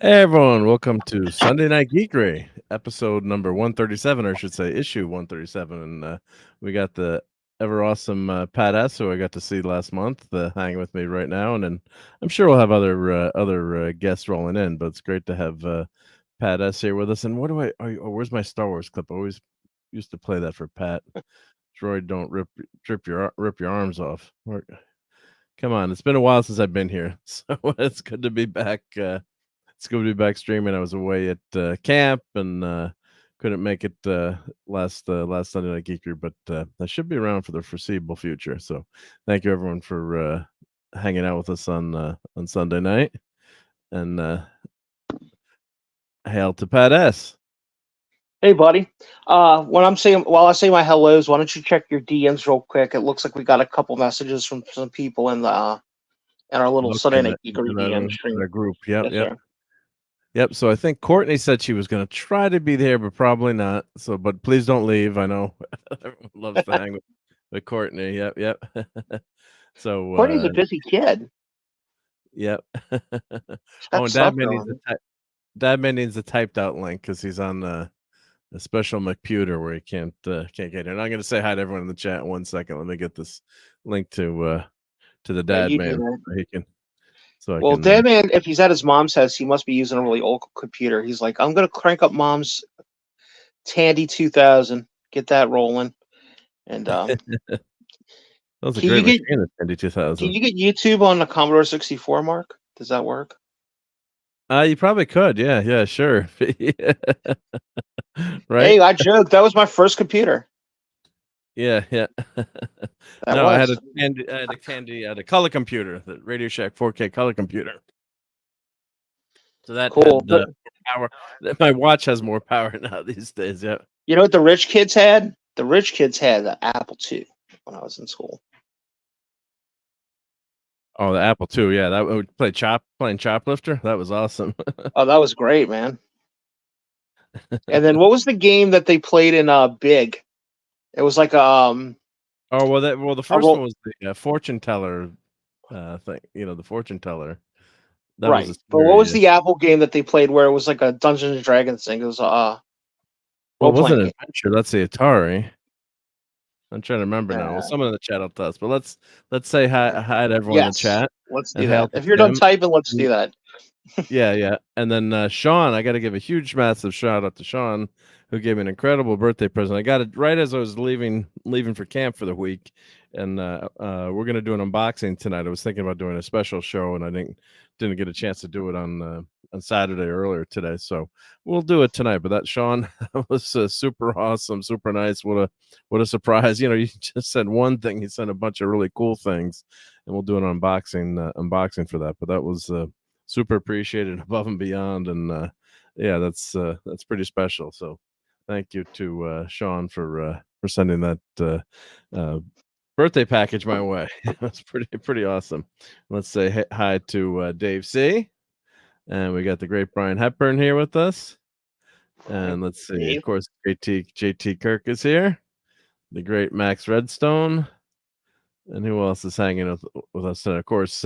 Hey everyone, welcome to Sunday Night Geekery, episode number 137, or I should say issue 137. And we got the ever awesome Pat S, who I got to see last month, hanging with me right now. And then I'm sure we'll have other guests rolling in, but it's great to have Pat S here with us. And what do where's my Star Wars clip? I always used to play that for Pat. Droid, don't rip your arms off. Come on, it's been a while since I've been here, so it's good to be back. It's good to be back streaming. I was away at camp and couldn't make it last Sunday Night Geekery, but I should be around for the foreseeable future. So thank you everyone for hanging out with us on Sunday night, and hail to Pat S. Hey, buddy. While I say my hellos, why don't you check your DMs real quick? It looks like we got a couple messages from some people in our little Sunday Night Geekery DM stream. Our group. Yep, Yes, yep. sir. Yep. So I think Courtney said she was going to try to be there, but probably not. So, but please don't leave. I know everyone loves to hang with Courtney. Yep, yep. So Courtney's a busy kid. Yep. Oh, and Dad needs a typed out link because he's on a special computer where he can't get in. And I'm going to say hi to everyone in the chat in 1 second. Let me get this link to the Dad Man. Dad Man, if he's at his mom's house, he must be using a really old computer. He's like, I'm going to crank up Mom's Tandy 2000, get that rolling, and that was a great machine, the Tandy 2000. Can you get YouTube on the Commodore 64, Mark? Does that work? You probably could. Yeah, sure. Right? Hey, I joked. That was my first computer. Yeah. No, I had a color computer, the Radio Shack 4K color computer. So that cool. Had, power. My watch has more power now these days. Yeah. You know what the rich kids had? The rich kids had the Apple II when I was in school. Oh, the Apple II, yeah. That would playing Choplifter. That was awesome. Oh, that was great, man. And then what was the game that they played in Big? It was like the first one was the fortune teller thing. You know, the fortune teller. That right. But what was the Apple game that they played where it was like a Dungeons and Dragons thing? It was well, it wasn't an adventure. That's the Atari. I'm trying to remember now. Well, someone in the chat will tell us, but let's say hi to everyone in the chat. Let's do that. If you're done typing, let's do that. Yeah. And then Sean, I got to give a huge, massive shout out to Sean, who gave me an incredible birthday present. I got it right as I was leaving for camp for the week, and we're gonna do an unboxing tonight. I was thinking about doing a special show, and I didn't get a chance to do it on Saturday earlier today, so we'll do it tonight. But that Sean was super awesome, super nice. What a surprise! You know, you just said one thing, he sent a bunch of really cool things, and we'll do an unboxing for that. But that was super appreciated, above and beyond, and yeah, that's pretty special. So thank you to Sean for sending that birthday package my way. That's pretty awesome. Let's say hi to Dave C. And we got the great Brian Hepburn here with us. And let's see, of course, JT Kirk is here. The great Max Redstone. And who else is hanging with us? And of course,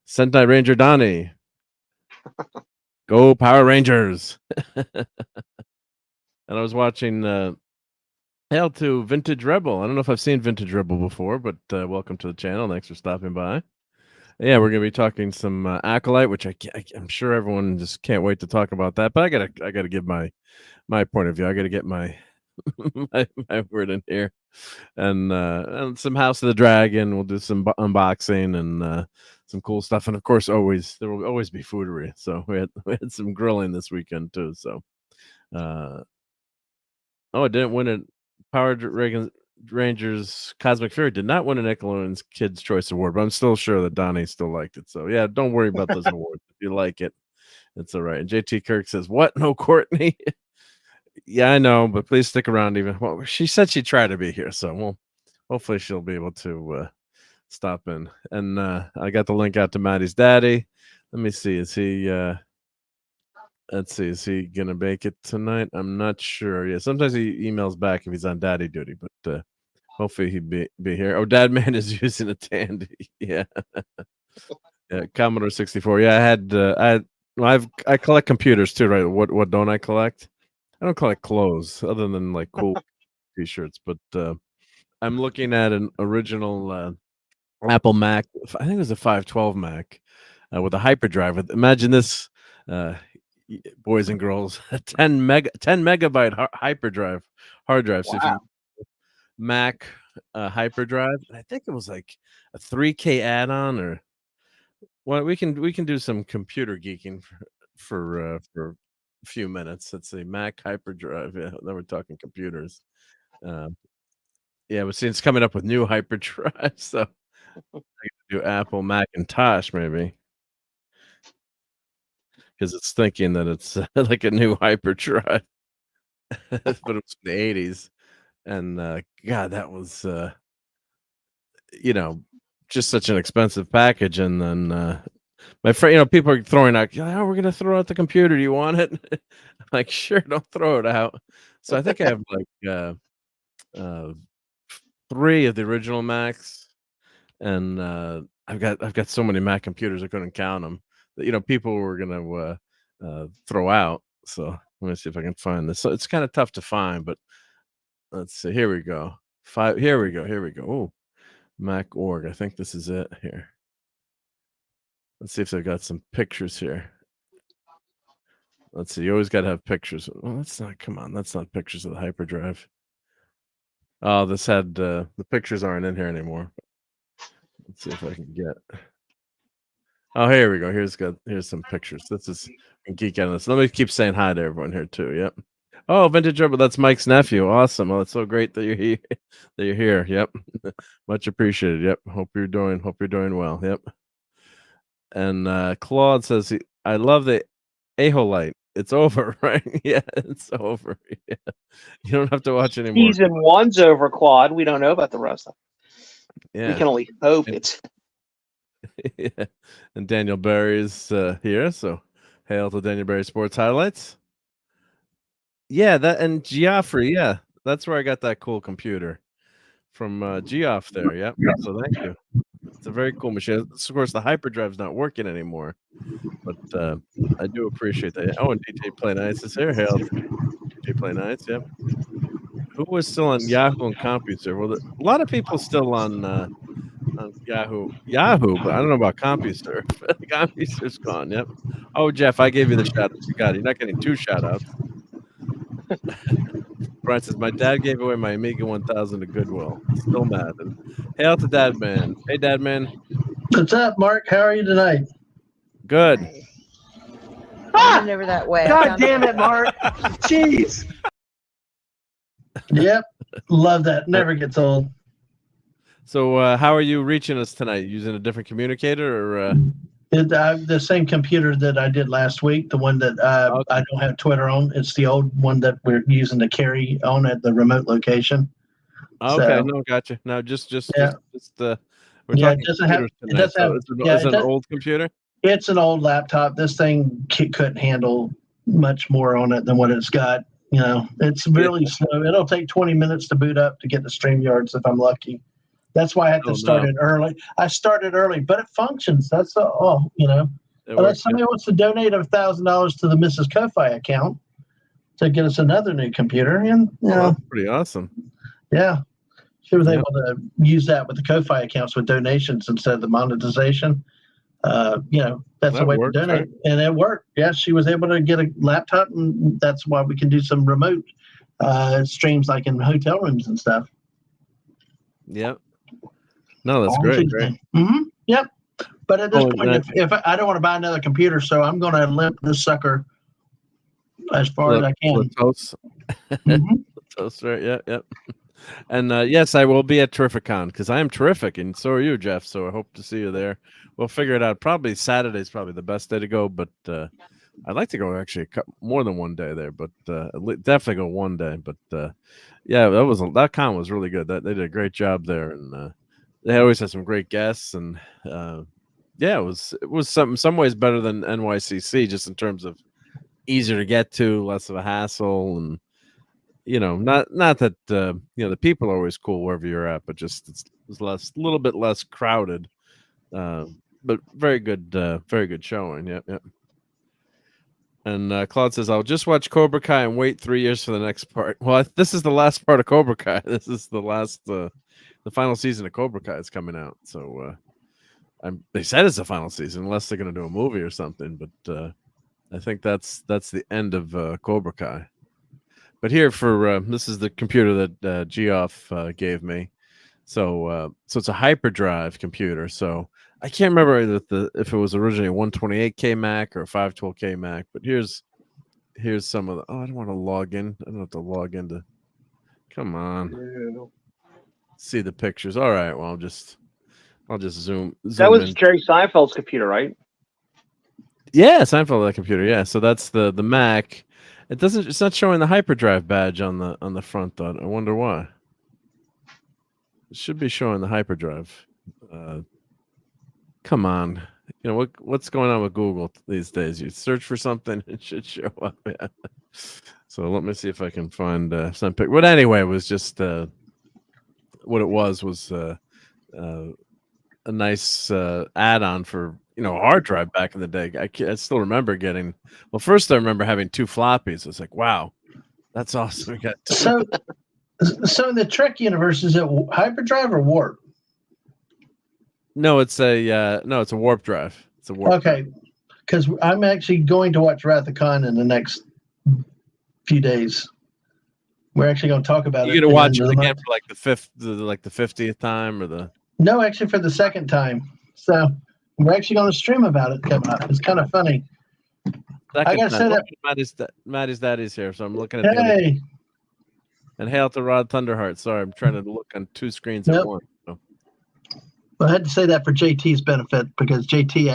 Sentai Ranger Donnie. Go Power Rangers. And I was watching hail to Vintage Rebel. I don't know if I've seen Vintage Rebel before, but welcome to the channel. Thanks for stopping by. Yeah, we're gonna be talking some Acolyte, which I'm sure everyone just can't wait to talk about that. But I gotta give my point of view. I gotta get my my word in here, and some House of the Dragon. We'll do some unboxing and some cool stuff, and of course, there will always be foodery. So we had some grilling this weekend too. So, I didn't win it. Power Rangers Cosmic Fury did not win a Nickelodeon's Kids' Choice Award, but I'm still sure that Donnie still liked it. So yeah, don't worry about those awards. If you like it, it's all right. And JT Kirk says, "What? No Courtney?" Yeah, I know, but please stick around. She said she'd try to be here, so hopefully she'll be able to stop in. And I got the link out to Maddie's daddy. Let me see. Is he? Let's see. Is he gonna make it tonight? I'm not sure. Yeah, sometimes he emails back if he's on daddy duty, but hopefully he'd be here. Oh, Dad Man is using a Tandy. Yeah. Yeah, Commodore 64. Yeah, I had Well, I collect computers too, right? What don't I collect? I don't collect clothes other than like cool t-shirts, but I'm looking at an original Apple Mac. I think it was a 512 Mac with a hyperdrive. Imagine this, uh, boys and girls, a 10 megabyte hyperdrive hard drive. So if you Wow. Mac hyperdrive, and I think it was like a 3K add-on, or well, we can do some computer geeking for a few minutes. Let's see, Mac hyperdrive. Yeah, now we're talking computers. Um, yeah, but see, it's coming up with new hyperdrives, so I could do Apple Macintosh maybe because it's thinking that it's like a new hyperdrive, but it's from the 80s, and God, that was you know just such an expensive package, and then my friend, people are throwing out, "Oh, we're gonna throw out the computer. Do you want it?" I'm like, "Sure, don't throw it out." So I think I have like uh, 3 of the original Macs, and I've got so many Mac computers I couldn't count them. That people were gonna throw out. So let me see if I can find this. So it's kind of tough to find, but let's see. Here we go. Five. Here we go. Here we go. Oh, Mac org. I think this is it. Here. Let's see if they've got some pictures here. Let's see. You always got to have pictures. Well, that's not. Come on, that's not pictures of the hyperdrive. Oh, this had the pictures aren't in here anymore. Let's see if I can get. Oh, here we go. Here's some pictures. This is geek on this. Let me keep saying hi to everyone here too. Yep. Oh, vintage Rebel. That's Mike's nephew. Awesome. Well, it's so great that you're here. That you're here. Yep. Much appreciated. Yep. Hope you're doing well. Yep. And Claude says, I love the Aholite. It's over, right? Yeah, it's over. Yeah. You don't have to watch anymore. Season 1's over, Claude. We don't know about the rest of it. Yeah. We can only hope And, it's. yeah. And Daniel Barry's here. So hail to Daniel Barry Sports Highlights. Yeah, that and Geoffrey. Yeah, that's where I got that cool computer from Geoff there. Yep. So thank you. It's a very cool machine. Of course, the hyperdrive's not working anymore, but I do appreciate that. Oh, and DJ Play Nice is here. Hail to DJ Play Nice. Yep. Who was still on Yahoo and CompuServe? Well, a lot of people still on Yahoo, but I don't know about CompuServe. CompuServe's gone. Yep. Oh, Jeff, I gave you the shout out. You got it. You're not getting 2 shout outs. Brian says, my dad gave away my Amiga 1000 to Goodwill. Still mad. And hail to Dad Man. Hey, Dad Man. What's up, Mark? How are you tonight? Good. I'm never that way. God damn it, Mark. Jeez. Yep. Love that. Never gets old. So how are you reaching us tonight? Using a different communicator or The same computer that I did last week, the one that okay. I don't have Twitter on. It's the old one that we're using to carry on at the remote location. Okay, no, gotcha. No, we're talking computers tonight. It's an old computer? It's an old laptop. This thing couldn't handle much more on it than what it's got. It's really slow. It'll take 20 minutes to boot up to get the StreamYards if I'm lucky. That's why I have to start it early. I started early, but it functions. That's all. Unless somebody wants to donate $1,000 to the Mrs. Ko-Fi account to get us another new computer, and that's pretty awesome. Yeah, she was able to use that with the Ko-Fi accounts with donations instead of the monetization. That's the way to donate, right? And it worked. Yeah, she was able to get a laptop, and that's why we can do some remote streams, like in hotel rooms and stuff. Yep. No, that's great. Mm-hmm. Yep. But at this point, if I don't want to buy another computer, so I'm going to limp this sucker as far as I can. Toast. Toast, right? Yep. And yes, I will be at Terrificon because I am terrific, and so are you, Jeff. So I hope to see you there. We'll figure it out. Probably Saturday's probably the best day to go, but I'd like to go actually more than one day there, but definitely go one day. But yeah, that con was really good. They did a great job there, and they always had some great guests, and yeah, it was some ways better than NYCC, just in terms of easier to get to, less of a hassle, and not that the people are always cool wherever you're at, but just it's a little bit less crowded, but very good showing. Yep. And Claude says, "I'll just watch Cobra Kai and wait 3 years for the next part." Well, this is the last part of Cobra Kai. This is the last, the final season of Cobra Kai is coming out. So they said it's the final season, unless they're going to do a movie or something. But I think that's the end of Cobra Kai. But here for this is the computer that Geoff gave me. So it's a hyperdrive computer. So I can't remember if it was originally a 128K Mac or a 512K Mac. But here's some of the. Oh, I don't want to log in. I don't have to log into. Come on. See the pictures. All right. Well, I'll just zoom. That was in. Jerry Seinfeld's computer, right? Yeah, Seinfeld that computer. Yeah, so that's the Mac. It's not showing the hyperdrive badge on the front though. I wonder why. It should be showing the hyperdrive. Come on, you know what's going on with Google these days? You search for something, it should show up. Yeah. So let me see if I can find some pic. But anyway, it was just what it was a nice add-on for a hard drive back in the day. I still remember getting. Well, first I remember having 2 floppies. It's like, wow, that's awesome. We got So in the Trek universe, is it hyperdrive or warp? No, it's a warp drive. It's a warp. Okay, because I'm actually going to watch Wrath of Khan in the next few days. We're actually going to talk about it. You're gonna watch it again for like the 50th time or the? No, actually for the second time. So we're actually going to stream about it coming up. It's kind of funny. I gotta say that Maddie's daddy's here, so I'm looking at. Hey. And hail to Rod Thunderheart. Sorry, I'm trying to look on 2 screens at once. So. Well, I had to say that for JT's benefit because JT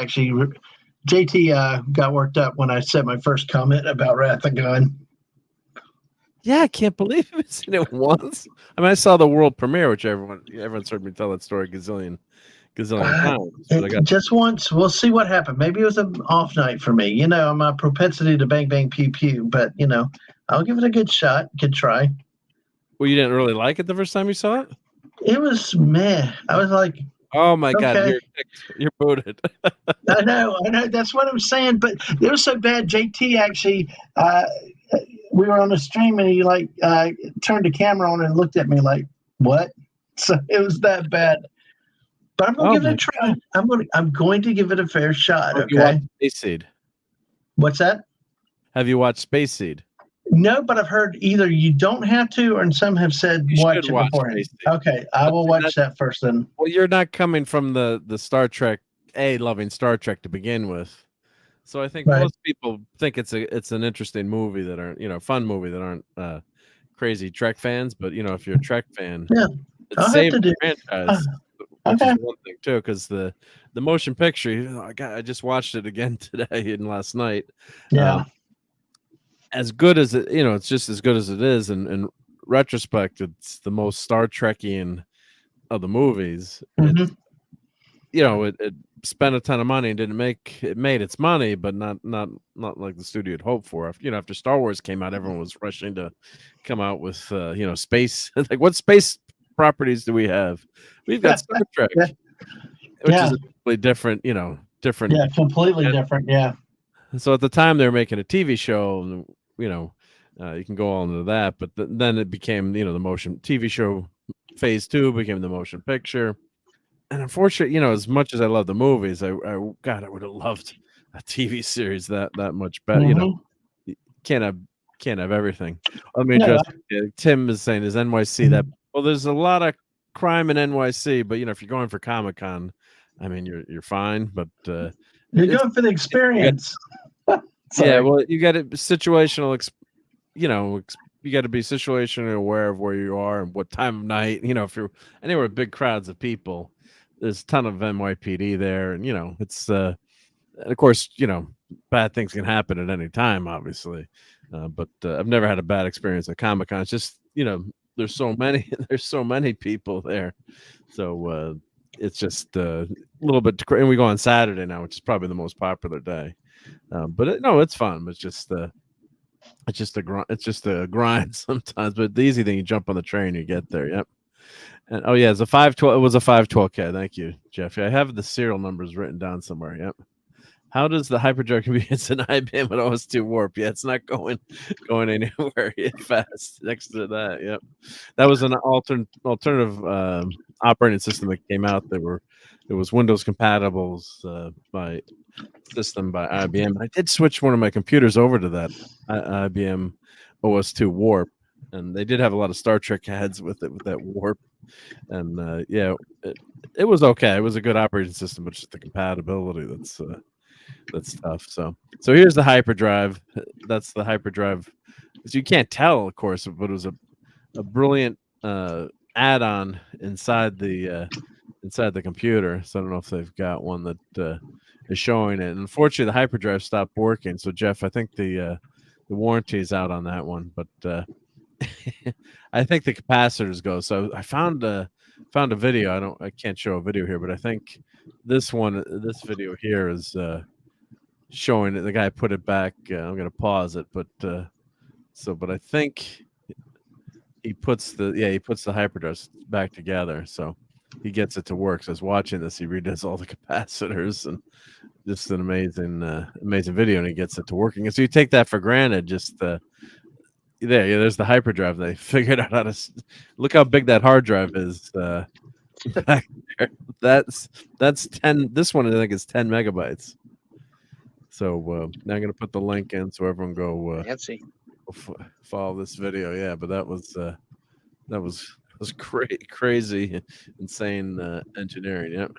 got worked up when I said my first comment about Wrath of Khan. Yeah, I can't believe I've seen it once. I mean, I saw the world premiere, which everyone's heard me tell that story gazillion times. Just once. We'll see what happened. Maybe it was an off night for me. My propensity to bang, bang, pew, pew. But, I'll give it a good shot, good try. Well, you didn't really like it the first time you saw it? It was meh. I was like, oh my God, you're booted. I know. That's what I'm saying. But it was so bad. JT actually, we were on a stream and he turned the camera on and looked at me like, what? So it was that bad. But I'm going to give it a try. I'm going to give it a fair shot. Have you watched Space Seed? What's that? Have you watched Space Seed? No, but I've heard either you don't have to, or some have said watch it beforehand. Okay, I will watch that first then. Well, you're not coming from the Star Trek loving Star Trek to begin with, so I think most people think it's an interesting movie that aren't fun movie that aren't crazy Trek fans. But if you're a Trek fan, it's saved the franchise, which is one thing too, because the motion picture. I just watched it again today and last night. Yeah. As good as it, it's just as good as it is. And in retrospect, it's the most Star Trekian of the movies. Mm-hmm. It spent a ton of money and made its money, but not like the studio had hoped for. After Star Wars came out, everyone was rushing to come out with space. Like, what space properties do we have? We've got Star Trek, which is a completely different. Yeah, completely different. Yeah. So at the time they were making a TV show, you can go all into that, but then it became, the motion TV show. Phase 2 became the motion picture, and unfortunately, as much as I love the movies, I would have loved a TV series that much better. Mm-hmm. You can't have everything. Let me just. Tim is saying, "Is NYC that?" Well, there's a lot of crime in NYC, but if you're going for Comic-Con, I mean, you're fine, but. You're going for the experience. Yeah, well, you got to situational. You got to be situationally aware of where you are and what time of night. If you're anywhere with big crowds of people, there's a ton of NYPD there, and it's. Of course, bad things can happen at any time, obviously. But I've never had a bad experience at Comic-Con. It's just there's so many people there, so. It's just a little bit, and we go on Saturday now, which is probably the most popular day. But it's fun. It's just a grind sometimes. But the easy thing, you jump on the train, you get there. Yep. And it's a 512. It was a 512K. Thank you, Jeffy. I have the serial numbers written down somewhere. Yep. How does the hyperdrive convenience in IBM with OS2 warp? Yeah, it's not going anywhere fast next to that. Yep, that was an alternative operating system that came out. It was Windows compatible by IBM. I did switch one of my computers over to that IBM OS2 warp, and they did have a lot of Star Trek ads with that warp. And yeah, it was okay. It was a good operating system, but just the compatibility that's tough. So here's the hyperdrive. That's the hyperdrive. So you can't tell, of course, but it was a brilliant add-on inside the computer. So I don't know if they've got one that is showing it. And unfortunately, the hyperdrive stopped working. So Jeff, I think the warranty is out on that one, but I think the capacitors go. So I found a video. I can't show a video here, but I think this video here is showing it. The guy put it back. I'm going to pause it, but I think he puts the hyperdrive back together. So he gets it to work. So I was watching this. He redoes all the capacitors, and just an amazing video, and he gets it to working. And so you take that for granted. Just there's the hyperdrive. They figured out how to look how big that hard drive is back there. That's 10. This one I think is 10 megabytes. So now I'm gonna put the link in so everyone go follow this video. Yeah, but that was crazy, insane engineering. Yep.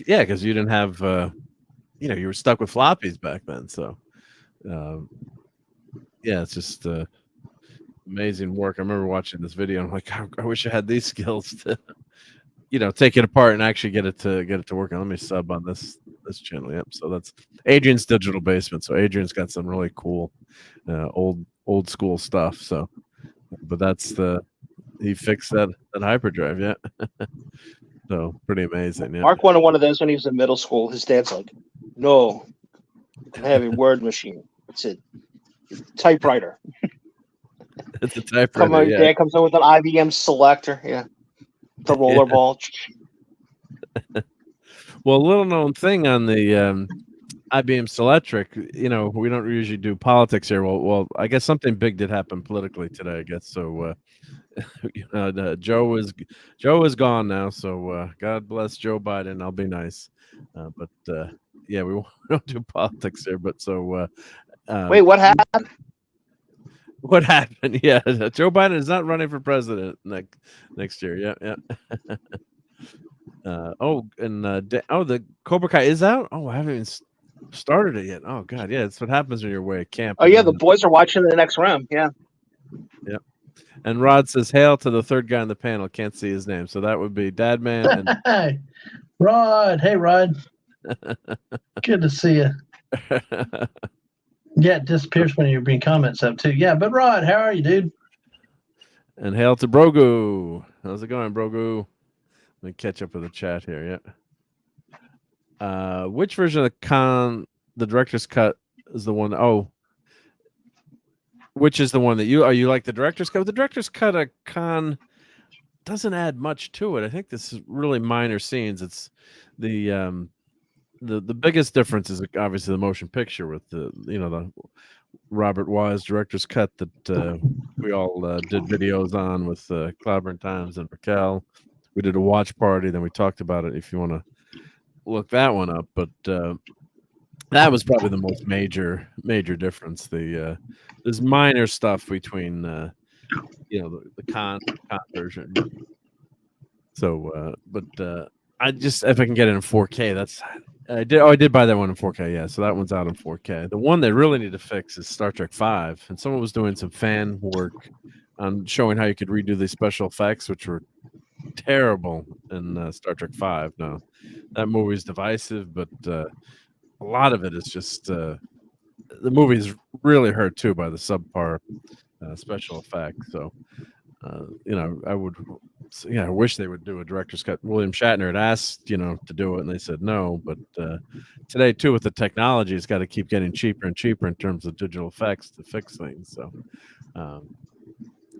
Yeah, because you didn't have you were stuck with floppies back then. So yeah, it's just amazing work. I remember watching this video. I'm like, I wish I had these skills to take it apart and actually get it to work. And let me sub on this channel. Yep. So that's Adrian's Digital Basement. So Adrian's got some really cool old school stuff. So, but he fixed that hyperdrive. Yeah. So pretty amazing. Yeah. Mark wanted one of those when he was in middle school. His dad's like, no, I have a word machine. It's a typewriter. It's a typewriter. Dad comes in with an IBM selector. Yeah. The rollerball. Well, little known thing on the IBM Selectric, we don't usually do politics here. Well, I guess something big did happen politically today, I guess. So Joe is gone now. So God bless Joe Biden. I'll be nice. But yeah, we don't do politics here. But so wait, what happened? What happened? Yeah, Joe Biden is not running for president next year. Yeah. The Cobra Kai is out. Oh, I haven't even started it yet. Oh God, yeah, it's what happens when you're away at camp. Oh yeah, the boys are watching the next round. Yeah. Yeah. And Rod says, "Hail to the third guy on the panel." Can't see his name, so that would be Dadman. And Rod. Hey, Rod. Good to see you. Yeah, it disappears when you're bringing comments up too. Yeah, but Rod, how are you, dude? And hail to Brogu. How's it going, Brogu? Let me catch up with the chat here. Yeah. Which version of the director's cut is the one? Oh, which is the one that you like the director's cut? The director's cut of Khan doesn't add much to it. I think this is really minor scenes. It's the biggest difference is obviously the motion picture with the Robert Wise director's cut that we all did videos on with Clobber Times and Raquel. We did a watch party, then we talked about it if you want to look that one up. But that was probably the most major difference. There's minor stuff between the con version. So but I just, if I can get it in 4K, I did buy that one in 4K. Yeah, so that one's out in 4K. The one they really need to fix is Star Trek 5, and someone was doing some fan work on showing how you could redo the special effects, which were terrible in Star Trek 5. No, that movie's divisive, but a lot of it is just the movie's really hurt too by the subpar special effects. So I wish they would do a director's cut. William Shatner had asked to do it, and they said no. But today too, with the technology, it's got to keep getting cheaper and cheaper in terms of digital effects to fix things. So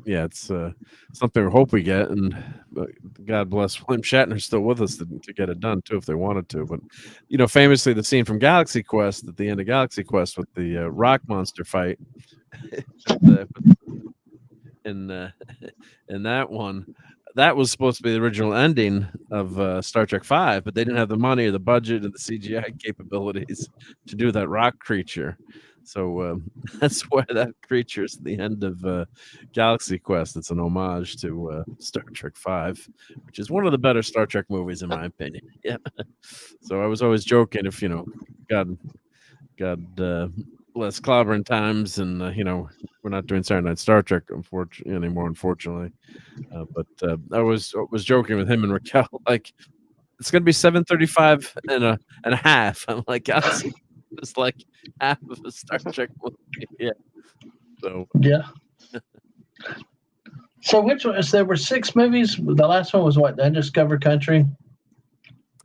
yeah, it's something we hope we get, and God bless William Shatner's still with us to get it done too if they wanted to. But famously the scene from Galaxy Quest at the end of Galaxy Quest with the rock monster fight in that one. That was supposed to be the original ending of Star Trek V, but they didn't have the money or the budget or the CGI capabilities to do that rock creature. So that's why that creature is at the end of Galaxy Quest. It's an homage to Star Trek V, which is one of the better Star Trek movies in my opinion. Yeah. So I was always joking if God bless clobbering times, and we're not doing Saturday Night Star Trek unfortunately. But I was joking with him and Raquel, like it's gonna be 7:35 and a half. I'm like, it's like half of a Star Trek movie. Yeah. So yeah. So which one? There were 6 movies. The last one was what? The Undiscovered Country.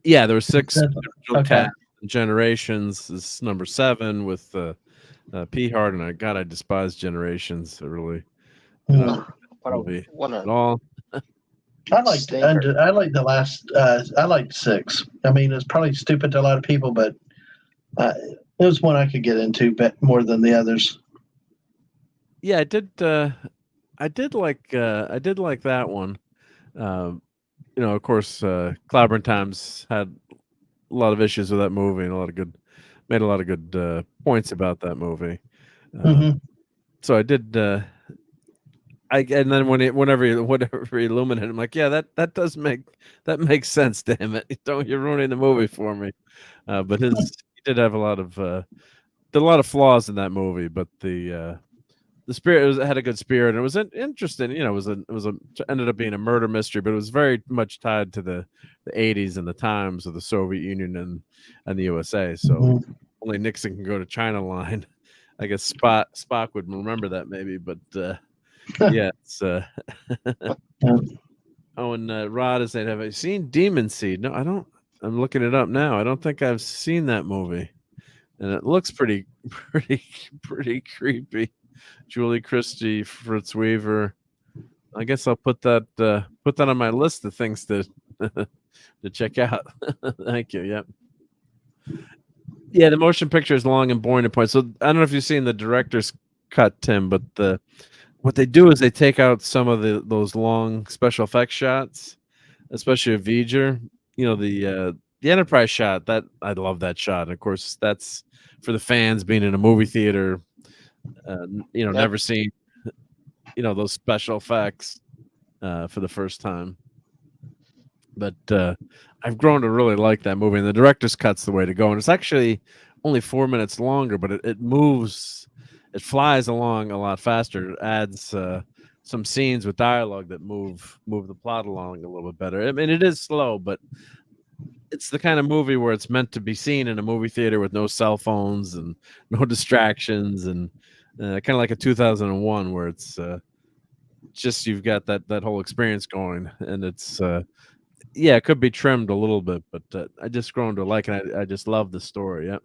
Yeah, there were 6 Okay. cast. Generations is number 7 with P. Hard, and I despise Generations. I really What at all. I liked the last. I liked 6. I mean, it's probably stupid to a lot of people, but it was one I could get into, but more than the others. Yeah, I did. I did like that one. Of course, Clobbering Times had a lot of issues with that movie and made a lot of good points about that movie. So I did. And then whenever he illuminated, I'm like, yeah, that makes sense. Damn it! You're ruining the movie for me. But he did have a lot of flaws in that movie, but the spirit had a good spirit, and it was interesting. It ended up being a murder mystery, but it was very much tied to the 80s and the times of the Soviet Union and the USA. So only Nixon can go to China line. I guess Spock would remember that maybe, but yeah, it's Oh, and Rod is saying, have I seen Demon Seed? No, I don't. I'm looking it up now. I don't think I've seen that movie, and it looks pretty creepy. Julie Christie, Fritz Weaver. I guess I'll put that on my list of things to to check out. Thank you. Yep. Yeah, the motion picture is long and boring to point. So I don't know if you've seen the director's cut, Tim, but what they do is they take out some of those long special effects shots, especially of V'ger. The Enterprise shot, that I love that shot. And of course, that's for the fans being in a movie theater. Never seen those special effects for the first time. But I've grown to really like that movie, and the director's cut's the way to go. And it's actually only 4 minutes longer, but it moves, it flies along a lot faster. It adds some scenes with dialogue that move the plot along a little bit better. I mean, it is slow, but it's the kind of movie where it's meant to be seen in a movie theater with no cell phones and no distractions, and kind of like a 2001 where it's just you've got that whole experience going, and it's it could be trimmed a little bit, but I just grown to like it. I just love the story. Yep.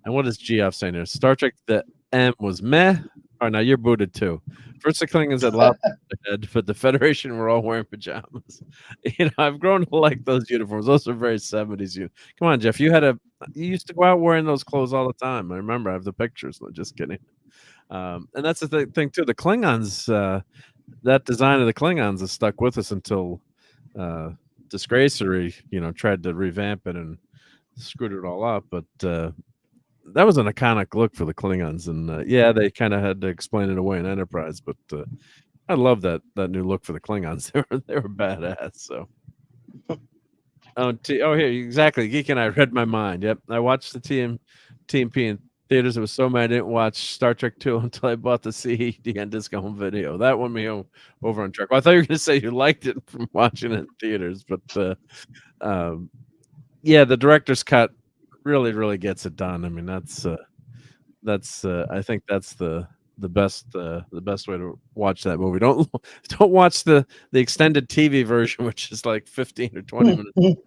And what is GF saying here? Star Trek the M was meh. All right, now you're booted too. First the Klingons had lots of head, but the Federation were all wearing pajamas. I've grown to like those uniforms. Those are very 70s. Come on, Jeff. You used to go out wearing those clothes all the time. I remember. I have the pictures. No, just kidding. And that's the thing too. The Klingons, that design of the Klingons is stuck with us until Disgracery, tried to revamp it and screwed it all up. But that was an iconic look for the Klingons, and they kind of had to explain it away in Enterprise. But I love that new look for the Klingons. They were badass. So, here exactly. Geek and I read my mind. Yep, I watched the TMP in theaters. It was so mad I didn't watch Star Trek 2 until I bought the CD and disc home video. That won me over on track. Well, I thought you were going to say you liked it from watching it in theaters, but the director's cut really, really gets it done. I mean, that's I think that's the best way to watch that movie. Don't watch the extended TV version, which is like 15 or 20 minutes.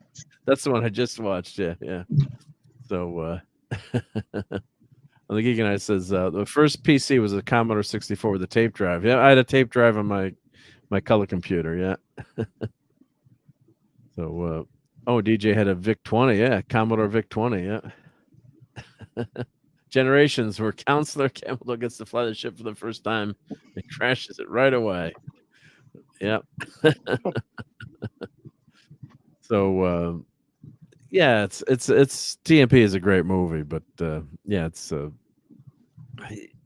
That's the one I just watched. Yeah. So On the Geek Night, it says the first PC was a Commodore 64 with a tape drive. Yeah, I had a tape drive on my color computer. Yeah. So, DJ had a VIC 20. Yeah, Commodore VIC 20. Yeah. Generations where Counselor Campbell gets to fly the ship for the first time and crashes it right away. Yep. So yeah, it's TMP is a great movie, but yeah,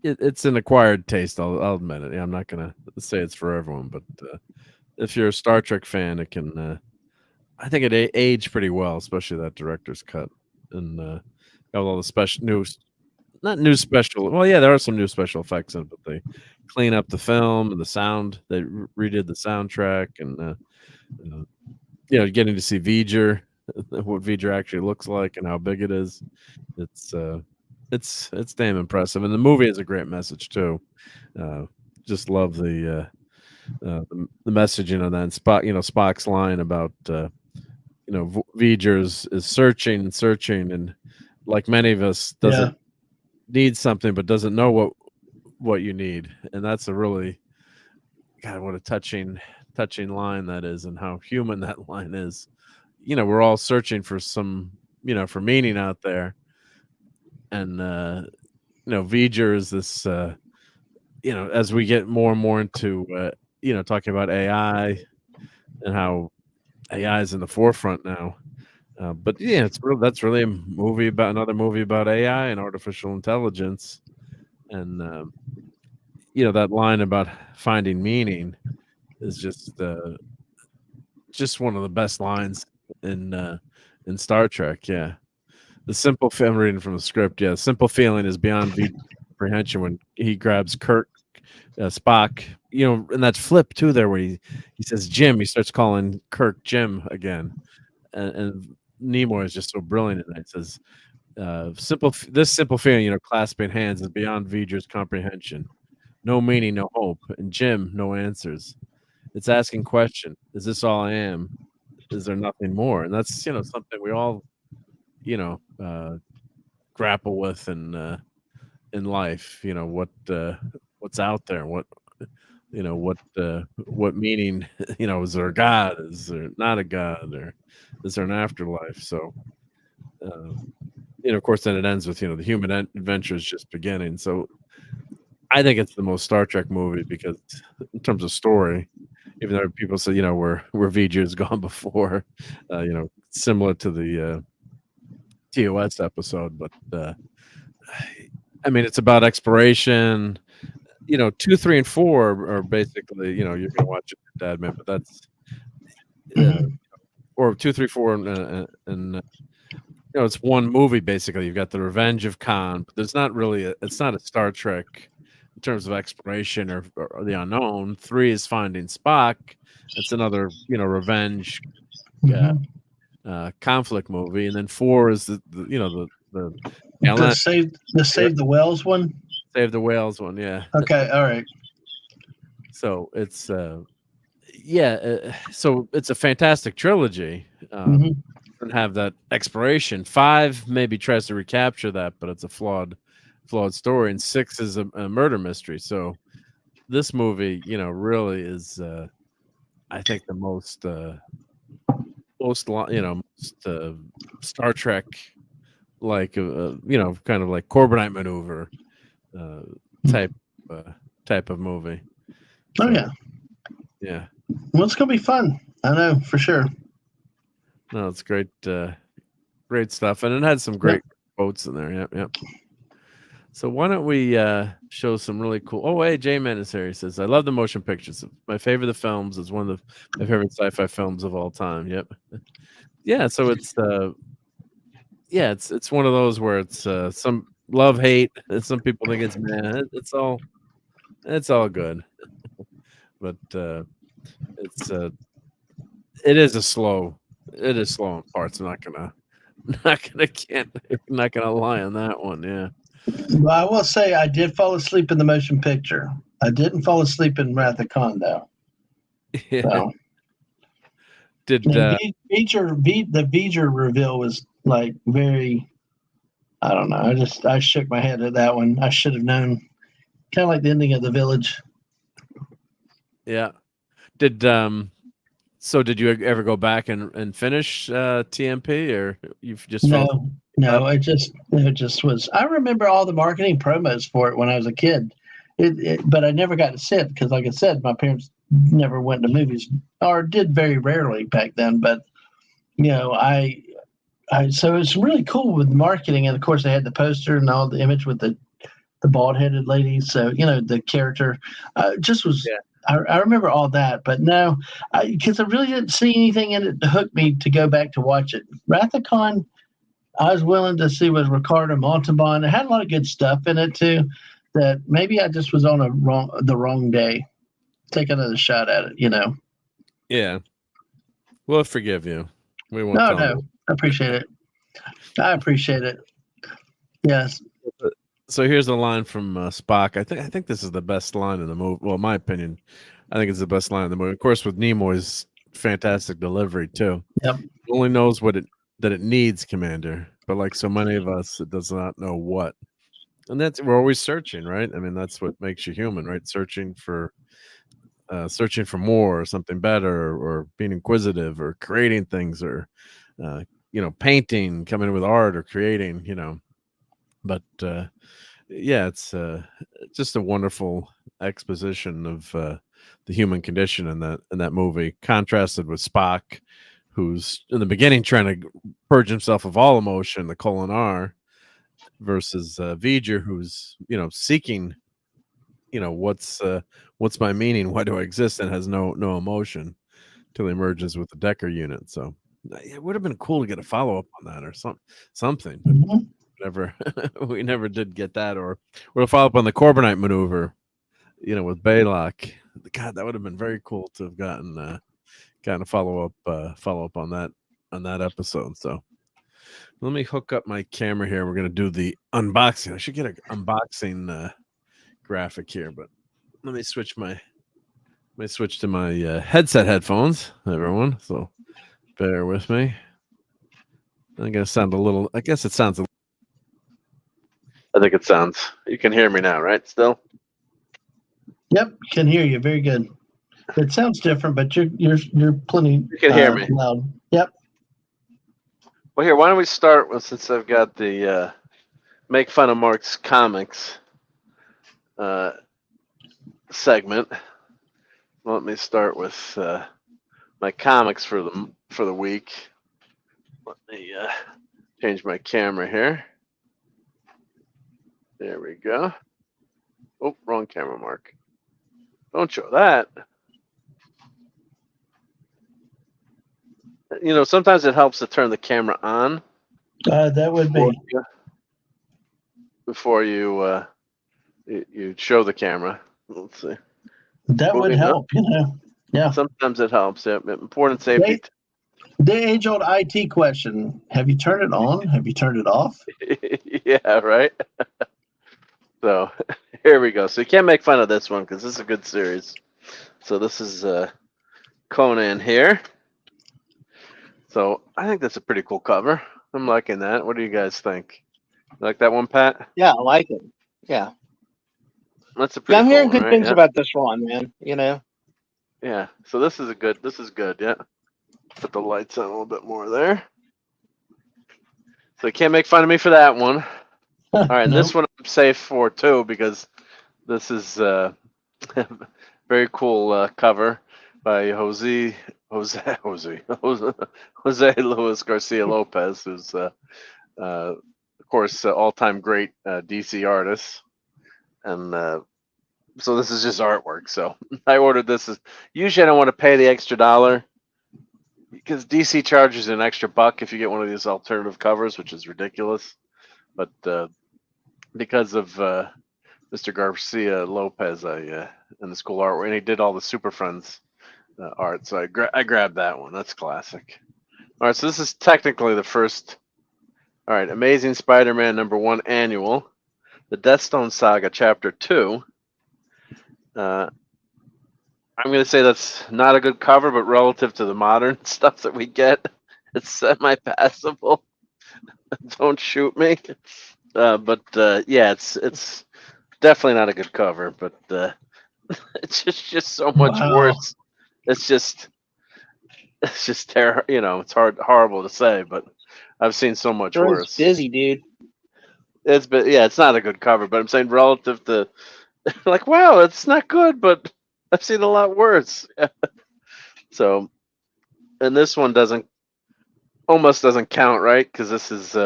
it's an acquired taste. I'll admit it. Yeah, I'm not gonna say it's for everyone, but if you're a Star Trek fan, it can. I think it aged pretty well, especially that director's cut, and got all the special not new special. Well, yeah, there are some new special effects in it, but they clean up the film and the sound. They redid the soundtrack, and getting to see V'ger, what V'ger actually looks like, and how big it is. It's damn impressive, and the movie has a great message too. Just love the messaging of that. And Spock's line about V'ger is searching and searching, and like many of us, doesn't need something but doesn't know what you need, and that's a really what a touching line that is, and how human that line is. We're all searching for some for meaning out there, and V'ger is this as we get more and more into talking about AI and how AI is in the forefront now. But yeah, that's really another movie about AI and artificial intelligence, and that line about finding meaning is just one of the best lines in Star Trek. Yeah, I'm reading from the script. Yeah, simple feeling is beyond comprehension when he grabs Kirk, Spock. And that flip too there where he says Jim. He starts calling Kirk Jim again, and Nimoy is just so brilliant. And it says, this simple feeling, clasping hands is beyond V'ger's comprehension. No meaning, no hope, and Jim, no answers. It's asking question: is this all I am? Is there nothing more? And that's something we all grapple with in life. What's out there? What meaning? Is there a God? Is there not a God? Or is there an afterlife? So, of course, then it ends with the human adventure is just beginning. So, I think it's the most Star Trek movie because, in terms of story, even though people say where V'ger has gone before, similar to the TOS episode, but I mean it's about exploration. 2, 3, and 4 are basically you're gonna watch it with Dad, man, but that's or 2, 3, 4, and it's one movie basically. You've got the Revenge of Khan, but there's not really it's not a Star Trek in terms of exploration or the unknown. 3 is Finding Spock. It's another revenge conflict movie, and then 4 is the Save the Whales one. Save the Whales one, yeah. Okay, all right. So it's so it's a fantastic trilogy. And have that exploration. 5 maybe tries to recapture that, but it's a flawed story. And 6 is a murder mystery. So this movie, really is I think the most Star Trek like kind of like Corbinite maneuver type of movie. Oh yeah. Well, it's gonna be fun. I know for sure. No, it's great stuff, and it had some great quotes in there. Yep. So why don't we show some really cool? Oh, hey, J-Man is here. He says, "I love the motion pictures. My favorite of the films is one of my favorite sci-fi films of all time." Yep. Yeah. So it's it's one of those where it's some love hate, and some people think it's it's all good, but it is slow in parts. I'm not gonna lie on that one. Yeah. Well, I will say I did fall asleep in the motion picture. I didn't fall asleep in Wrath of Khan though. Yeah. So. Did the V'ger reveal was like very I don't know. I shook my head at that one. I should have known. Kind of like the ending of The Village. Yeah. Did did you ever go back and finish TMP, or you've just No. It just was. I remember all the marketing promos for it when I was a kid. But I never got to see it because, like I said, my parents never went to movies or did very rarely back then. But so it's really cool with marketing, and of course they had the poster and all the image with the bald-headed lady. So the character just was. Yeah. I remember all that, but no, because I really didn't see anything in it to hook me to go back to watch it. Wrath-a-Con, I was willing to see with Ricardo Montalban. It had a lot of good stuff in it too. That maybe I just was on the wrong day. Take another shot at it, Yeah. We'll forgive you. We won't. No, I appreciate it. Yes. So here's a line from Spock. I think this is the best line in the movie. Well, in my opinion, I think it's the best line in the movie. Of course, with Nimoy's fantastic delivery too. Yep. It only knows that it needs, Commander, but like so many of us, it does not know what. And we're always searching, right? I mean, that's what makes you human, right? Searching for more, or something better, or being inquisitive, or creating things, or painting, coming with art, or creating, But yeah, it's just a wonderful exposition of the human condition in that movie, contrasted with Spock, who's in the beginning trying to purge himself of all emotion, the colon R, versus V'ger, who's seeking, what's my meaning, why do I exist, and has no emotion till he merges with the Decker unit. So it would have been cool to get a follow-up on that, or something, but we never did get that, or a follow-up on the Corbinite maneuver, with Baylock. God, that would have been very cool to have gotten a follow-up on that episode. So let me hook up my camera here. We're gonna do the unboxing. I should get an unboxing graphic here, but let me switch to my headset headphones, everyone. So bear with me. I'm gonna sound a little. I guess it sounds. I think it sounds. You can hear me now, right? Still. Yep, can hear you. Very good. It sounds different, but you're plenty. You can hear me loud. Yep. Well, here, why don't we start with, since I've got the make fun of Mark's comics segment. Let me start with my comics for the week. Let me change my camera here. There we go. Oh, wrong camera, Mark. Don't show that. Sometimes it helps to turn the camera on. That would be before you show the camera. Let's see. That would help, Yeah. Sometimes it helps. Yeah. Important safety. The age-old IT question: have you turned it on? Have you turned it off? Yeah, right. So here we go. So you can't make fun of this one because this is a good series. So this is Conan here. So I think that's a pretty cool cover. I'm liking that. What do you guys think? You like that one, Pat? Yeah, I like it. Yeah. That's a pretty I'm hearing cool good one, things right? about this one, man. Yeah. So this is good. Yeah. Put the lights on a little bit more there. So you can't make fun of me for that one. All right, and Nope. this one I'm safe for too, because this is very cool cover by Jose Luis Garcia Lopez, who's of course all-time great DC artist, and so this is just artwork. So I ordered this. Usually I don't want to pay the extra $1 because DC charges an extra $1 if you get one of these alternative covers, which is ridiculous. But because of Mr. Garcia Lopez, and this cool artwork, and he did all the Super Friends art, so I grabbed that one. That's classic. All right, so this is technically the first. All right, Amazing Spider-Man #1 annual, the Deathstone Saga Chapter 2. I'm going to say that's not a good cover, but relative to the modern stuff that we get, it's semi-passable. Don't shoot me. Yeah, it's definitely not a good cover, but it's just so much Wow. worse. It's just terrible. It's horrible to say, but I've seen so much Sure is worse. busy, dude. It's not a good cover, but I'm saying relative to like, wow, it's not good, but I've seen a lot worse. So, and this one almost doesn't count, right? Because this is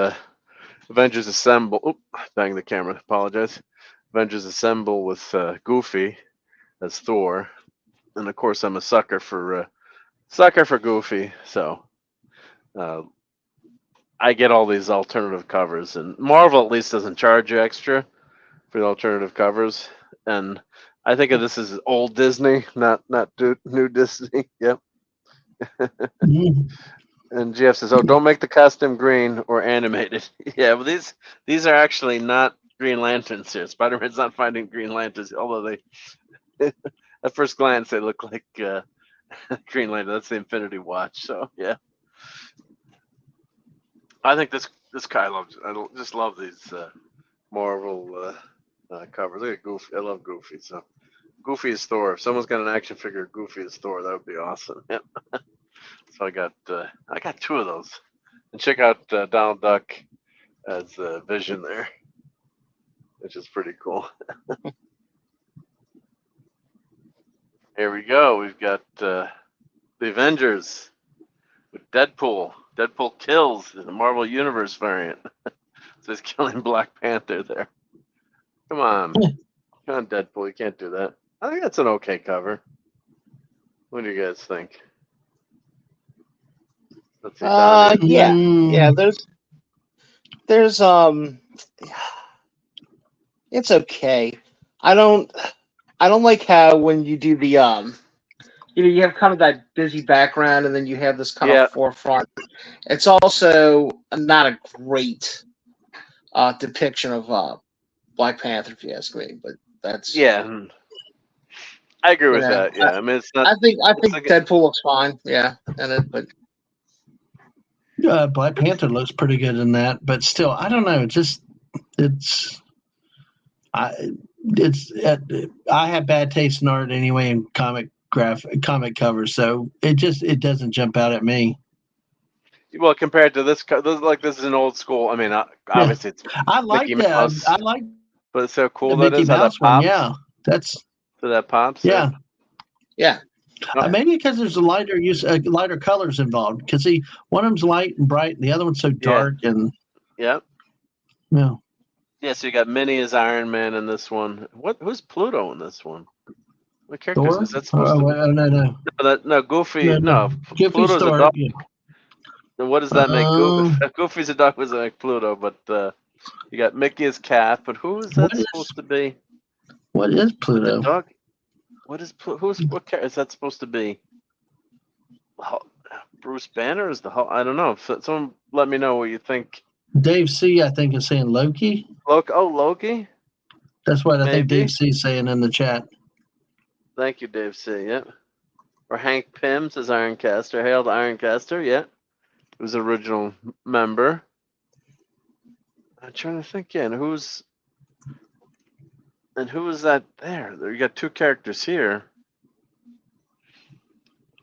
Avengers Assemble. Oop, bang the camera. Apologize. Avengers Assemble with Goofy as Thor, and of course I'm a sucker for Goofy. So I get all these alternative covers, and Marvel at least doesn't charge you extra for the alternative covers. And I think of this as old Disney, not new Disney. Yep. Mm. And GF says, "Oh, don't make the costume green or animated." Yeah, well, these are actually not Green Lanterns here. Spider-Man's not finding Green Lanterns, although they, at first glance, they look like Green Lantern. That's the Infinity Watch. So yeah, I think this guy loves. Just love these Marvel covers. Look at Goofy. I love Goofy. So Goofy is Thor. If someone's got an action figure of Goofy as Thor, that would be awesome. Yep. So I got two of those. And check out Donald Duck as Vision there, which is pretty cool. Here we go. We've got the Avengers with Deadpool. Deadpool kills in the Marvel Universe variant. So he's killing Black Panther there. Come on. Come on, Deadpool. You can't do that. I think that's an okay cover. What do you guys think? Let's see. Donnie. Yeah. Yeah, there's it's okay. I don't like how when you do the you have kind of that busy background and then you have this kind of forefront. It's also not a great depiction of Black Panther, if you ask me. But that's I agree with that. Yeah, I mean it's not. I think Deadpool looks fine. Yeah, but Black Panther looks pretty good in that, but still, I don't know. I have bad taste in art anyway, in comic covers, so it doesn't jump out at me. Well, compared to this is an old school. I mean, obviously it's I like Mickey Mouse. I like, but it's so cool the that Mickey is how that Mouse pops. one. Yeah, so that pops. Yeah. Maybe because there's lighter colors involved. Because one of them's light and bright, and the other one's so dark and. Yep. Yeah. Yeah. So you got Minnie as Iron Man in this one. Who's Pluto in this one? What character is that supposed to be? No, Goofy. No, Pluto's a dog. Yeah. And what does that make? Goofy's a dog was like Pluto, but you got Mickey as Cat. But who is that supposed to be? What is Pluto? The dog. What is what character is that supposed to be? Bruce Banner is the Hulk? I don't know. Someone let me know what you think. Dave C, I think, is saying Loki. Loki. That's what I think Dave C is saying in the chat. Thank you, Dave C. Yep. Or Hank Pym says Ironcaster. Hail to Ironcaster. Yeah. He was original member. I'm trying to think. Yeah, and who is that there? You got two characters here.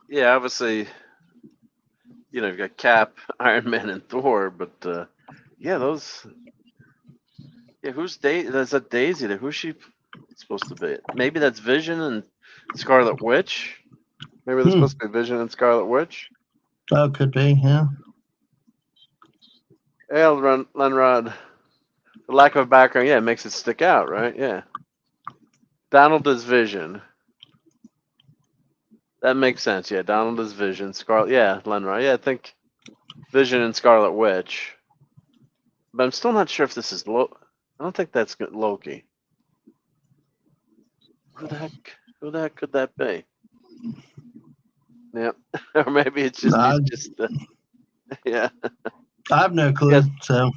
Yeah, obviously, you've got Cap, Iron Man, and Thor, but those. Yeah, who's Daisy? That's a Daisy there. Who's she supposed to be? Maybe that's Vision and Scarlet Witch. Maybe that's supposed to be Vision and Scarlet Witch. Oh, could be, yeah. Hail, Lenrod. The lack of a background, it makes it stick out, right? Yeah. Donald is Vision. That makes sense. Yeah, Donald is Vision. Scarlet, Lenrod. Yeah, I think Vision and Scarlet Witch. But I'm still not sure if this is I don't think that's Loki. Who the heck could that be? Yep. Or maybe it's just yeah. I have no clue. Yes. So,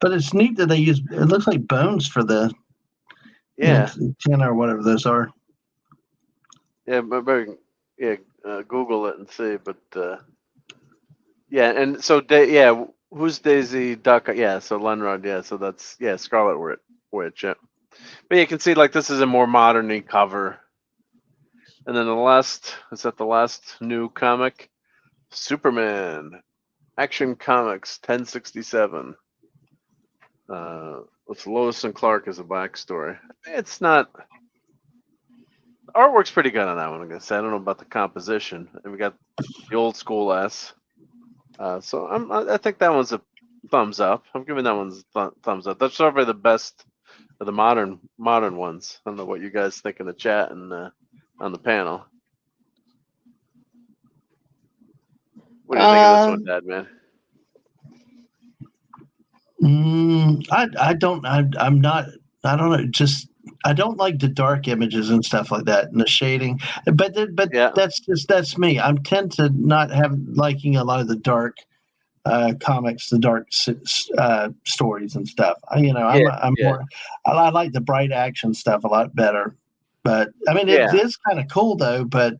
but it's neat that they use. It looks like bones for the antenna or whatever those are. Yeah, Google it and see. But and so who's Daisy Duck? Yeah, so Lenrod. Yeah, so that's Scarlet Witch. Yeah, but you can see like this is a more modern cover. And then the last new comic, Superman, Action Comics 1067. With Lois and Clark as a backstory. It's not. The artwork's pretty good on that one. I'm gonna say I don't know about the composition, and we got the old school S. So I think that one's a thumbs up. I'm giving that one a thumbs up. That's probably the best of the modern ones. I don't know what you guys think in the chat and on the panel. What do you think of this one, Dad, man? I don't know. Just I don't like the dark images and stuff like that and the shading. But Yeah. that's me. I tend to not have liking a lot of the dark comics, the dark stories and stuff. More. I like the bright action stuff a lot better. But I mean, it is kind of cool though. But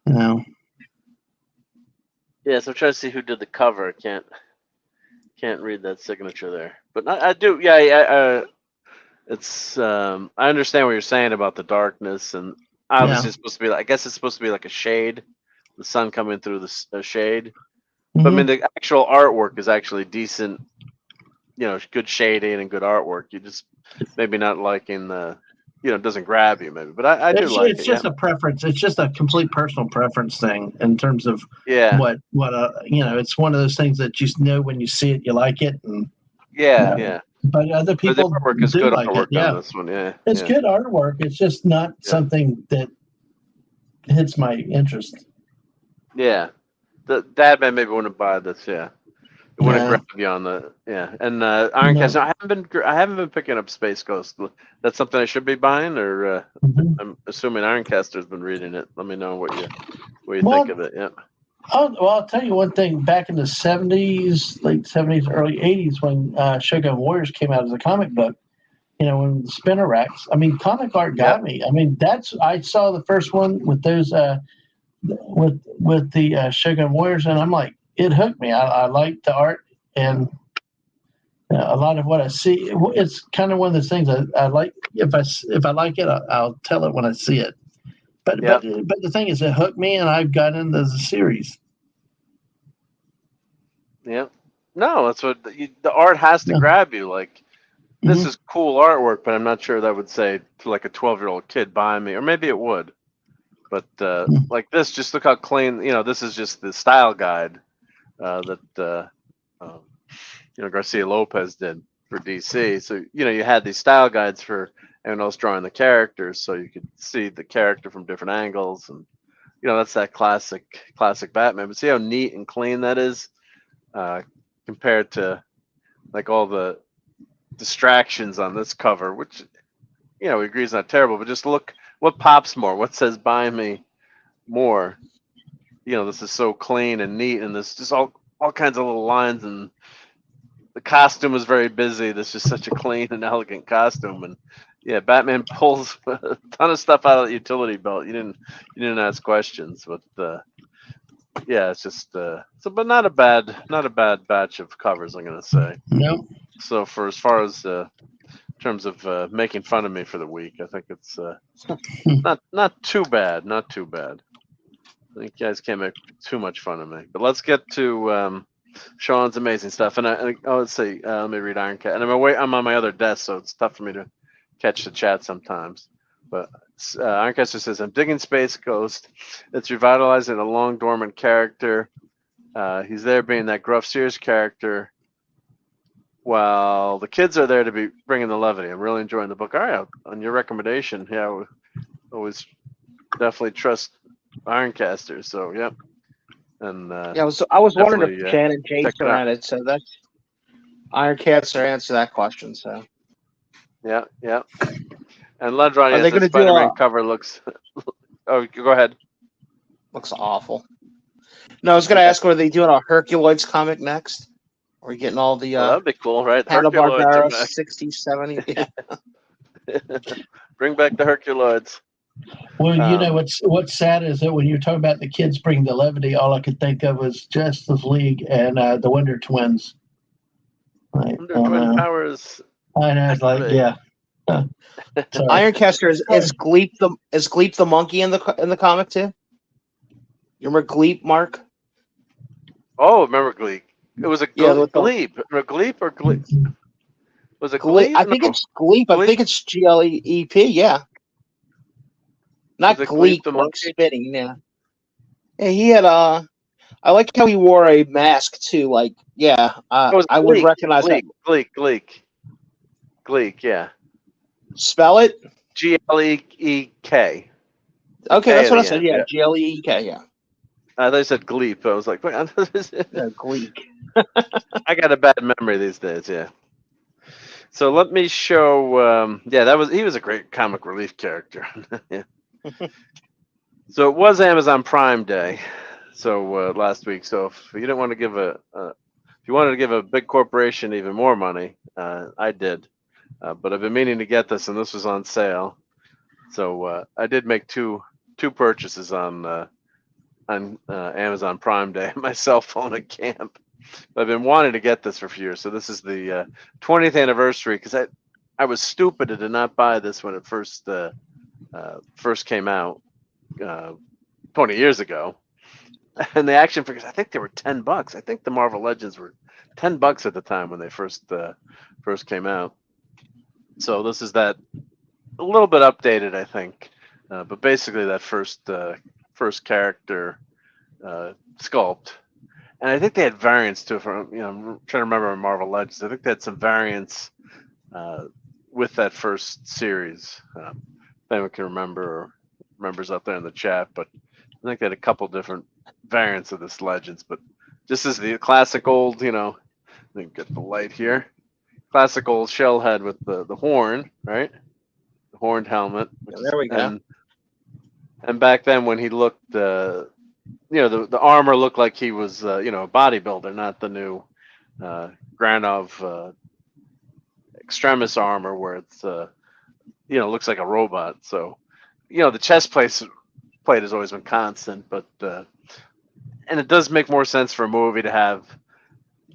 you know. Yeah, so I'm trying to see who did the cover. Can't read that signature there, but I do. Yeah, it's. I understand what you're saying about the darkness, and obviously it's supposed to be. I guess it's supposed to be like a shade, the sun coming through the shade. Mm-hmm. But I mean, the actual artwork is actually decent. You know, good shading and good artwork. You just maybe not liking the. You know, it doesn't grab you maybe, but I do like it. It's just a preference. It's just a complete personal preference thing in terms of what it's one of those things that you know when you see it you like it and but other people the artwork is do good like artwork it. on this one. It's good artwork. It's just not something that hits my interest. Yeah, the Dadman maybe wouldn't buy this. Yeah. It wouldn't grab you on the and Ironcast. No. I haven't been picking up Space Ghost. That's something I should be buying, or I'm assuming Ironcaster's been reading it. Let me know what you think of it. Yeah. I'll tell you one thing. Back in the '70s, late '70s, early '80s, when Shogun Warriors came out as a comic book, when the spinner racks. I mean, comic art got me. I mean, I saw the first one with those with the Shogun Warriors, and I'm like. It hooked me. I like the art, and a lot of what I see. It's kind of one of those things I like. If I like it, I'll tell it when I see it. But the thing is, it hooked me, and I've got into the series. Yeah, no, that's what the art has to grab you. Like this is cool artwork, but I'm not sure that would say to like a 12-year-old kid buying me, or maybe it would. But like this, just look how clean. This is just the style guide. That Garcia Lopez did for DC. So you had these style guides for anyone else drawing the characters, so you could see the character from different angles, and that's that classic Batman. But see how neat and clean that is compared to like all the distractions on this cover, which we agree is not terrible, but just look what pops more, what says buy me more. This is so clean and neat, and there's just all kinds of little lines, and the costume is very busy. This is such a clean and elegant costume, and Batman pulls a ton of stuff out of the utility belt. You didn't ask questions, but it's just but not a bad batch of covers, I'm gonna say. No. So for as far as in terms of making fun of me for the week, I think it's not too bad, not too bad. I think you guys can't make too much fun of me. But let's get to Sean's amazing stuff. And let's see. Let me read Ironcat. And I'm on my other desk, so it's tough for me to catch the chat sometimes. But Ironcaster says, I'm digging Space Ghost. It's revitalizing a long dormant character. He's there being that gruff, serious character, while the kids are there to be bringing the levity. I'm really enjoying the book. All right, on your recommendation, we always definitely trust Ironcaster, so yep. And I was wondering if Jan and Jason read it, so that's Ironcaster answer that question. So yeah. And Ledron, are they going to do Spider-Man cover looks? Oh, go ahead. Looks awful. No, I was going to ask, are they doing a Herculoids comic next? Are we getting all the that'd be cool, right? Hanna-Barbera 60s, 70s? Bring back the Herculoids. Well, you know what's sad is that when you're talking about the kids bring the levity, all I could think of was Justice League and the Wonder Twins. Like, Wonder Twin Powers. I know, it's like, yeah. Sorry. Ironcaster is Gleep the monkey in the comic too? You remember Gleep, Mark? Oh, remember Gleep? It was a Gleep. Gleep or Gleep? Was it Gleep? I think it's Gleep. I think it's Gleep. Yeah. Not Gleep like spitting. Yeah. Yeah, he had I like how he wore a mask too. Like, yeah, I would recognize that. Gleek, yeah. Spell it. Gleek. Okay, that's what I said. Yeah, Gleek. Yeah. They said Gleep. I was like, wait, Gleek. I got a bad memory these days. Yeah. So let me show. He was a great comic relief character. Yeah. So it was Amazon Prime Day, so last week. So if you didn't want to give if you wanted to give a big corporation even more money, I did. But I've been meaning to get this, and this was on sale. So I did make two purchases on Amazon Prime Day. My cell phone at camp. But I've been wanting to get this for a few years. So this is the 20th anniversary because I was stupid and did not buy this when it first came out 20 years ago. And the action figures, I think they were $10. I think the Marvel Legends were $10 at the time when they first came out. So this is that a little bit updated, I think, but basically that first character sculpt. And I think they had variants too. I'm trying to remember Marvel Legends. I think they had some variants with that first series. If anyone can remember or remembers out there in the chat, but I think they had a couple different variants of this Legends. But just as the classic old, let me get the light here. Classic old shell head with the horn, right? The horned helmet. There we go. And back then when he looked, the armor looked like he was, a bodybuilder, not the new Granov Extremis armor where it's, looks like a robot. So, the chest plate has always been constant, but and it does make more sense for a movie to have,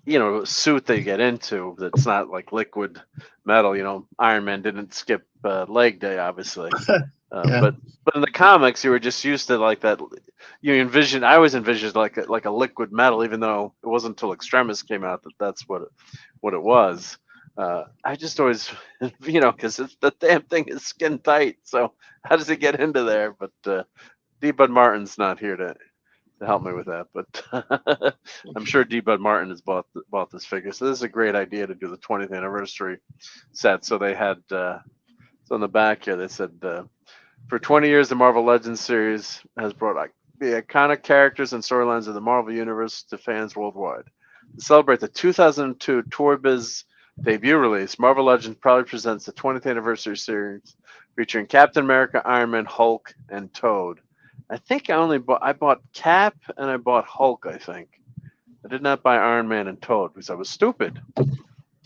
a suit that you get into that's not like liquid metal. Iron Man didn't skip leg day, obviously. Yeah. But in the comics, you were just used to like that. I always envisioned like a liquid metal, even though it wasn't until Extremis came out that's what it was. I just always, because the damn thing is skin tight. So how does it get into there? But D. Bud Martin's not here to help me with that. But I'm sure D. Bud Martin has bought this figure. So this is a great idea to do the 20th anniversary set. So they had, so on the back here, they said, for 20 years, the Marvel Legends series has brought the iconic characters and storylines of the Marvel Universe to fans worldwide. To celebrate the 2002 Toy Biz debut release, Marvel Legends proudly presents the 20th anniversary series featuring Captain America, Iron Man, Hulk, and Toad. I think I bought Cap and I bought Hulk, I think. I did not buy Iron Man and Toad because I was stupid.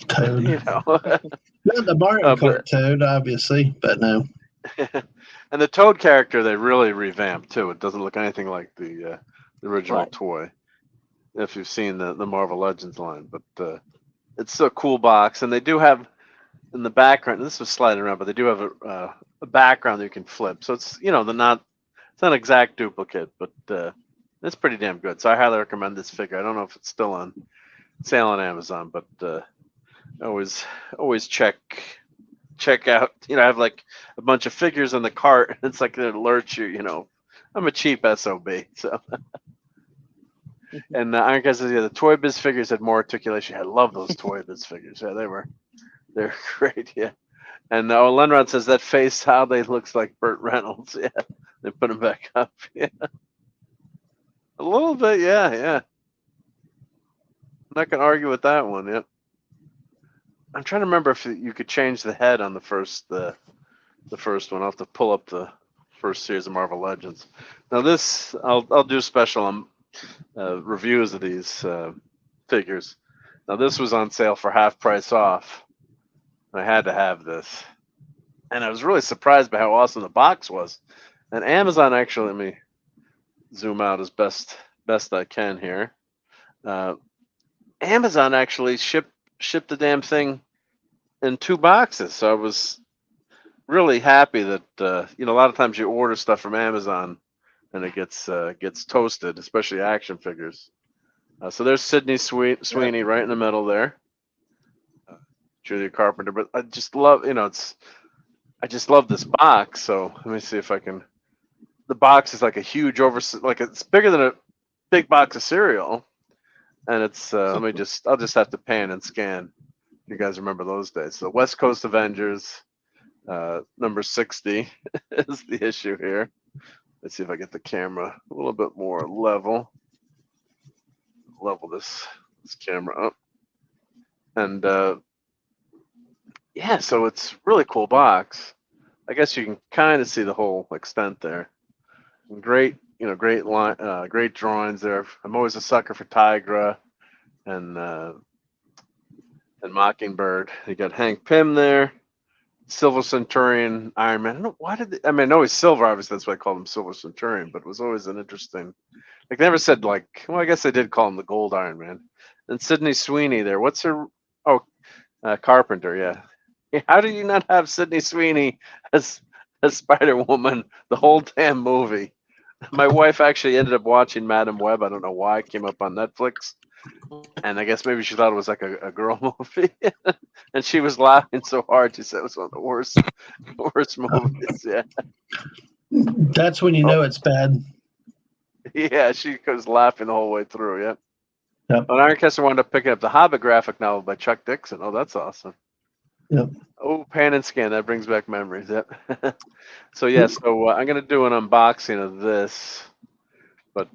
Toad. Not the Mario Kart Toad, obviously, but no. And the Toad character they really revamped too. It doesn't look anything like the original toy. If you've seen the Marvel Legends line, but it's a cool box, and they do have in the background. This was sliding around, but they do have a background that you can flip. So it's it's not an exact duplicate, but it's pretty damn good. So I highly recommend this figure. I don't know if it's still on sale on Amazon, but always check out. I have like a bunch of figures in the cart, and it's like it alerts you. I'm a cheap SOB, so. And Ironcast says, the Toy Biz figures had more articulation. I love those Toy Biz figures. Yeah, they're great. Yeah. And Lenrod says that face, how they looks like Burt Reynolds. Yeah, they put him back up. Yeah, a little bit. Yeah. I'm not gonna argue with that one. Yep. I'm trying to remember if you could change the head on the first one. I'll have to pull up the first series of Marvel Legends. Now this, I'll do special reviews of these figures. Now this was on sale for half price off. I had to have this, and I was really surprised by how awesome the box was. And Amazon actually, let me zoom out as best I can here. Amazon actually shipped the damn thing in 2 boxes, so I was really happy that a lot of times you order stuff from Amazon and it gets toasted, especially action figures. So there's Sydney Sweeney right in the middle there, Julia Carpenter. But I just love, I just love this box. So let me see if I can. The box is like a huge like it's bigger than a big box of cereal, and it's I'll just have to pan and scan. You guys remember those days? So West Coast Avengers, number 60 is the issue here. Let's see if I get the camera a little bit more level. Level this camera up. And yeah, so it's really cool box. I guess you can kind of see the whole extent there. And great, great line, great drawings there. I'm always a sucker for Tigra and Mockingbird. You got Hank Pym there, Silver Centurion, Iron Man. I don't know why I know he's silver. Obviously, that's why I called him Silver Centurion. But it was always an interesting. Like they never said well, I guess they did call him the Gold Iron Man. And Sydney Sweeney there. What's her? Oh, Carpenter. Yeah. How do you not have Sydney Sweeney as Spider-Woman the whole damn movie? My wife actually ended up watching Madam Web. I don't know why. It came up on Netflix. And I guess maybe she thought it was like a girl movie. And she was laughing so hard. She said it was one of the worst movies. Yeah. That's when you know it's bad. Yeah, she was laughing the whole way through. Yeah. Yep. And Ironcaster wound up picking up the Hobbit graphic novel by Chuck Dixon. Oh, that's awesome. Yep. Oh, pan and scan. That brings back memories. Yep. So yeah, I'm gonna do an unboxing of this. But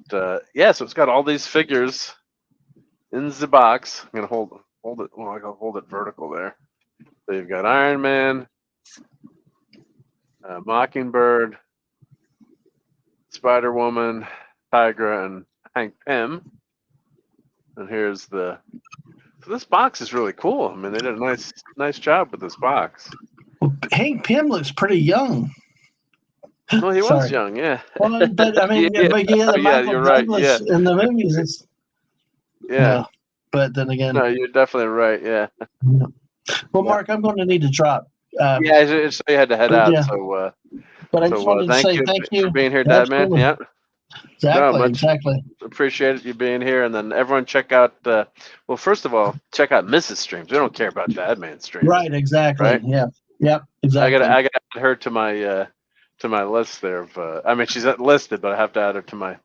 yeah, so it's got all these figures in the box. I'm gonna hold it. Well, I gotta hold it vertical there. So you've got Iron Man, Mockingbird, Spider-Woman, Tigra, and Hank Pym. And here's so this box is really cool. I mean, they did a nice job with this box. Well, Hank Pym looks pretty young. Well, he was young, yeah. Well, but I mean, Michael you're right. Douglas in the movies. It's but then again, no, you're definitely right. Yeah. Well, Mark, I'm going to need to drop. Yeah, so you had to head out. Yeah. So, but I just wanted to say thank you for being here, Dad Man. Yeah. Exactly. Appreciate you being here, and then everyone check out. Well, first of all, check out Mrs. Streams. We don't care about Dad Man Streams. Right. Exactly. Right? Yeah. Yep. Exactly. I gotta add her to my list there. I mean, she's listed, but I have to add her to my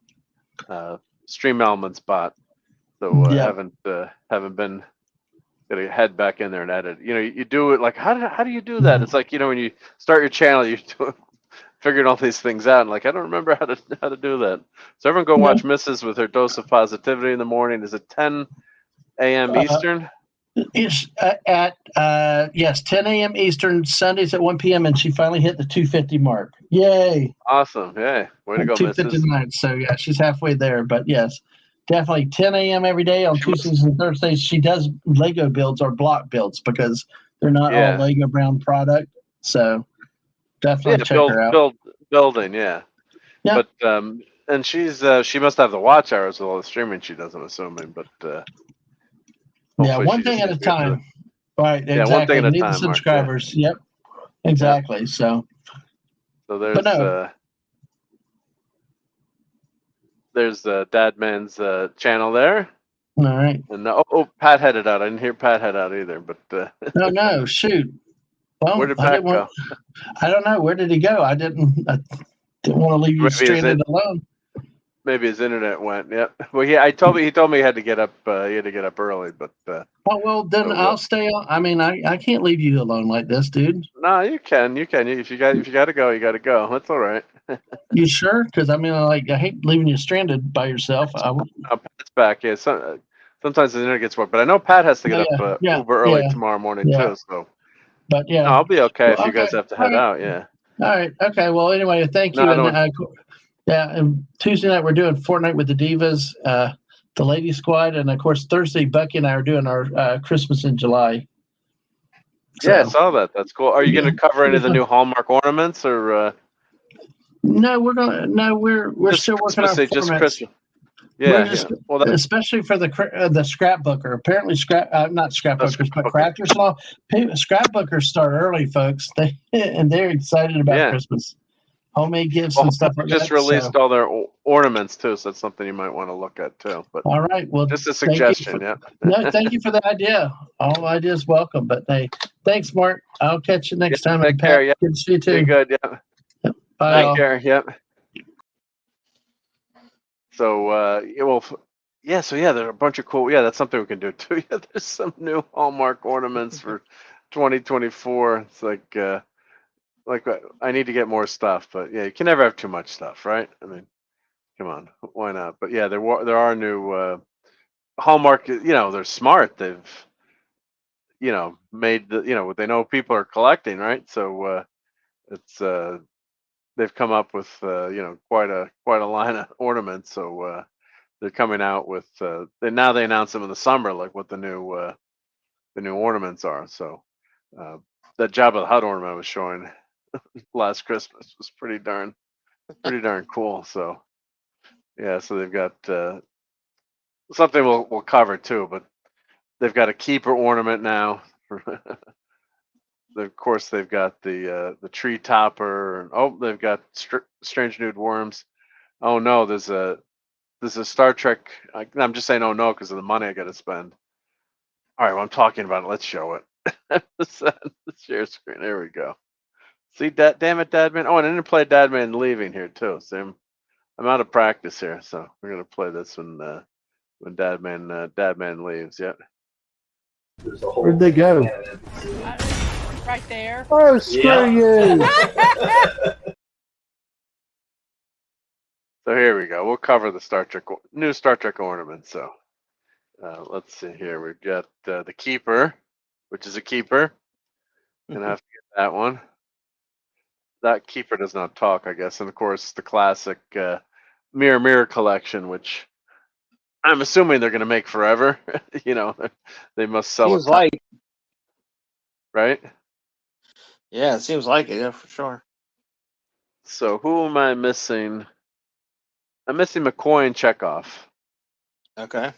Stream Elements bot. So haven't been gonna head back in there and edit. You do it like how do you do that? It's like when you start your channel, you figuring all these things out, and I don't remember how to do that. So everyone go watch Mrs. with her dose of positivity in the morning. Is it 10 a.m. Eastern? It's at 10 a.m. Eastern, Sundays at 1 p.m. and she finally hit the 250 mark. Yay! Awesome! Yay! Way to go, 259. Mrs. So yeah, she's halfway there. But yes, definitely 10 a.m. every day on Tuesdays and Thursdays. She does Lego builds or block builds because they're not all Lego Brown product. So definitely check her out. Building, yeah. But and she must have the watch hours with all the streaming she does, I'm assuming. But one thing at a time. Right, exactly. Yeah, one thing at a time. Subscribers. Mark, Yep. Exactly. So there's Dad Man's channel there. All right. And Pat headed out. I didn't hear Pat head out either, but no, shoot. Well, where did Pat go? I don't know. Where did he go? I didn't want to leave you stranded alone. Maybe his internet went. Yeah. Well, he told me he had to get up. He had to get up early, but. Then I'll stay on. I mean, I can't leave you alone like this, dude. No, you can. If you got to go, you got to go. That's all right. You sure? Because I mean, I hate leaving you stranded by yourself. Pat's back. Yeah. Sometimes the internet gets work, but I know Pat has to get up uber early tomorrow morning too. So. But yeah, I'll be okay if you guys have to head out. Yeah. All right. Okay. Well, anyway, thank you. And Tuesday night we're doing Fortnite with the Divas, the Lady Squad, and of course Thursday Bucky and I are doing our Christmas in July. So, I saw that. That's cool. Are you going to cover any of the new Hallmark ornaments or? No, we're Just still working on Christmassy, just formats. Christmas. We're Yeah, just, yeah. Well, that's especially for the scrapbooker. Apparently, not scrapbookers, but scrapbooker. crafters and all. Scrapbookers start early, folks. They're excited about Yeah. Christmas, homemade gifts Well, and stuff like just that. released So, all their ornaments too, so that's something you might want to look at too. But all right, well, just a thank you suggestion, for- yeah. No, thank you for the idea. All ideas welcome. But hey, thanks, Mark. I'll catch you next time. Take And care. Pat, Yeah, good to see you be too. good. Yeah, Bye, take all. care. Yep. So, so yeah, there are a bunch of cool. Yeah, that's something we can do too. Yeah, there's some new Hallmark ornaments for 2024. It's like I need to get more stuff, but yeah, you can never have too much stuff, right? I mean, come on, why not? But yeah, there are new Hallmark. They're smart. They've made they know people are collecting, right? So it's they've come up with quite a line of ornaments. So they're coming out with they announce them in the summer, like what the new ornaments are. So that Jabba the Hutt ornament I was showing last Christmas was pretty darn cool. So yeah, so they've got something we'll cover too, but they've got a keeper ornament now. Of course, they've got the tree topper. Oh, they've got strange nude worms. Oh no, there's a Star Trek. I'm just saying, oh no, because of the money I got to spend. All right, well, I'm talking about it. Let's show it. Let's share screen. There we go. See that? Damn it, Dadman. Oh, and I didn't play Dadman leaving here too. So I'm out of practice here. So we're gonna play this when Dadman leaves. Yeah. Where'd they go? Right there. Oh, screw you! So here we go. We'll cover the new Star Trek ornaments. So let's see here. We've got the keeper, which is a keeper. Gonna have to get that one. That keeper does not talk, I guess, and of course the classic mirror collection, which I'm assuming they're gonna make forever. They must sell Seems it, like, right? yeah, it seems like it, yeah, for sure. So who am I missing? I'm missing McCoy and Chekhov. Okay.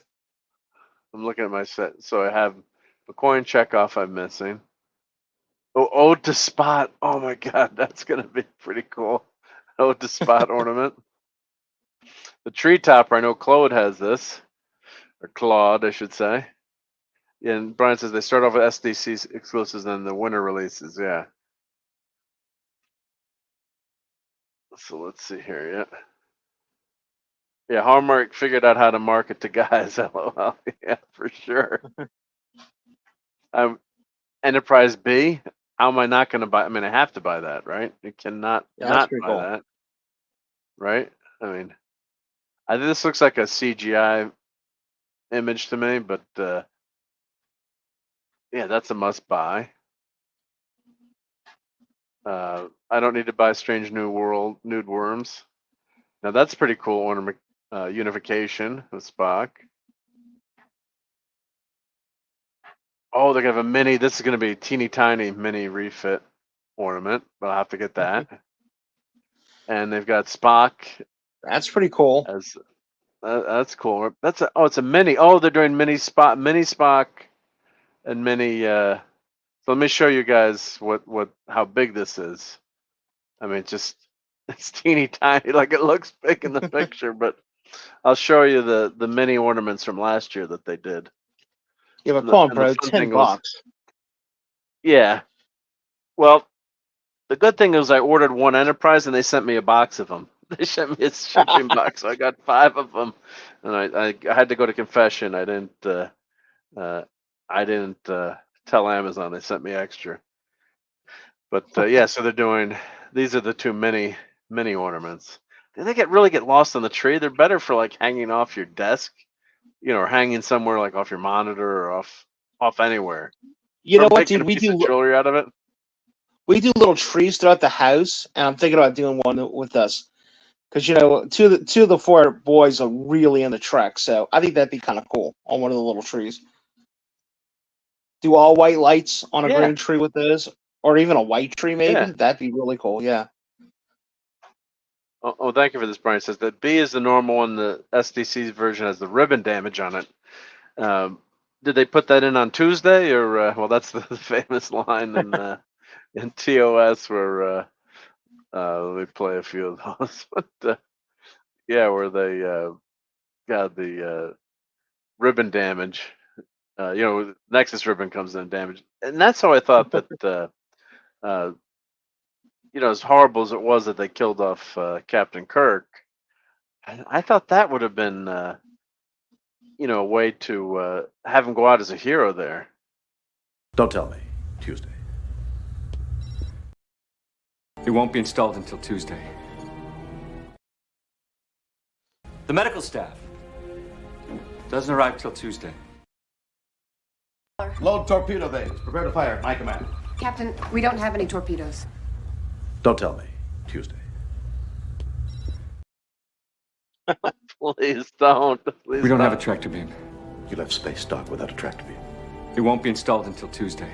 I'm looking at my set. So I have McCoy and Chekhov I'm missing. Oh, Ode to Spot. Oh my God, that's going to be pretty cool. Ode to Spot ornament. The tree topper, I know Claude has this. Or Claude, I should say. And Brian says they start off with SDC exclusives and then the winter releases. Yeah. So let's see here. Yeah. Yeah, Hallmark figured out how to market to guys. LOL. Yeah, for sure. Enterprise B. How am I not going to buy? I mean, I have to buy that, right? You cannot Yeah, that's not pretty buy cool. that, right? I mean, I think this looks like a CGI image to me, but yeah, that's a must buy. I don't need to buy Strange New World Nude Worms. Now that's pretty cool ornament unification with Spock. Oh, they're gonna have a mini. This is gonna be a teeny tiny mini refit ornament, but I'll have to get that. And they've got Spock That's pretty cool. as that's cool. It's a mini. Oh, they're doing mini Spock, and mini. So let me show you guys how big this is. I mean, it's teeny tiny. Like it looks big in the picture, but I'll show you the mini ornaments from last year that they did. Yeah, but come on, And bro, the fun thing $10. Yeah. Well, the good thing is I ordered one Enterprise and they sent me a box of them. They sent me a shipping box, so I got 5 of them, and I had to go to confession. I didn't tell Amazon they sent me extra. But yeah, so they're doing these are the 2 mini ornaments. They really get lost on the tree. They're better for like hanging off your desk, or hanging somewhere like off your monitor or off anywhere. You know Or what, making dude? a piece of jewelry out of it. We do little trees throughout the house, and I'm thinking about doing one with us. Because two of the 4 boys are really into Trek, so I think that'd be kind of cool on one of the little trees. Do all white lights on a Yeah. green tree with those, or even a white tree, maybe. Yeah. That'd be really cool. Yeah. Thank you for this, Brian. It says that B is the normal one. The SDC's version has the ribbon damage on it. Did they put that in on Tuesday, or well, that's the famous line in TOS where let me play a few of those. But yeah, where they got the ribbon damage. Nexus ribbon comes in damage, and that's how I thought that. As horrible as it was that they killed off Captain Kirk, I thought that would have been, a way to have him go out as a hero there. Don't tell me. Tuesday. It won't be installed until Tuesday. The medical staff doesn't arrive till Tuesday. Load torpedo bays. Prepare to fire. My command. Captain, we don't have any torpedoes. Don't tell me. Tuesday. Please don't. Please We don't have a don't. tractor beam. You left space dock without a tractor beam. It won't be installed until Tuesday.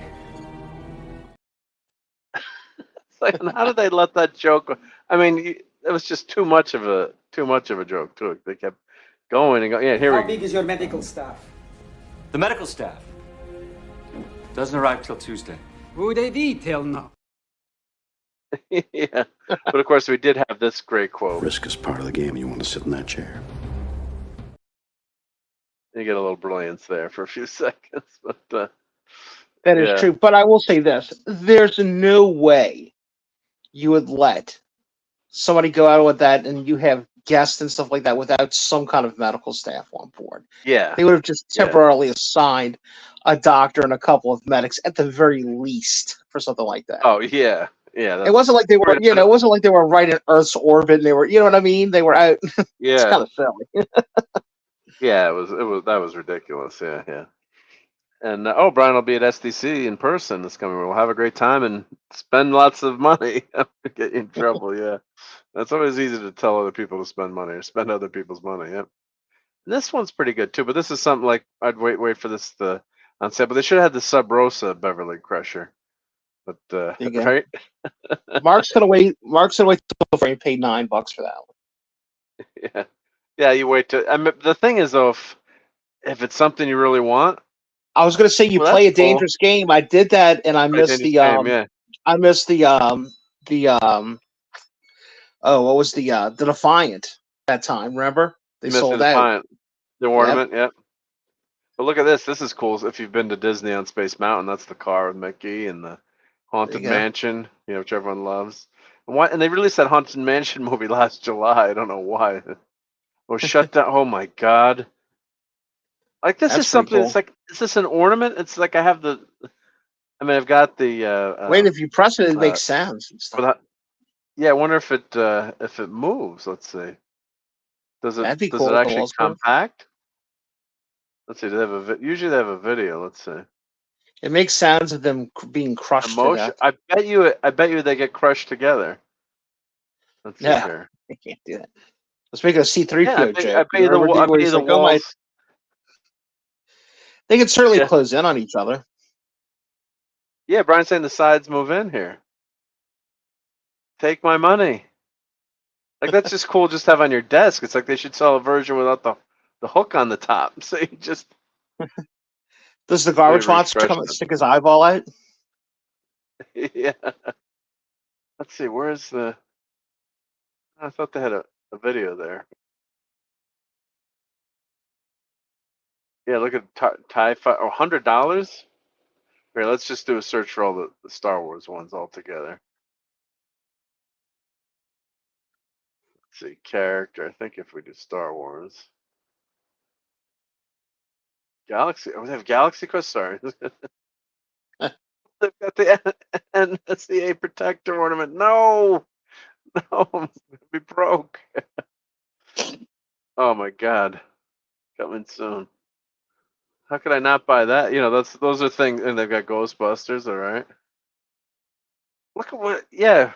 It's like, how did they let that joke? I mean, it was just too much of a joke too. They kept going and going. Yeah, here we How go. big is your medical staff? The medical staff doesn't arrive till Tuesday. Who they detail now? Yeah, but of course we did have this great quote. Risk is part of the game. You want to sit in that chair. You get a little brilliance there for a few seconds, but That is yeah. true. But I will say this: there's no way you would let somebody go out with that, and you have guests and stuff like that without some kind of medical staff on board. Yeah, They would have just Yeah. temporarily assigned a doctor and a couple of medics at the very least for something like that. Oh yeah, yeah. It wasn't like they were, it wasn't like they were right in Earth's orbit and they were, you know what I mean? They were out. It's Yeah, kind of silly. yeah. It was. That was ridiculous. Yeah, yeah. And Brian will be at SDC in person this coming. We'll have a great time and spend lots of money. Get you in trouble. Yeah, that's always easy to tell other people to spend money or spend other people's money. Yep. And this one's pretty good too. But this is something like I'd wait for this on sale. But they should have had the Sub Rosa Beverly Crusher. But There you go. right. Mark's gonna wait till he paid $9 for that one. Yeah, yeah. You wait to. I mean, the thing is though, if it's something you really want. I was gonna say you Well, play a that's cool. dangerous game. I did that and I missed the yeah. I missed the what was the Defiant that time, remember? They You missed sold the out. Defiant. The ornament, yep. But look at this. This is cool. If you've been to Disney on Space Mountain, that's the car with Mickey and the Haunted go. Mansion, which everyone loves. And they released that Haunted Mansion movie last July. I don't know why. It was shut down. Oh my God. Like this That's is something. pretty It's like, is this an ornament? It's like I've got the. Wait, if you press it, it makes sounds and stuff. Yeah, I wonder if it moves. Let's see. Does it? That'd be does cool it if it actually was cool. compact? Let's see. Do they have usually they have a video. Let's see. It makes sounds of them being crushed to Emotion. death. I bet you they get crushed together. Let's see Yeah. here. I can't do that. Let's make a C3PO Yeah, I joke. bet you Remember I where bet you he's the like, "Oh, my-" walls. They could certainly Yeah. close in on each other. Yeah, Brian's saying the sides move in here. Take my money. Like that's just cool. Just have on your desk. It's like they should sell a version without the hook on the top. So you just Does the garbage Very monster come and refreshing. stick his eyeball out? yeah. Let's see. Where's the? I thought they had a video there. Yeah, look at TIE Fighter. Oh, $100. Here, let's just do a search for all the Star Wars ones all together. Let's see, character. I think if we do Star Wars. Galaxy. Oh, they have Galaxy Quest. Sorry. They've got the NSCA Protector ornament. No! No, I'm gonna be broke. Oh my God. Coming soon. How could I not buy that? Those are things, and they've got Ghostbusters, all right. Look at what, yeah.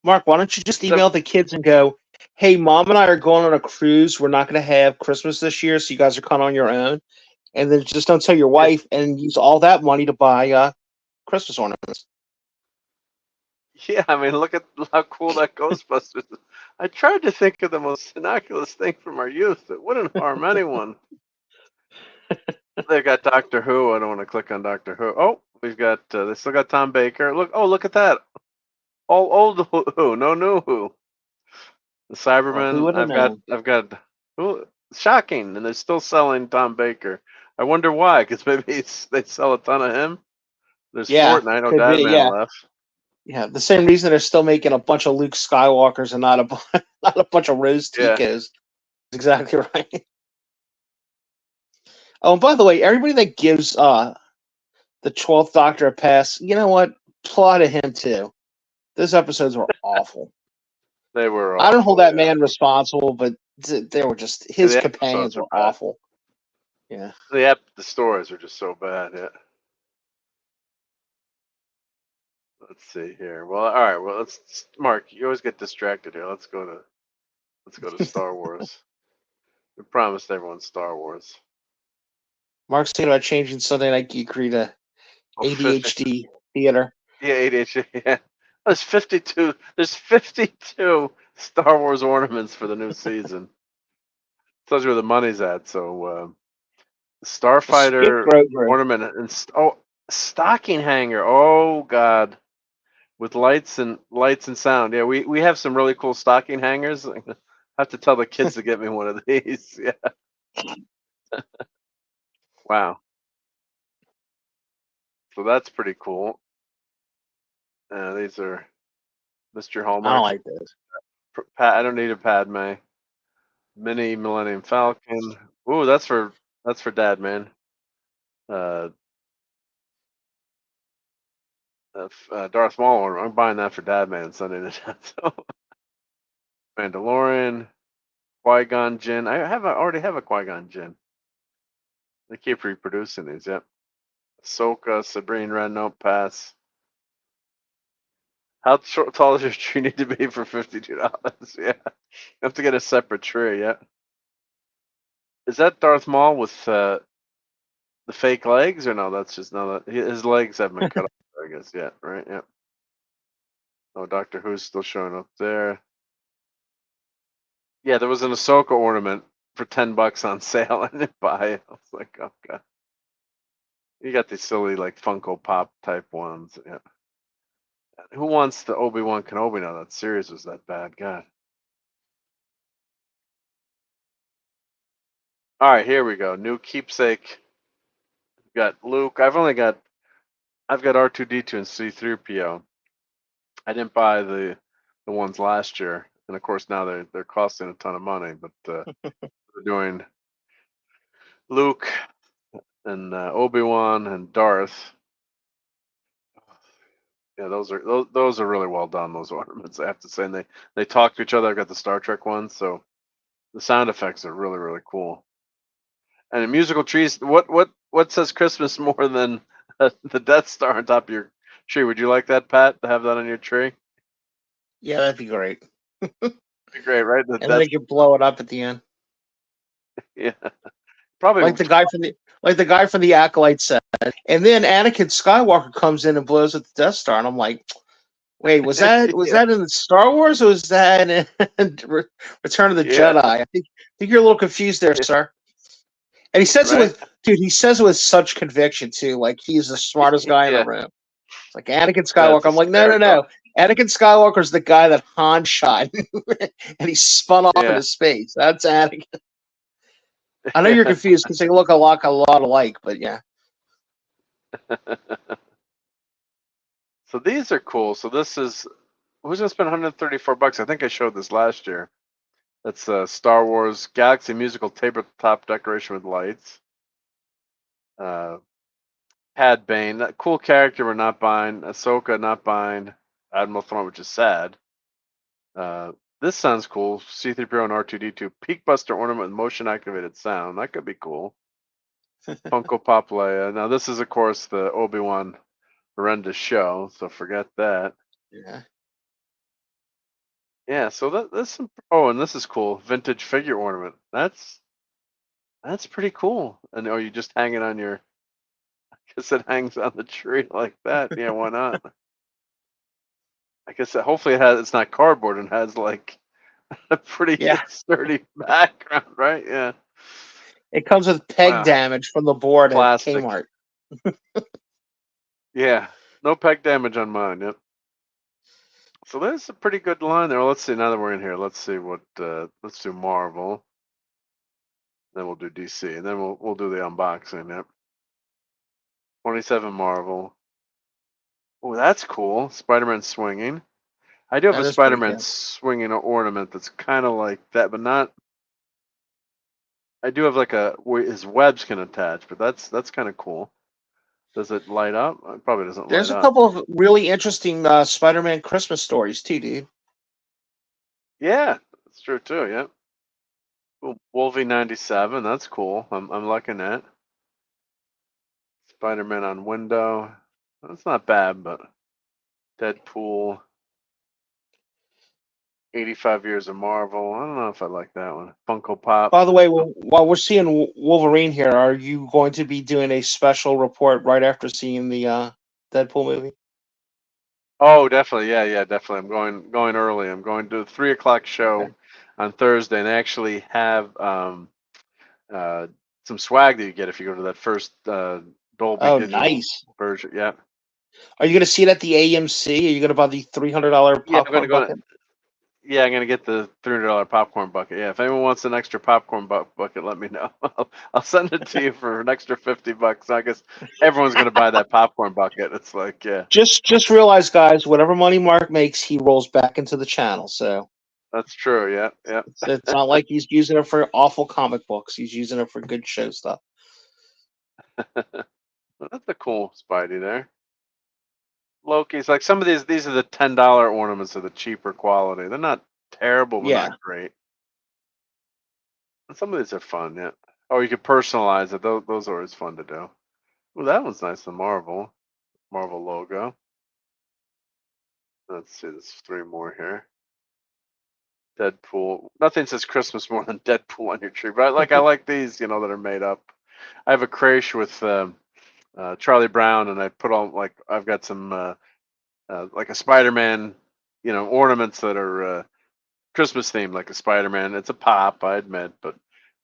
Mark, why don't you just email the kids and go, "Hey, Mom and I are going on a cruise. We're not going to have Christmas this year, so you guys are kind of on your own." And then just don't tell your wife and use all that money to buy Christmas ornaments. Yeah, I mean, look at how cool that Ghostbusters is. I tried to think of the most innocuous thing from our youth that wouldn't harm anyone. They got Doctor Who. I don't want to click on Doctor Who. Oh, we've got they still got Tom Baker. Look, oh, look at that. All old Who, no new Who. The Well, who Cybermen. would have known? I've got. Who, shocking, and they're still selling Tom Baker. I wonder why. Because maybe they sell a ton of him. There's Yeah, Fortnite. Oh, could be. Dadman Yeah, left. yeah. The same reason they're still making a bunch of Luke Skywalkers and not a not a bunch of Rose Yeah. Ticos. Exactly right. Oh, and by the way, everybody that gives the 12th Doctor a pass, you know what? Applaud to him too. Those episodes were awful. They were. I don't hold awful, that man responsible, but they were just his The companions episodes are were bad. awful. Yeah. The stories are just so bad. Yeah. Let's see here. Well, all right. Well, let's Mark. You always get distracted here. Let's go to Star Wars. We promised everyone Star Wars. Mark's thinking about changing Sunday Night Geekery to ADHD theater. Yeah, ADHD. Yeah. There's 52. There's 52 Star Wars ornaments for the new season. Tells you where the money's at. So, Starfighter Grogu. ornament and stocking hanger. Oh God, with lights and sound. Yeah, we have some really cool stocking hangers. I have to tell the kids to get me one of these. Yeah. Wow. So that's pretty cool. These are Mr. I Hallmark. don't like this. I don't need a Padme. Mini Millennium Falcon. Ooh, that's for Dad, man. Darth Maul. I'm buying that for Dad, man. Sunday night. So, Mandalorian, Qui-Gon Jinn. I already have a Qui-Gon Jinn. They keep reproducing these. Yep. Ahsoka, Sabrine Red Note Pass. How tall does your tree need to be for $52? Yeah, you have to get a separate tree. Yeah. Is that Darth Maul with the fake legs, or no? That's just no. His legs haven't been cut off, I guess. Yeah. Right. Yeah. Oh, Doctor Who's still showing up there. Yeah, there was an Ahsoka ornament for $10 on sale. I didn't buy it. I was like, oh god. You got these silly like Funko Pop type ones. Yeah. Who wants the Obi-Wan Kenobi now? That series was that bad. God. All right, here we go. New keepsake. Got Luke. I've got R2D2 and C3PO. I didn't buy the ones last year, and of course now they're costing a ton of money. But they're doing Luke and Obi-Wan and Darth. Yeah, those are really well done. Those ornaments, I have to say, and they talk to each other. I've got the Star Trek ones, so the sound effects are really really cool. And in musical trees, what says Christmas more than the Death Star on top of your tree? Would you like that, Pat, to have that on your tree? Yeah, that'd be great. That'd be great, right? And then they could blow it up at the end. Yeah, probably Like the guy from the Acolyte said. And then Anakin Skywalker comes in and blows up the Death Star, and I'm like, wait, was that that in Star Wars, or was that in Return of the Jedi? I think you're a little confused there, sir. And he says it with such conviction too, like he's the smartest guy in the room. It's like Anakin Skywalker. I'm like, no. Anakin Skywalker's the guy that Han shot, and he spun off into space. That's Anakin. I know you're confused because they look a lot alike, but yeah. So these are cool. So this is who's gonna spend $134? I think I showed this last year. That's Star Wars Galaxy Musical tabletop decoration with lights. Cad Bane, that cool character we're not buying. Ahsoka not buying. Admiral Thrawn, which is sad. This sounds cool. C3PO and R2D2 Peak Buster ornament with motion activated sound. That could be cool. Funko Pop Leia. Now this is of course the Obi-Wan horrendous show, so forget that. Yeah. Yeah, so that's some. Oh, and this is cool. Vintage figure ornament. That's pretty cool. And you just hang it on your. I guess it hangs on the tree like that. Yeah, why not? I guess hopefully it's not cardboard and has like a pretty sturdy background, right? Yeah. It comes with peg Wow. damage from the board Plastic. at Kmart. Yeah. No peg damage on mine. Yep. So there's a pretty good line there. Let's see. Now that we're in here, let's see what. Let's do Marvel. Then we'll do DC, and then we'll do the unboxing. Yep. 27 Marvel. Oh, that's cool. Spider-Man swinging. I do have That a is pretty Spider-Man good. swinging ornament that's kind of like that, but not. I do have like where his webs can attach, but that's kind of cool. Does it light up? It probably doesn't There's light a up. couple of really interesting Spider-Man Christmas stories too, dude. Yeah, that's true too. Yeah. Cool. Wolvie 97. That's cool. I'm liking that. Spider-Man on window. That's not bad, but Deadpool. 85 Years of Marvel. I don't know if I like that one. Funko Pop. By the way, while we're seeing Wolverine here, are you going to be doing a special report right after seeing the Deadpool movie? Oh, definitely. Yeah, definitely. I'm going early. I'm going to the 3:00 show on Thursday, and they actually have some swag that you get if you go to that first Dolby Digital Nice. version. Yeah. Are you going to see it at the AMC? Are you going to buy the $300 Yeah, I'm popcorn bucket? Yeah, I'm gonna get the $300 popcorn bucket. Yeah, if anyone wants an extra popcorn bucket, let me know. I'll send it to you for an extra $50. I guess everyone's gonna buy that popcorn bucket. It's like, yeah. Just realize, guys, whatever money Mark makes, he rolls back into the channel. So That's true. Yeah. it's not like he's using it for awful comic books. He's using it for good show stuff. That's a cool Spidey there. Loki's like some of these are the $10 ornaments of the cheaper quality. They're not terrible, but not great. And some of these are fun, yeah. Oh, you could personalize it. Those are always fun to do. Well, that one's nice. The Marvel logo. Let's see. There's 3 more here. Deadpool. Nothing says Christmas more than Deadpool on your tree, but I like these, that are made up. I have a creche with Charlie Brown, and I put all I've got some like a Spider-Man, ornaments that are Christmas themed, like a Spider-Man. It's a pop, I admit,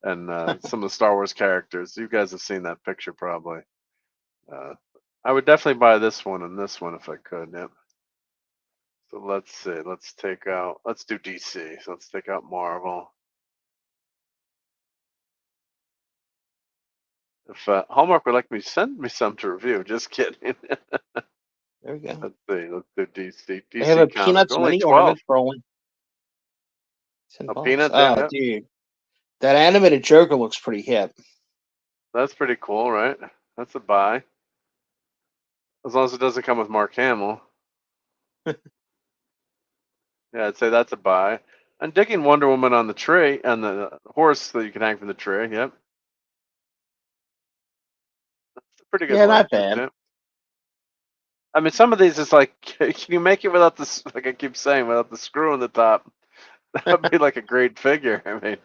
and some of the Star Wars characters. You guys have seen that picture probably. I would definitely buy this one and this one if I could. Yep. So let's see. Let's do DC. So let's take out Marvel. If Hallmark would like me, send me some to review. Just kidding. There we go. Let's see. Let's do DC. They have a DC Comics. Peanuts Only mini 12. ornament for only $10. Peanuts, Oh, yeah. dude. That animated Joker looks pretty hip. That's pretty cool, right? That's a buy. As long as it doesn't come with Mark Hamill. Yeah, I'd say that's a buy. I'm digging Wonder Woman on the tree and the horse that you can hang from the tree. Yep. That's a pretty good Yeah, not license, bad. yeah. I mean, some of these is like, can you make it without this? Like I keep saying, without the screw in the top? That would be like a great figure. I mean,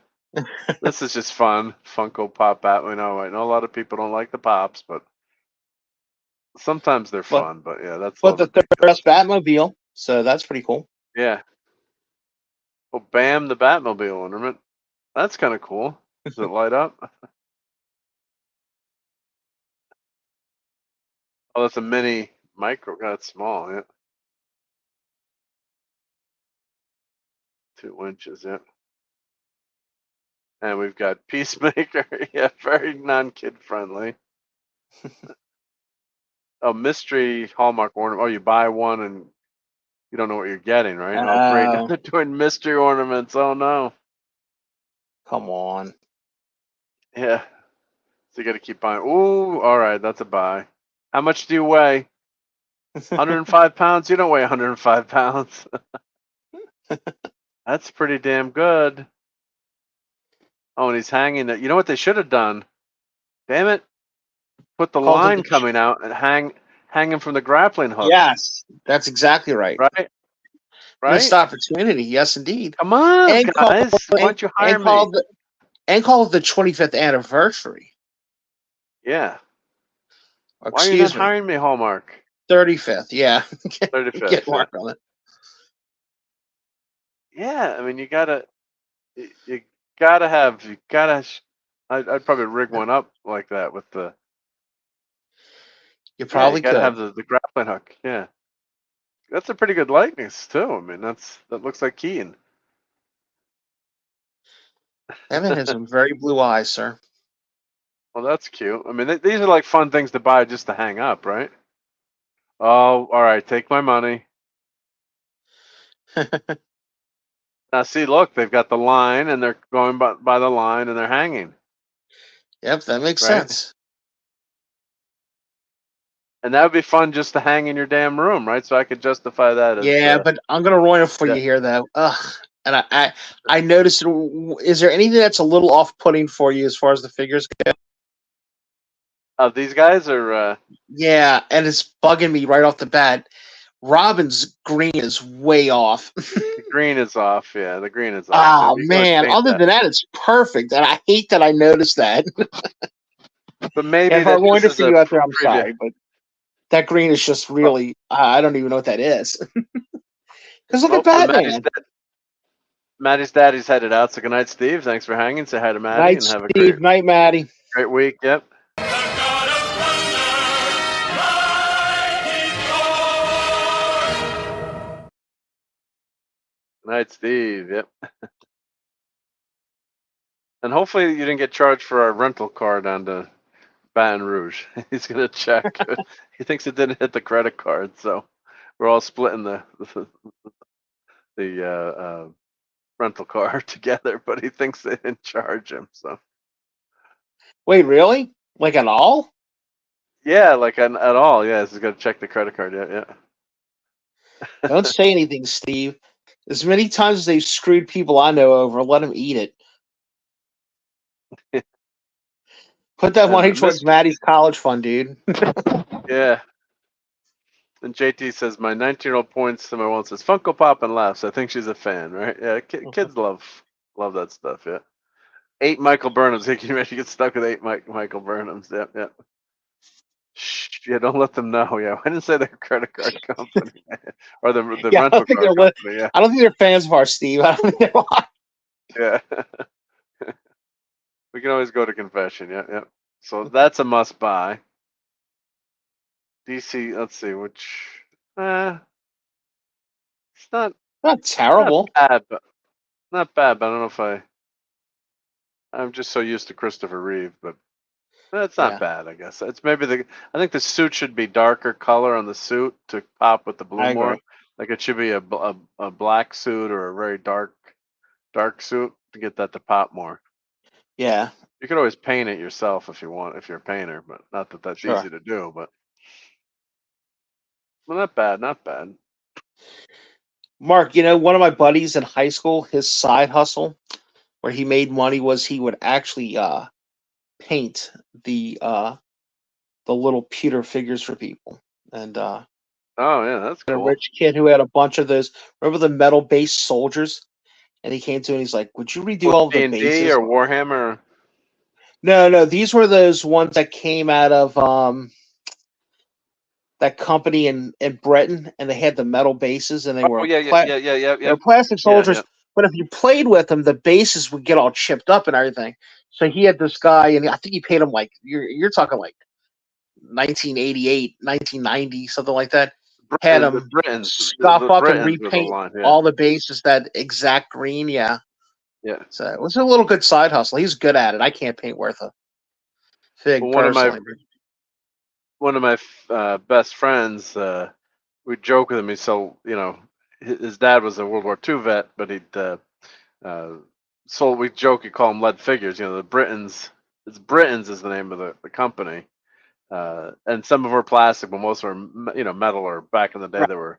this is just fun. Funko Pop Batman. I know a lot of people don't like the pops, but sometimes they're fun. But yeah, that's. But the best Batmobile, so that's pretty cool. Yeah. Well, bam, the Batmobile ornament. That's kind of cool. Does it light up? Oh, that's a mini micro. That's small, yeah. 2 inches, yeah. And we've got Peacemaker. Yeah, very non-kid friendly. Oh, mystery Hallmark ornament. Oh, you buy one and you don't know what you're getting, right? Oh, great. They're doing mystery ornaments. Oh, no. Come on. Yeah. So you got to keep buying. Ooh, all right. That's a buy. How much do you weigh? 105 pounds? You don't weigh 105 pounds. That's pretty damn good. Oh, and he's hanging it. You know what they should have done? Damn it. Put the line coming out and hang him from the grappling hook. Yes, that's exactly right. Right? Missed opportunity. Yes, indeed. Come on, guys. Why don't you hire me? Call it the 25th anniversary. Yeah. Excuse Why are you not hiring me, Hallmark? 35th, yeah. 35th. Get Mark on it. yeah, I mean, you gotta I'd probably rig one up like that with the. You Yeah, probably you gotta could. have the grappling hook. Yeah, that's a pretty good likeness too. I mean, that looks like Keaton. That man has some very blue eyes, sir. Well, that's cute. I mean, these are like fun things to buy just to hang up, right? Oh, all right, take my money. Now, see, look, they've got the line, and they're going by the line, and they're hanging, Yep, that makes right? sense. And that would be fun just to hang in your damn room, right? So I could justify that as. Yeah, but I'm gonna ruin it for Yeah. you here, though. Ugh. And I noticed. Is there anything that's a little off-putting for you as far as the figures go? These guys are. Yeah, and it's bugging me right off the bat. Robin's green is way off. The green is off. Yeah, the green is off. Oh You can always man! paint Other than that, it's perfect, and I hate that I noticed that. But maybe If I that ruined this it is for a you out there, I'm preview. sorry, but that green is just really. I don't even know what that is. Because look at Batman. Maddie's daddy's headed out. So good night, Steve. Thanks for hanging. Say hi to Maddie Night, and have a Steve. Night, Maddie. great week. Yep. Night, Steve. Yep. And hopefully you didn't get charged for our rental car down to Baton Rouge. He's gonna check. He thinks it didn't hit the credit card, so we're all splitting the rental car together. But he thinks they didn't charge him. So Wait, really? Like at all? yeah, like at all. Yeah, he's gonna check the credit card. Yeah. Don't say anything, Steve. As many times as they've screwed people I know over, let them eat it. Put that money towards Maddie's college fund, dude. Yeah. And JT says, my 19-year-old points to my one says, Funko Pop and laughs. I think she's a fan, right? Yeah, kids love that stuff, yeah. 8 Michael Burnhams. Can you imagine you get stuck with 8 Michael Burnhams? Yep. Shh, yeah, don't let them know. Yeah, I didn't say their credit card company or the rental car company. Yeah, I don't think they're fans of ours, Steve. I don't think they are. Yeah. We can always go to confession. Yeah. So that's a must buy. DC, let's see, which it's not terrible. Not bad, but I don't know if I'm just so used to Christopher Reeve, but it's not bad, I guess. It's maybe I think the suit should be darker color on the suit to pop with the blue more. Like it should be a black suit or a very dark suit to get that to pop more. Yeah. You could always paint it yourself if you want, if you're a painter, but not that that's easy to do, but well, not bad. Mark, one of my buddies in high school, his side hustle where he made money was he would actually paint the little pewter figures for people. And oh yeah, that's cool. A rich kid who had a bunch of those. Remember the metal base soldiers? And he came to and he's like, "Would you redo all the bases?" D&D or Warhammer? No. These were those ones that came out of that company in Britain, and they had the metal bases, and they were yeah. plastic soldiers. Yeah. But if you played with them, the bases would get all chipped up and everything. So he had this guy, and I think he paid him like you're talking like 1988, 1990, something like that. Had him stuff up and repaint all the bases that exact green. Yeah. So it was a little good side hustle. He's good at it. I can't paint worth a fig personally. One of my best friends, we joke with him. So his dad was a World War II vet, but he'd sold. We joke, you call them lead figures. The Britons. It's Britons is the name of the company. And some of them are plastic, but most are metal, or back in the day they were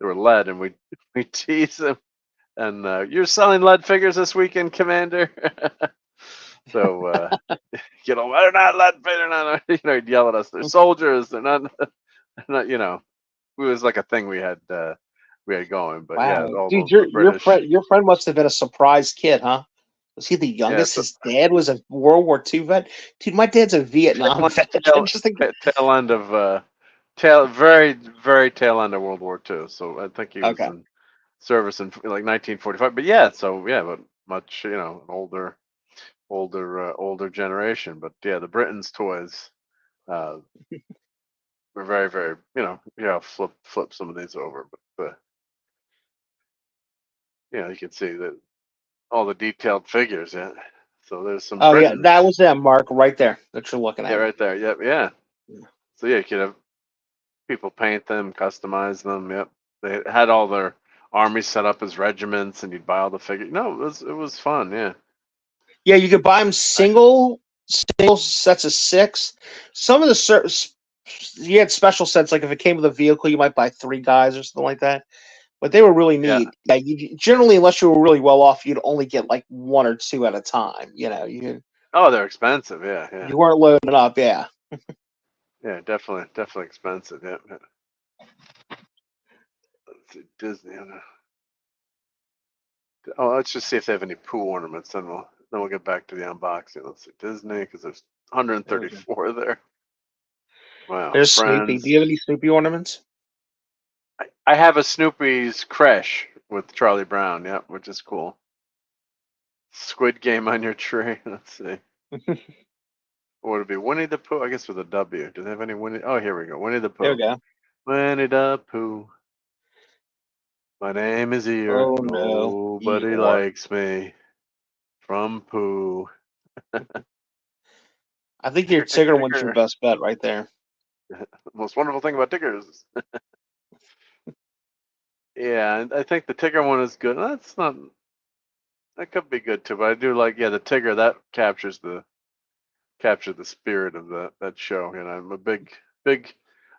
lead, and we tease him. And you're selling lead figures this weekend, Commander. So they're not lead figures. He'd yell at us. They're soldiers. They're not. It was like a thing we had going. But wow. Yeah, all dude, those your friend must have been a surprise kid, huh? Was he the youngest? His dad was a World War II vet. Dude, my dad's a Vietnam vet. Tail end of very, very tail end of World War II. So I think he was service in like 1945. But yeah, so yeah, but much an older generation. But yeah, the Britain's toys were very very flip some of these over, but you can see that all the detailed figures. Yeah, so there's some. Oh yeah, Britain's. that was them, Mark, right there that you're looking at. Yeah, right there. Yep, yeah. So yeah, you could have people paint them, customize them. Yep, they had all their armies set up as regiments, and you'd buy all the figures. No, it was fun. Yeah. Yeah, you could buy them single sets of 6. Some of the you had special sets, like if it came with a vehicle, you might buy 3 guys or something like that. But they were really neat. Yeah, you generally, unless you were really well off, you'd only get like 1 or 2 at a time. Oh, they're expensive. Yeah, yeah. You weren't loading up. Yeah. Yeah, definitely expensive. Yeah. Let's see, Disney. Oh, let's just see if they have any Pooh ornaments, then we'll get back to the unboxing. Let's see, Disney, because there's 134 there. Wow. There's Snoopy. Do you have any Snoopy ornaments? I have a Snoopy's Crash with Charlie Brown. Yeah, which is cool. Squid Game on your tree. Let's see. What would it be? Winnie the Pooh? I guess with a W. Do they have any Winnie? Oh, here we go. Winnie the Pooh. There we go. Winnie the Pooh. My name is Eeyore. Oh no. Nobody Eeyore. likes me. From Pooh. I think your Tigger one's your best bet right there. The most wonderful thing about Tiggers. Yeah, I think the Tigger one is good. That could be good too, but I do like the Tigger that captures the spirit of that show. I'm a big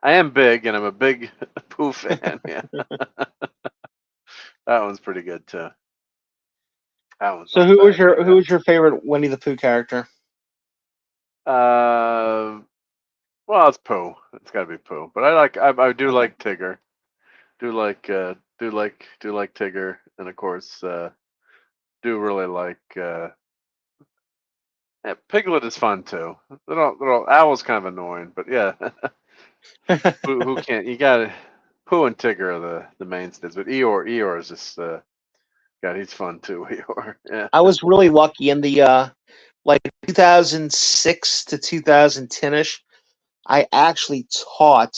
I am big and I'm a big Pooh fan. Yeah. That one's pretty good too. So who was your favorite Winnie the Pooh character? Well, it's Pooh. It's got to be Pooh. But I do like Tigger. Do like Tigger, and of course do really like Piglet is fun too. They're all Owl's kind of annoying, but yeah. who can't? You got Pooh and Tigger are the mainstays, but Eeyore is just God, he's fun too. Eeyore. Yeah. I was really lucky in the like 2006 to 2010ish. I actually taught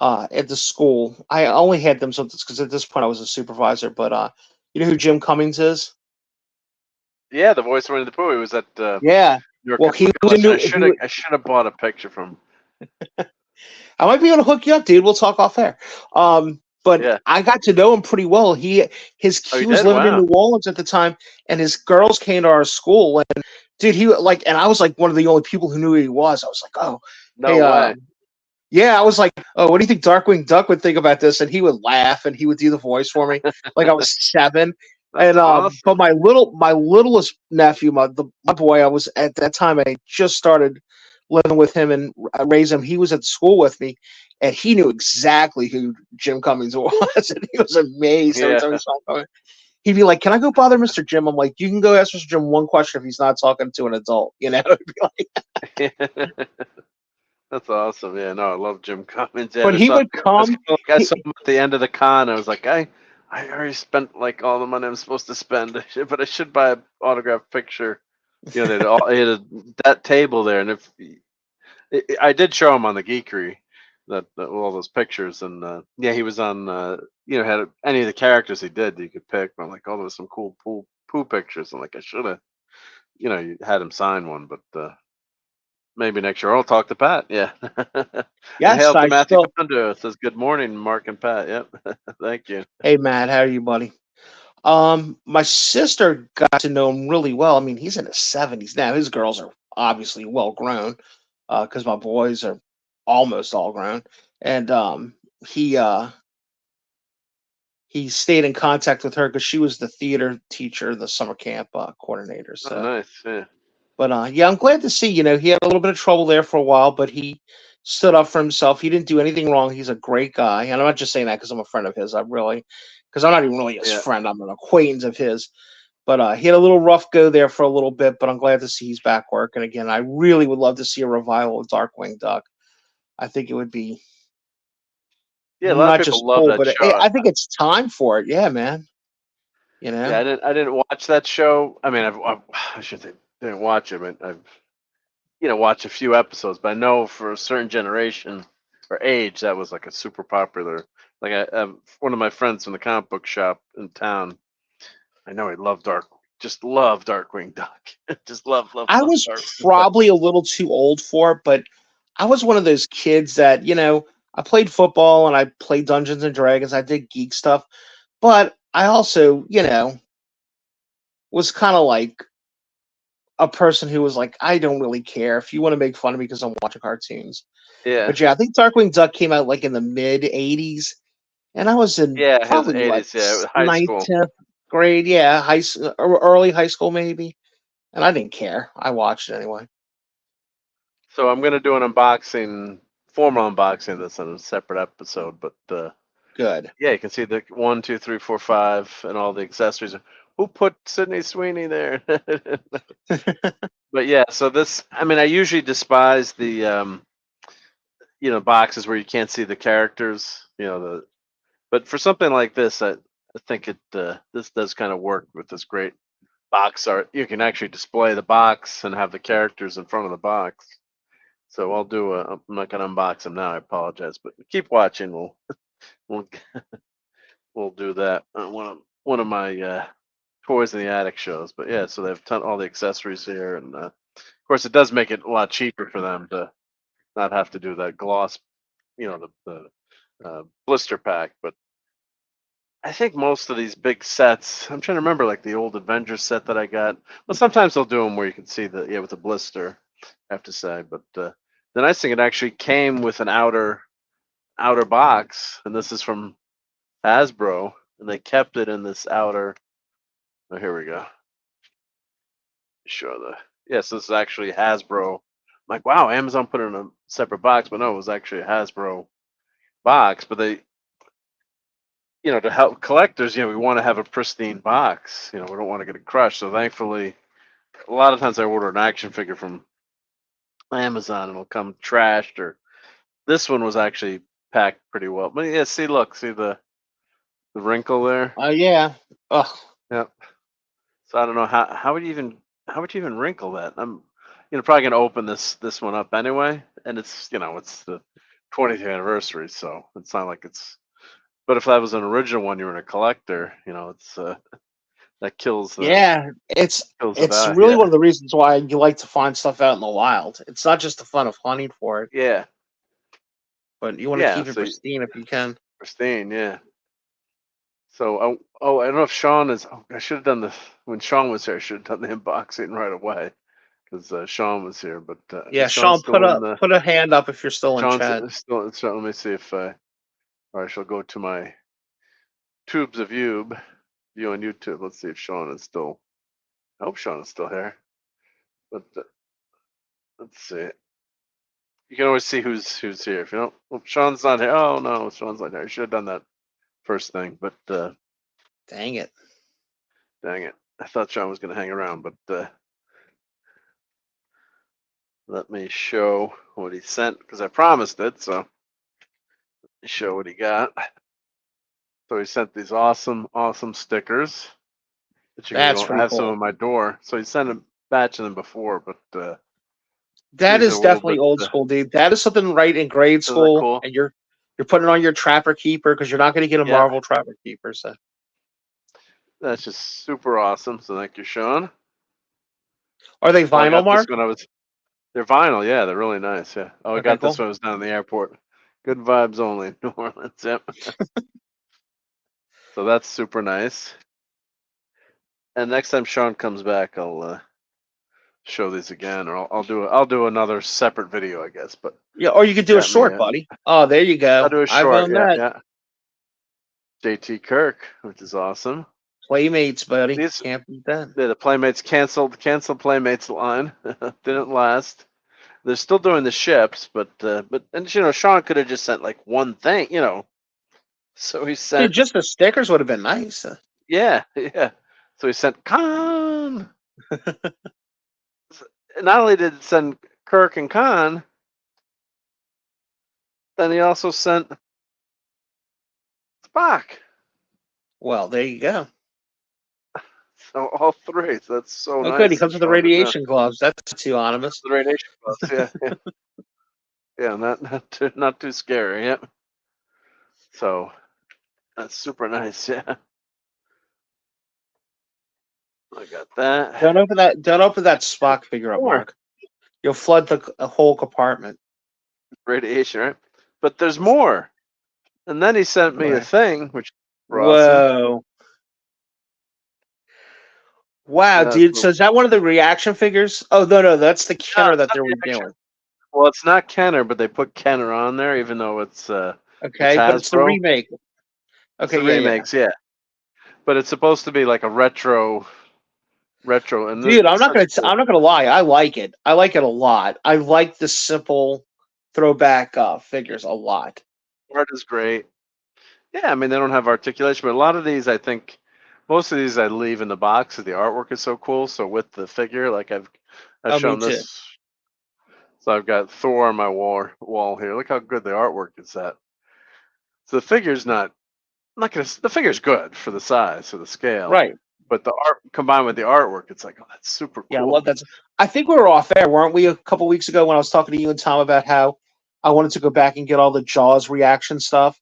at the school. I only had them because at this point I was a supervisor. But you know who Jim Cummings is? Yeah, the voice of Winnie the Pooh. He was at yeah. Well, he was I should have bought a picture from. I might be able to hook you up, dude. We'll talk off air. But yeah. I got to know him pretty well. He was living in New Orleans at the time, and his girls came to our school. And dude, and I was like one of the only people who knew who he was. I was like, oh, no way. Yeah, I was like, oh, what do you think Darkwing Duck would think about this? And he would laugh, and he would do the voice for me, like I was 7. And awesome. But my littlest nephew, my boy, I was at that time. I just started living with him and raised him. He was at school with me, and he knew exactly who Jim Cummings was, and he was amazed every time he saw him. He'd be like, "Can I go bother Mr. Jim?" I'm like, "You can go ask Mr. Jim one question if he's not talking to an adult." It'd be like. That's awesome. Yeah, no, I love Jim Cummings. Yeah, but he would come. I saw him at the end of the con. I was like, I already spent like all the money I'm supposed to spend, but I should buy an autographed picture. They had that table there, and I did show him on the Geekery that all those pictures, and he was on. Had any of the characters he did that you could pick. I'm like, oh, there's some cool Pooh pictures. I'm like, I should have, you had him sign one, but. Maybe next year I'll talk to Pat. Yeah. Yes, hail to Matthew Condo. Says good morning, Mark and Pat. Yep. Thank you. Hey Matt, how are you, buddy? My sister got to know him really well. I mean, he's in his 70s now. His girls are obviously well grown, because my boys are almost all grown. And he stayed in contact with her because she was the theater teacher, the summer camp coordinator. So nice. Yeah. But I'm glad to see, he had a little bit of trouble there for a while, but stood up for himself. He didn't do anything wrong. He's a great guy. And I'm not just saying that because I'm a friend of his. Because I'm not even really his friend. I'm an acquaintance of his. But he had a little rough go there for a little bit, but I'm glad to see he's back working again. I really would love to see a revival of Darkwing Duck. I think it would be Yeah, a lot of not people just love cool, that but show. I think it's time for it. Yeah, man. You know. Yeah, I didn't watch that show. I mean, I should say didn't watch it. But I've watched a few episodes. But I know for a certain generation or age, that was like a super popular. Like one of my friends from the comic book shop in town. I know he loved just loved Darkwing Duck. Just love I was Darkwing Duck. probably a little too old for it, but I was one of those kids that, I played football and I played Dungeons and Dragons. I did geek stuff, but I also, was kind of like a person who was like, I don't really care if you want to make fun of me because I'm watching cartoons. Yeah, But yeah, I think Darkwing Duck came out like in the mid 80s, and I was in yeah, his probably like 80s. Yeah, high ninth, school. 10th grade. Yeah, or early high school maybe. And I didn't care. I watched it anyway. So I'm gonna do an unboxing, formal unboxing of this in a separate episode. But Good. yeah, you can see the 1, 2, 3, 4, 5, and all the accessories. Who put Sydney Sweeney there? But yeah, so this, I mean, I usually despise the boxes where you can't see the characters. But for something like this, I think this does kind of work with this great box art. You can actually display the box and have the characters in front of the box. So I'm not gonna unbox them now. I apologize, but keep watching. We'll we'll do that. One of my toys in the attic shows. But yeah, so they have all the accessories here, and of course it does make it a lot cheaper for them to not have to do that gloss, the blister pack. But I think most of these big sets, I'm trying to remember like the old Avengers set that I got. Well, sometimes they'll do them where you can see with the blister, I have to say. But the nice thing, it actually came with an outer box, and this is from Hasbro, and they kept it in this outer. Oh, here we go. Show yes, this is actually Hasbro. I'm like, wow, Amazon put it in a separate box, but no, it was actually a Hasbro box. But they, to help collectors, we want to have a pristine box. We don't want to get it crushed. So thankfully, a lot of times I order an action figure from Amazon and it'll come trashed, or this one was actually packed pretty well. But yeah, see the wrinkle there. Oh yeah. Ugh. Yep. So I don't know how would you even wrinkle that? I'm probably gonna open this one up anyway, and it's it's the 20th anniversary, so it's not like it's. But if that was an original one, you were a collector, it's that kills the Yeah, it's value. really one of the reasons why you like to find stuff out in the wild. It's not just the fun of hunting for it, Yeah, but you want to keep it pristine if you can. Pristine, yeah. So I don't know if Sean is. Oh, I should have done when Sean was here. I should have done the unboxing right away because Sean was here. But yeah, Sean, put a hand up if you're still in Sean's chat. still. So let me see if or I shall go to my tubes of view on YouTube. Let's see if Sean is still. I hope Sean is still here. But let's see. You can always see who's here. If you don't, well, Sean's not here. Oh no, Sean's not here. I should have done that first thing, but dang it. I thought Sean was going to hang around, but let me show what he sent because I promised it. So let me show what he got. So he sent these awesome stickers that you That's can pretty have cool. some on my door. So he sent a batch of them before, but that is definitely old school, dude. That is something right in grade school, cool? And you're putting it on your Trapper Keeper because you're not going to get a Marvel Trapper Keeper. So that's just super awesome. So thank you, Sean. Are they vinyl, Mark? They're vinyl, yeah. They're really nice, yeah. Oh, I got cool. this when I was down in the airport. Good vibes only, New Orleans. Yep. So that's super nice. And next time Sean comes back, I'll show these again, or I'll do another separate video, I guess. But yeah, or you could do a short, buddy. Oh, there you go. I'll do a I've short. owned that. Yeah. JT Kirk, which is awesome. Playmates, buddy. Can't beat that. Yeah, the Playmates canceled Playmates line. Didn't last. They're still doing the ships, but Sean could have just sent like one thing, So he sent. Dude, just the stickers would have been nice. Yeah. So he sent Khan. Not only did he send Kirk and Khan, then he also sent Spock. Well, there you go. So all three. So that's so nice. Good. He comes with the Sean, isn't it? radiation gloves. That's too anonymous. The radiation gloves. Yeah. Yeah, not too scary. Yeah. So that's super nice. Yeah. I got that. Don't open that. Don't open that Spock figure up, Mark. You'll flood the whole compartment. Radiation, right? But there's more. And then he sent me a thing, which Whoa. Wow, That's dude. So is that one of the reaction figures? Oh, no, that's the Kenner that they're redoing. Well, it's not Kenner, but they put Kenner on there, even though it's okay, but it's the remake. Okay, it's the remakes, yeah. But it's supposed to be like a retro. And dude, I'm not gonna lie. I like it. I like it a lot. I like the simple throwback figures a lot. Art is great. Yeah, I mean they don't have articulation, but a lot of these, I think, most of these I leave in the box because the artwork is so cool. So with the figure, like I've shown this. So I've got Thor on my wall here. Look how good the artwork is. That. So the figure's not. I'm not gonna. The figure's good for the size, for the scale. Right. But the art combined with the artwork, it's like, oh, that's super cool. Yeah, I love that. I think we were off air, weren't we, a couple weeks ago when I was talking to you and Tom about how I wanted to go back and get all the Jaws reaction stuff,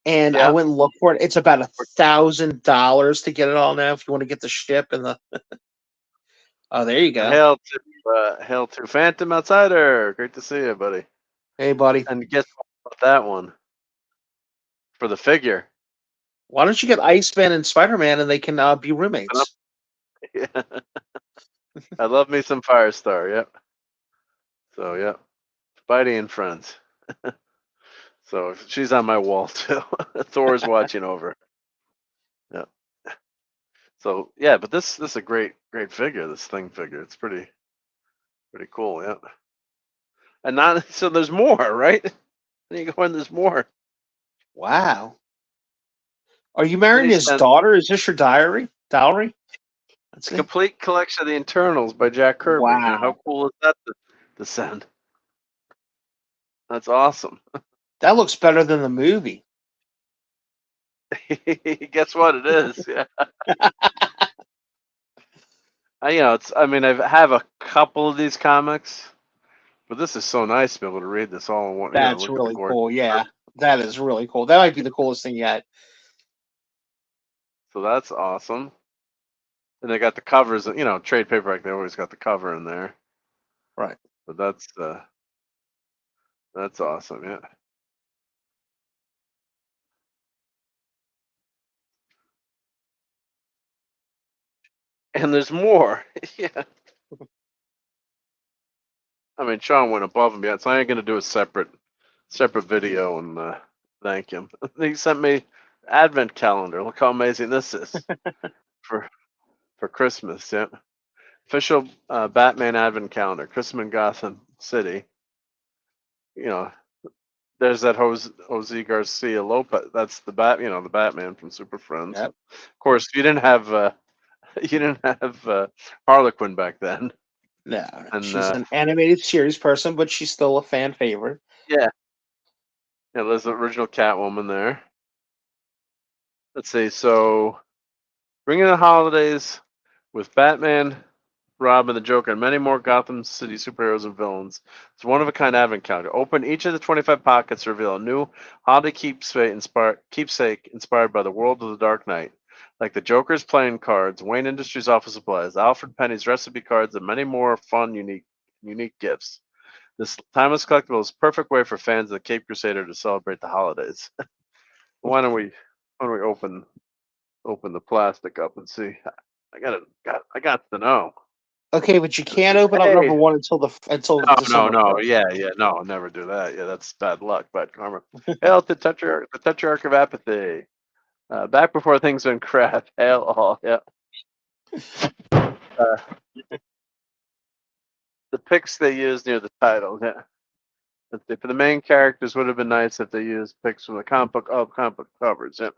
and I went and looked for it. It's about $1,000 to get it all now if you want to get the ship and the. Oh, there you go. Hail to Phantom Outsider. Great to see you, buddy. Hey, buddy. And guess what about that one for the figure? Why don't you get Iceman and Spider-Man and they can be roommates? Yeah. I love me some Firestar, yep. So, yep. Spidey and friends. So, she's on my wall, too. Thor's watching over. Yep. So, yeah, but this is a great figure, this Thing figure. It's pretty cool, yep. And so there's more, right? Then you go in, there's more. Wow. Are you marrying his daughter? Is this your dowry? That's a complete collection of the Internals by Jack Kirby. Wow. Now, how cool is that to send? That's awesome. That looks better than the movie. Guess what it is? Yeah. I have a couple of these comics, but this is so nice to be able to read this all in one. That's really cool. Yeah, that is really cool. That might be the coolest thing yet. So that's awesome. And they got the covers, trade paperback. They always got the cover in there. Right. But that's awesome. Yeah. And there's more. Yeah. I mean, Sean went above and beyond, so I ain't gonna do a separate video and thank him. He sent me advent calendar. Look how amazing this is for Christmas. Yeah, official Batman advent calendar. Christmas in Gotham City. There's that Jose Garcia Lopez. That's the the Batman from Super Friends. Yep. Of course, you didn't have Harlequin back then. No, she's an animated series person, but she's still a fan favorite. Yeah. Yeah, there's the original Catwoman there. Let's see. So, bring in the holidays with Batman, Robin, the Joker, and many more Gotham City superheroes and villains. It's one of a kind advent calendar. Open each of the 25 pockets to reveal a new holiday keepsake inspired by the world of the Dark Knight. Like the Joker's playing cards, Wayne Industries office supplies, Alfred Penny's recipe cards, and many more fun, unique gifts. This timeless collectible is a perfect way for fans of the Cape Crusader to celebrate the holidays. Why don't we open the plastic up and see? I got to know. Okay, but you can't open up number one until December. No, yeah, no, I'll never do that. Yeah, that's bad luck, bad karma. Hail to the Tetrarch of Apathy. Back before things went crap. Hail all. Yeah. The pics they used near the title. Yeah. For the main characters, would have been nice if they used pics from the comic book covers. Yeah.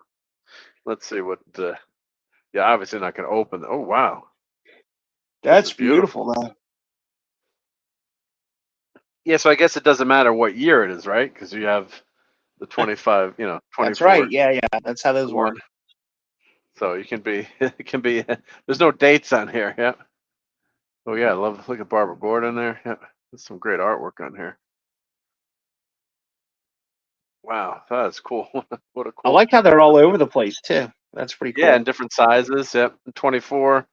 Let's see what. Yeah, obviously not going to open. Oh wow. That's beautiful, though. Yeah, so I guess it doesn't matter what year it is, right? Because you have the 25, 24. That's right. Yeah. That's how those work. So you can be, it can be. There's no dates on here. Yeah. Oh yeah, look at Barbara Gordon there. Yeah, there's some great artwork on here. Wow, that's cool. What a cool. I like how they're all over the place too. That's pretty cool. Yeah, in different sizes. Yep, 24.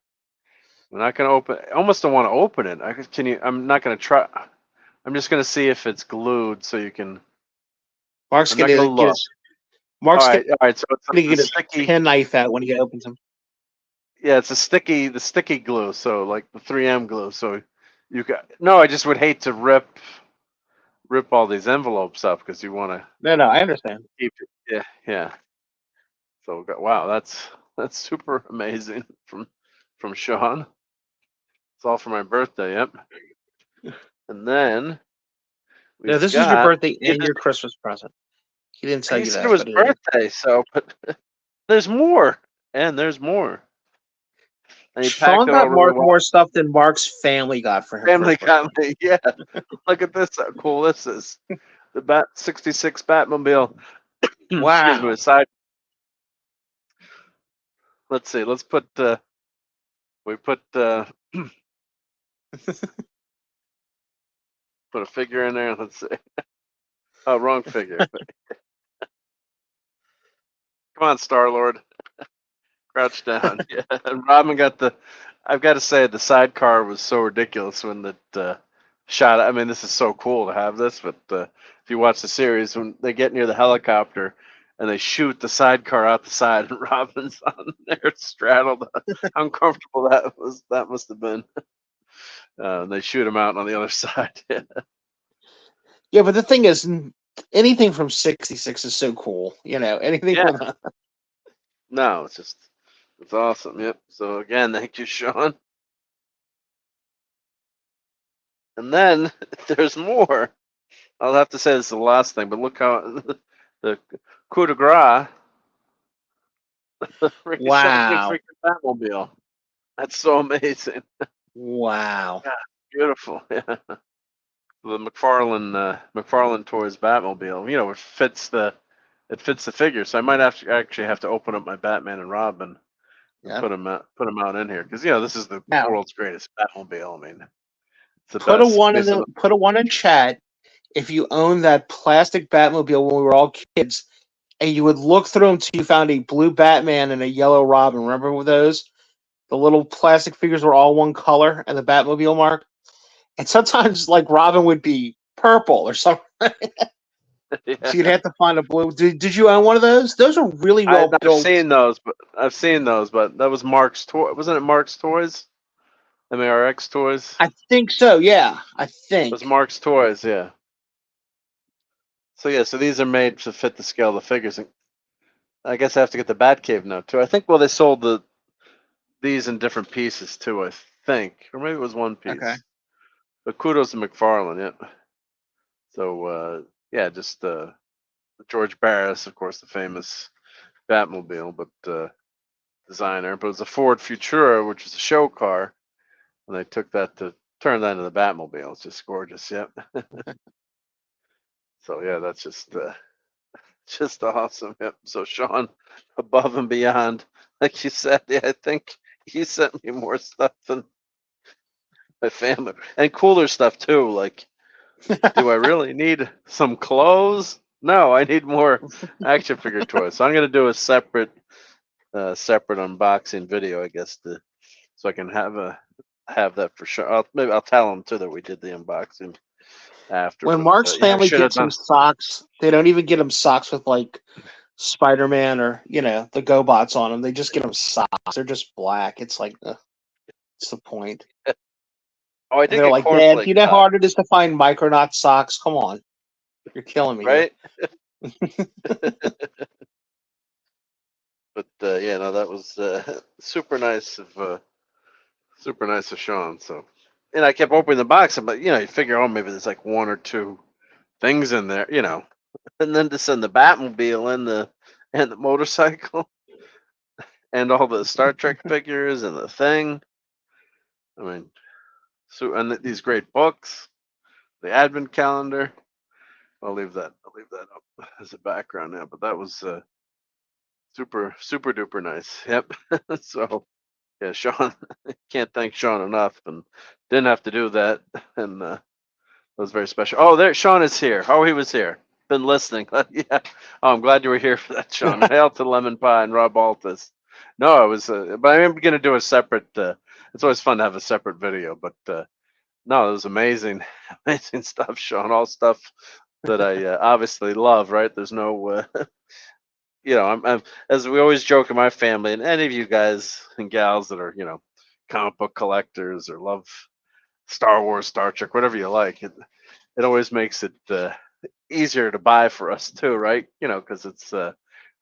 I'm not gonna open. I almost don't want to open it. I'm not gonna try. I'm just gonna see if it's glued, so you can. Mark's I'm not gonna gonna look. Mark's all right. So it's gonna get a sticky penknife out when he opens them. Yeah, it's the sticky glue. So like the 3M glue. So you got. No, I just would hate to rip all these envelopes up because you want to No, I understand. keep it. Yeah. So wow, that's super amazing from Sean. It's all for my birthday. Yep. And then No, this is your birthday and your Christmas present. He didn't tell he you said that. it was birthday. So, but there's more, and there's more. And he packed Sean it all got really Mark well. more stuff than Mark's family got for him. Family got me. Yeah. Look at this. How cool this is. The 66 Batmobile. Wow. Excuse me. Aside. Let's see. Let's put. We put. Put a figure in there. Let's see. Oh, wrong figure. Come on, Star-Lord. Crouch down. Yeah. And Robin got the. I've got to say, the sidecar was so ridiculous when that shot. I mean, this is so cool to have this, but if you watch the series, when they get near the helicopter and they shoot the sidecar out the side, and Robin's on there straddled. How uncomfortable that must have been. They shoot him out on the other side. Yeah, but the thing is, anything from 66 is so cool. Anything from that. No, it's awesome. Yep. So again, thank you, Sean. And then there's more. I'll have to say this is the last thing, but look how the coup de grace. Wow. Freaking Batmobile. That's so amazing. Wow. Yeah, beautiful. Yeah. The McFarlane Toys Batmobile. It fits the figure. So I might actually have to open up my Batman and Robin and put them out in here because this is the world's greatest Batmobile. I mean, it's the Put best. a one in chat if you own that plastic Batmobile when we were all kids, and you would look through them until you found a blue Batman and a yellow Robin. Remember those? The little plastic figures were all one color, and the Batmobile mark. And sometimes, like Robin would be purple or something. Yeah. So you'd have to find a blue. Did you own one of those? Those are really well built. I've seen those, but that was Mark's toy. Wasn't it Mark's Toys? MARX Toys. I think so. Yeah, I think it was Mark's Toys. Yeah. So these are made to fit the scale of the figures. And I guess I have to get the Batcave now too. I think they sold these in different pieces too. I think, or maybe it was one piece. Okay. But kudos to McFarlane. Yeah. So just George Barris, of course, the famous Batmobile, but designer. But it was a Ford Futura, which is a show car, and they took that to turn that into the Batmobile. It's just gorgeous. Yep. So that's just awesome. Yep. So Sean, above and beyond, like you said, I think he sent me more stuff than my family, and cooler stuff too. Like, do I really need some clothes? No, I need more action figure toys. So I'm gonna do a separate unboxing video, I guess, so I can have that for sure. Maybe I'll tell them too that we did the unboxing after. When Mark's family gets him socks, they don't even get him socks with like Spider-Man or the GoBots on them. They just get him socks. They're just black. It's like, what's the point? Oh, I think they're like, Dad, you know how hard it is to find Micronaut socks? Come on, you're killing me, right? But that was super nice of Sean. So, and I kept opening the box, but you figure, maybe there's like one or two things in there, and then to send the Batmobile and the motorcycle and all the Star Trek figures and the thing. I mean, so and these great books, the advent calendar. I'll leave that up as a background now. But that was super duper nice. Yep. So yeah, Sean, can't thank Sean enough, and didn't have to do that, and that was very special. Oh, there, Sean is here. Oh, he was here. Been listening. Yeah. Oh, I'm glad you were here for that, Sean. Hail to Lemon Pie and RobAltis. No, I was, but I am going to do a separate. It's always fun to have a separate video, but no, it was amazing, amazing stuff, Sean. All stuff that I obviously love. Right? There's no. I'm as we always joke in my family, and any of you guys and gals that are comic book collectors or love Star Wars, Star Trek, whatever you like, it always makes it easier to buy for us too, right? Because it's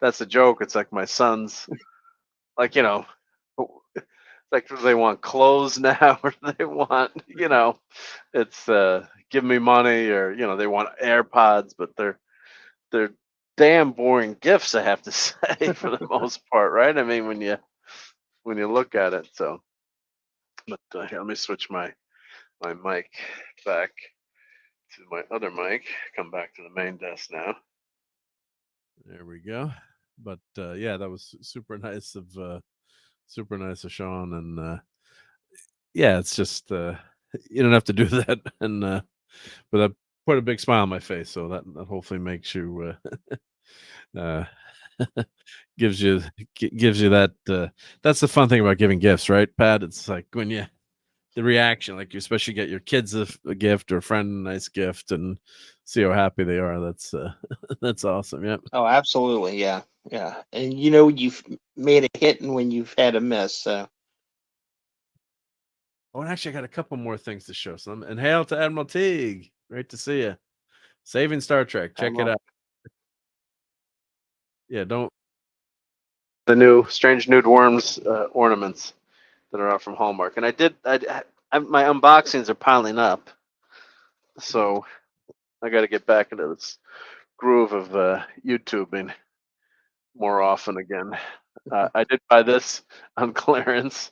that's a joke. It's like my sons, like like do they want clothes now, or do they want it's give me money, or they want AirPods, but they're damn boring gifts, I have to say, for the most part, right? I mean, when you look at it. So, but here, let me switch my mic back to my other mic. Come back to the main desk now. There we go. But yeah, that was super nice of Sean, and yeah, it's just you don't have to do that, and but that put a big smile on my face, so that hopefully makes you gives you that that's the fun thing about giving gifts, right, Pat? It's like when the reaction, like you especially get your kids a gift, or a friend a nice gift, and see how happy they are. That's that's awesome. Yep. Oh, absolutely. Yeah. Yeah. And you've made a hit and when you've had a miss. So. Oh, and actually, I got a couple more things to show. Some, and hail to Admiral Teague. Great to see you. Saving Star Trek. Check it out. Yeah, don't. The new Strange Nude Worms ornaments that are out from Hallmark, and my unboxings are piling up, so I got to get back into this groove of YouTubing more often again. I did buy this on clearance.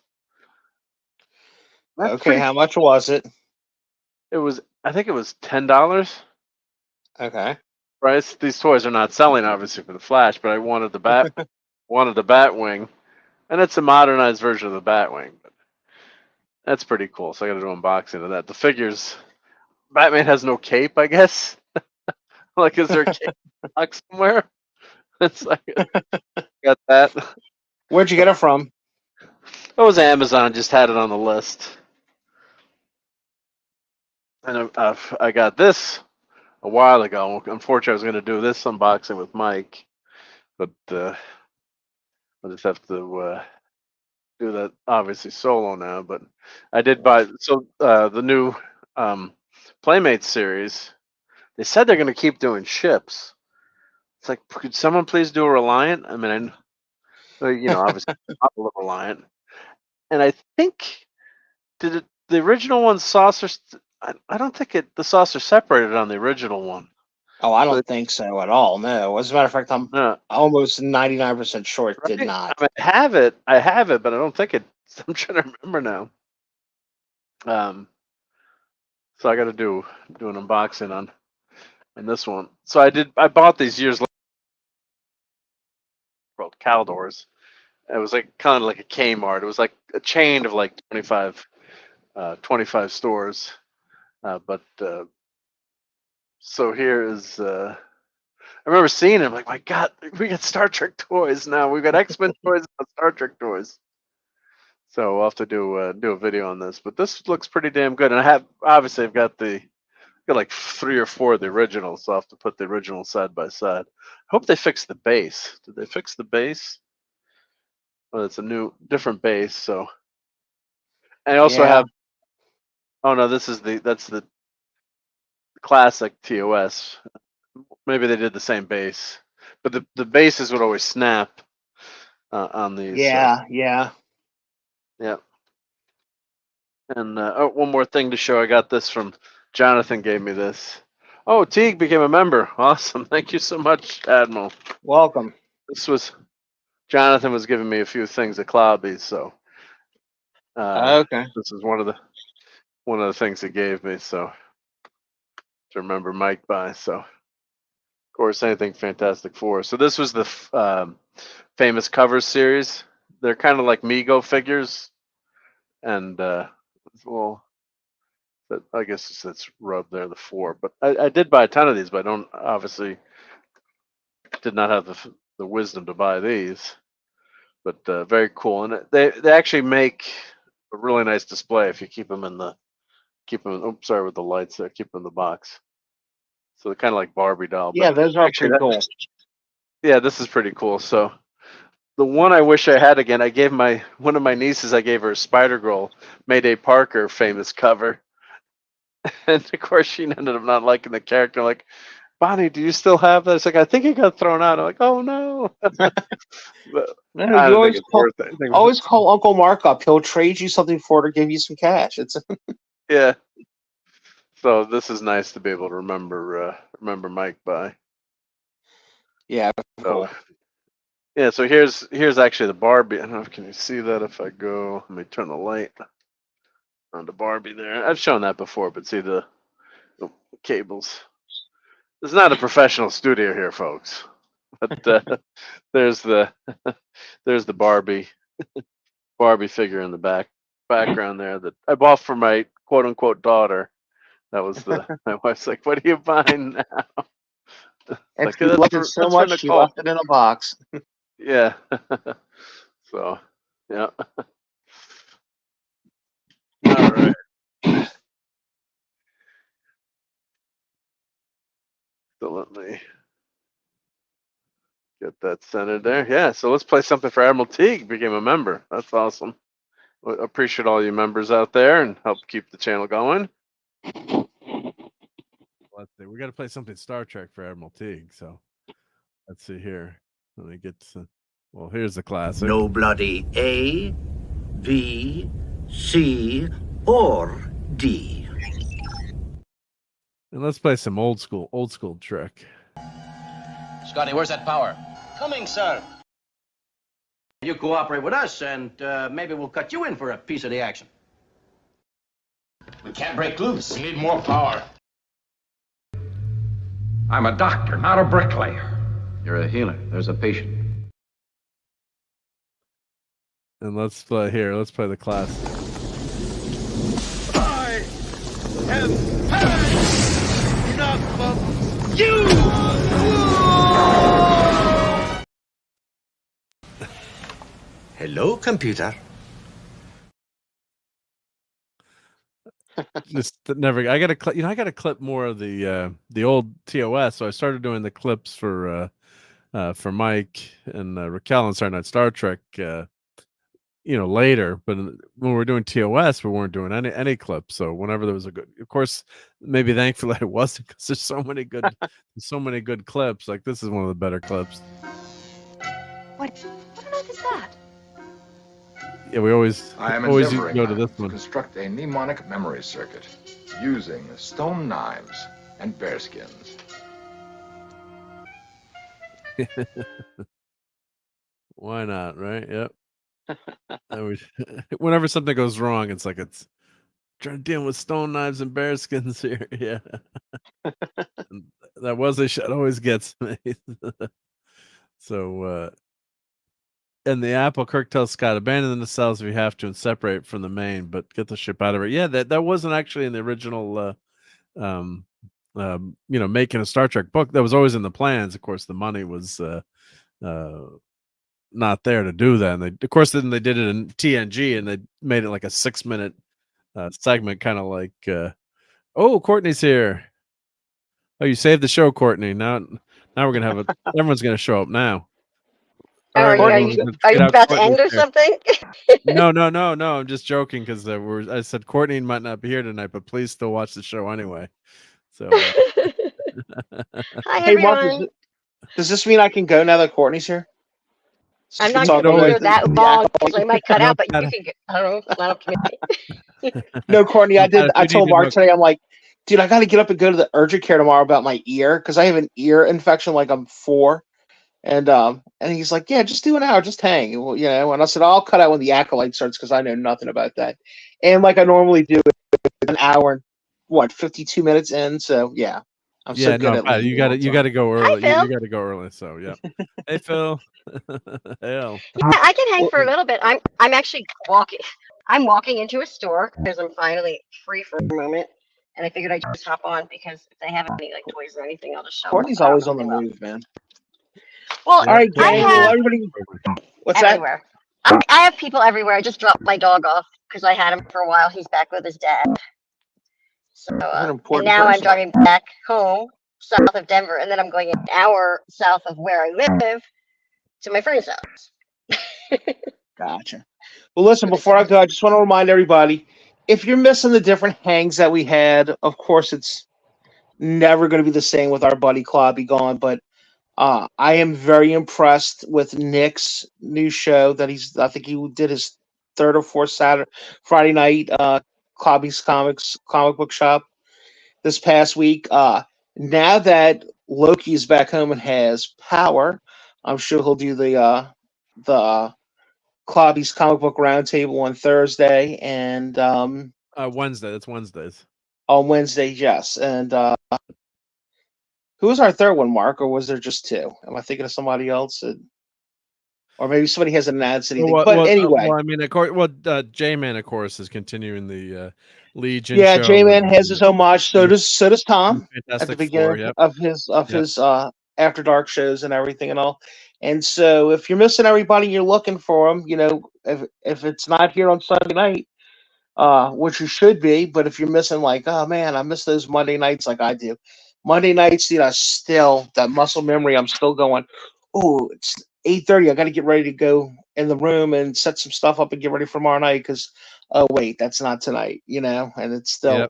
Okay, how much was it? I think it was $10. Okay. Right, these toys are not selling obviously for the Flash, but I wanted the Batwing, and it's a modernized version of the Batwing. But that's pretty cool. So I got to do an unboxing of that. The figures, Batman has no cape, I guess. Like, is there a cape box somewhere? It's like, got that. Where'd you get it from? It was Amazon. Just had it on the list, and I got this a while ago. Unfortunately, I was going to do this unboxing with Mike, but I'll just have to do that obviously solo now. But I did buy the new Playmates series. They said they're going to keep doing ships. It's like, could someone please do a Reliant? I mean, obviously not a Reliant. And I think the original one saucer? I don't think the saucer separated on the original one. Oh, I don't think so at all. No. As a matter of fact, I'm almost 99% sure it did not. I mean, I have it, but I don't think it. I'm trying to remember now. So I got to do an unboxing on this one. So I bought these years later. Called Caldors. It was like kind of like a Kmart. It was like a chain of like 25 stores. So here is. I remember seeing it. I'm like, my God, we got Star Trek toys now. We've got X-Men toys and Star Trek toys. So we'll have to do a video on this. But this looks pretty damn good. And I've got like 3 or 4 of the originals. So I'll have to put the original side by side. I hope they fixed the base. Did they fix the base? Well, it's a different base. So, and I also have. Oh no, that's the classic TOS. Maybe they did the same base, but the bases would always snap on these. Yeah. And one more thing to show. I got this from Jonathan. Gave me this. Oh, Teague became a member. Awesome. Thank you so much, Admiral. Welcome. Jonathan was giving me a few things at Clobby, so okay. This is one of the things he gave me. So to remember Mike by. So course, anything Fantastic Four. So this was the famous covers series. They're kind of like Mego figures, and well, I guess it's rubbed there, the 4. But I did buy a ton of these, but I don't obviously did not have the wisdom to buy these. But very cool, and they actually make a really nice display if you keep them in the Oh, sorry, with the lights there. Keep them in the box. So they're kind of like Barbie doll. Yeah, but those are actually pretty cool. Yeah, this is pretty cool. So the one I wish I had again, I gave one of my nieces. I gave her a Spider-Girl Mayday Parker famous cover, and of course she ended up not liking the character. Like, Bonnie, do you still have that? It's like, I think it got thrown out. I'm like, oh no. But No, I you don't think it's worth it. I think always call Uncle Mark up. He'll trade you something for it or give you some cash. It's yeah. So this is nice to be able to remember Mike by. yeah, So, yeah, so here's actually the Barbie. I don't know if can you see that if I go. Let me turn the light on the Barbie there. I've shown that before, but see the cables. This is not a professional studio here, folks. But there's the Barbie figure in the background there that I bought for my quote unquote daughter. That was my wife's like, "What are you buying now?" and Like, she loved it so much she left it in a box. Yeah. So, yeah. All right. So let me get that centered there. Yeah. So let's play something for Admiral Teague. Became a member. That's awesome. Appreciate all you members out there and help keep the channel going. Let's see. We got to play something Star Trek for Admiral Teague. So let's see here. Let me get to. Well, here's the classic. No bloody A, B, C, or D. And let's play some old school Trek. Scotty, where's that power? Coming, sir. You cooperate with us, and maybe we'll cut you in for a piece of the action. We can't break loose. We need more power. I'm a doctor, not a bricklayer. You're a healer. There's a patient. And let's play the classic. I have had enough of you! Hello, computer. Just never. I got to clip more of the old TOS. So I started doing the clips for Mike and Raquel and Sunday Night Star Trek. Later, but when we were doing TOS, we weren't doing any clips. So whenever there was a good, of course, maybe thankfully it wasn't, because there's so many good clips. Like this is one of the better clips. What on earth is that? Yeah, we always go to this one. Construct a mnemonic memory circuit using stone knives and bear skins. Why not, right? Yep. Whenever something goes wrong, it's like it's trying to deal with stone knives and bear skins here. Yeah. That was a shot always gets me. So and the Apple, Kirk tells Scott, abandon the cells if you have to and separate from the main, but get the ship out of it. Yeah, that wasn't actually in the original making a Star Trek book. That was always in the plans. Of course, the money was not there to do that. And they did it in TNG, and they made it like a 6-minute segment, kind of like oh, Courtney's here. Oh, you saved the show, Courtney. Now we're gonna have everyone's gonna show up now. Are you about to end or something? No. I'm just joking, because I said Courtney might not be here tonight, but please still watch the show anyway. So Hi, hey, everyone. Mark, does this mean I can go now that Courtney's here? I'm not going to be here that long, so I might cut out, but you can get, I don't know. No, Courtney, I told Mark today, I'm like, dude, I got to get up and go to the urgent care tomorrow about my ear, because I have an ear infection like I'm 4. And he's like, yeah, just do an hour, just hang. Well, and I said, I'll cut out when the acolyte starts, because I know nothing about that. And like I normally do, an hour and 52 minutes in. So yeah. I'm so good at leaving you got to go early. Phil. You got to go early. So yeah. Hey Phil. Hell. Yeah, I can hang for a little bit. I'm actually walking. I'm walking into a store because I'm finally free for a moment, and I figured I'd just hop on because if they have any like toys or anything, I'll just show Courtney's them. always on the move, man. Well, All right, I gang. Well, have everybody. What's everywhere. I have people everywhere. I just dropped my dog off because I had him for a while. He's back with his dad. So, You're an and important now I'm person. driving back home south of Denver, and then I'm going an hour south of where I live to my friend's house. Gotcha. Well, listen, before I go, I just want to remind everybody, if you're missing the different hangs that we had, of course, it's never going to be the same with our buddy Clobby gone, but I am very impressed with Nick's new show that I think he did his third or fourth Friday night, Clobby's comic book shop this past week. Now that Loki is back home and has power, I'm sure he'll do the Clobby's comic book roundtable on Thursday and Wednesday. That's Wednesdays. on Wednesday, yes. And who was our third one, Mark, or was there just two? Am I thinking of somebody else? Or maybe somebody hasn't announced anything. Anyway. I mean, of course, J-Man, of course, is continuing the Legion. Yeah, show. J-Man has his homage. So does Tom Fantastic at the beginning Four, of his After Dark shows and everything and all. And so if you're missing everybody, you're looking for them. You know, if it's not here on Sunday night, which you should be, but if you're missing, like, oh man, I miss those Monday nights like I do. Monday nights, dude, that muscle memory. I'm still going. Oh, it's 8:30. I got to get ready to go in the room and set some stuff up and get ready for tomorrow night because, oh wait, that's not tonight, you know. And it's still,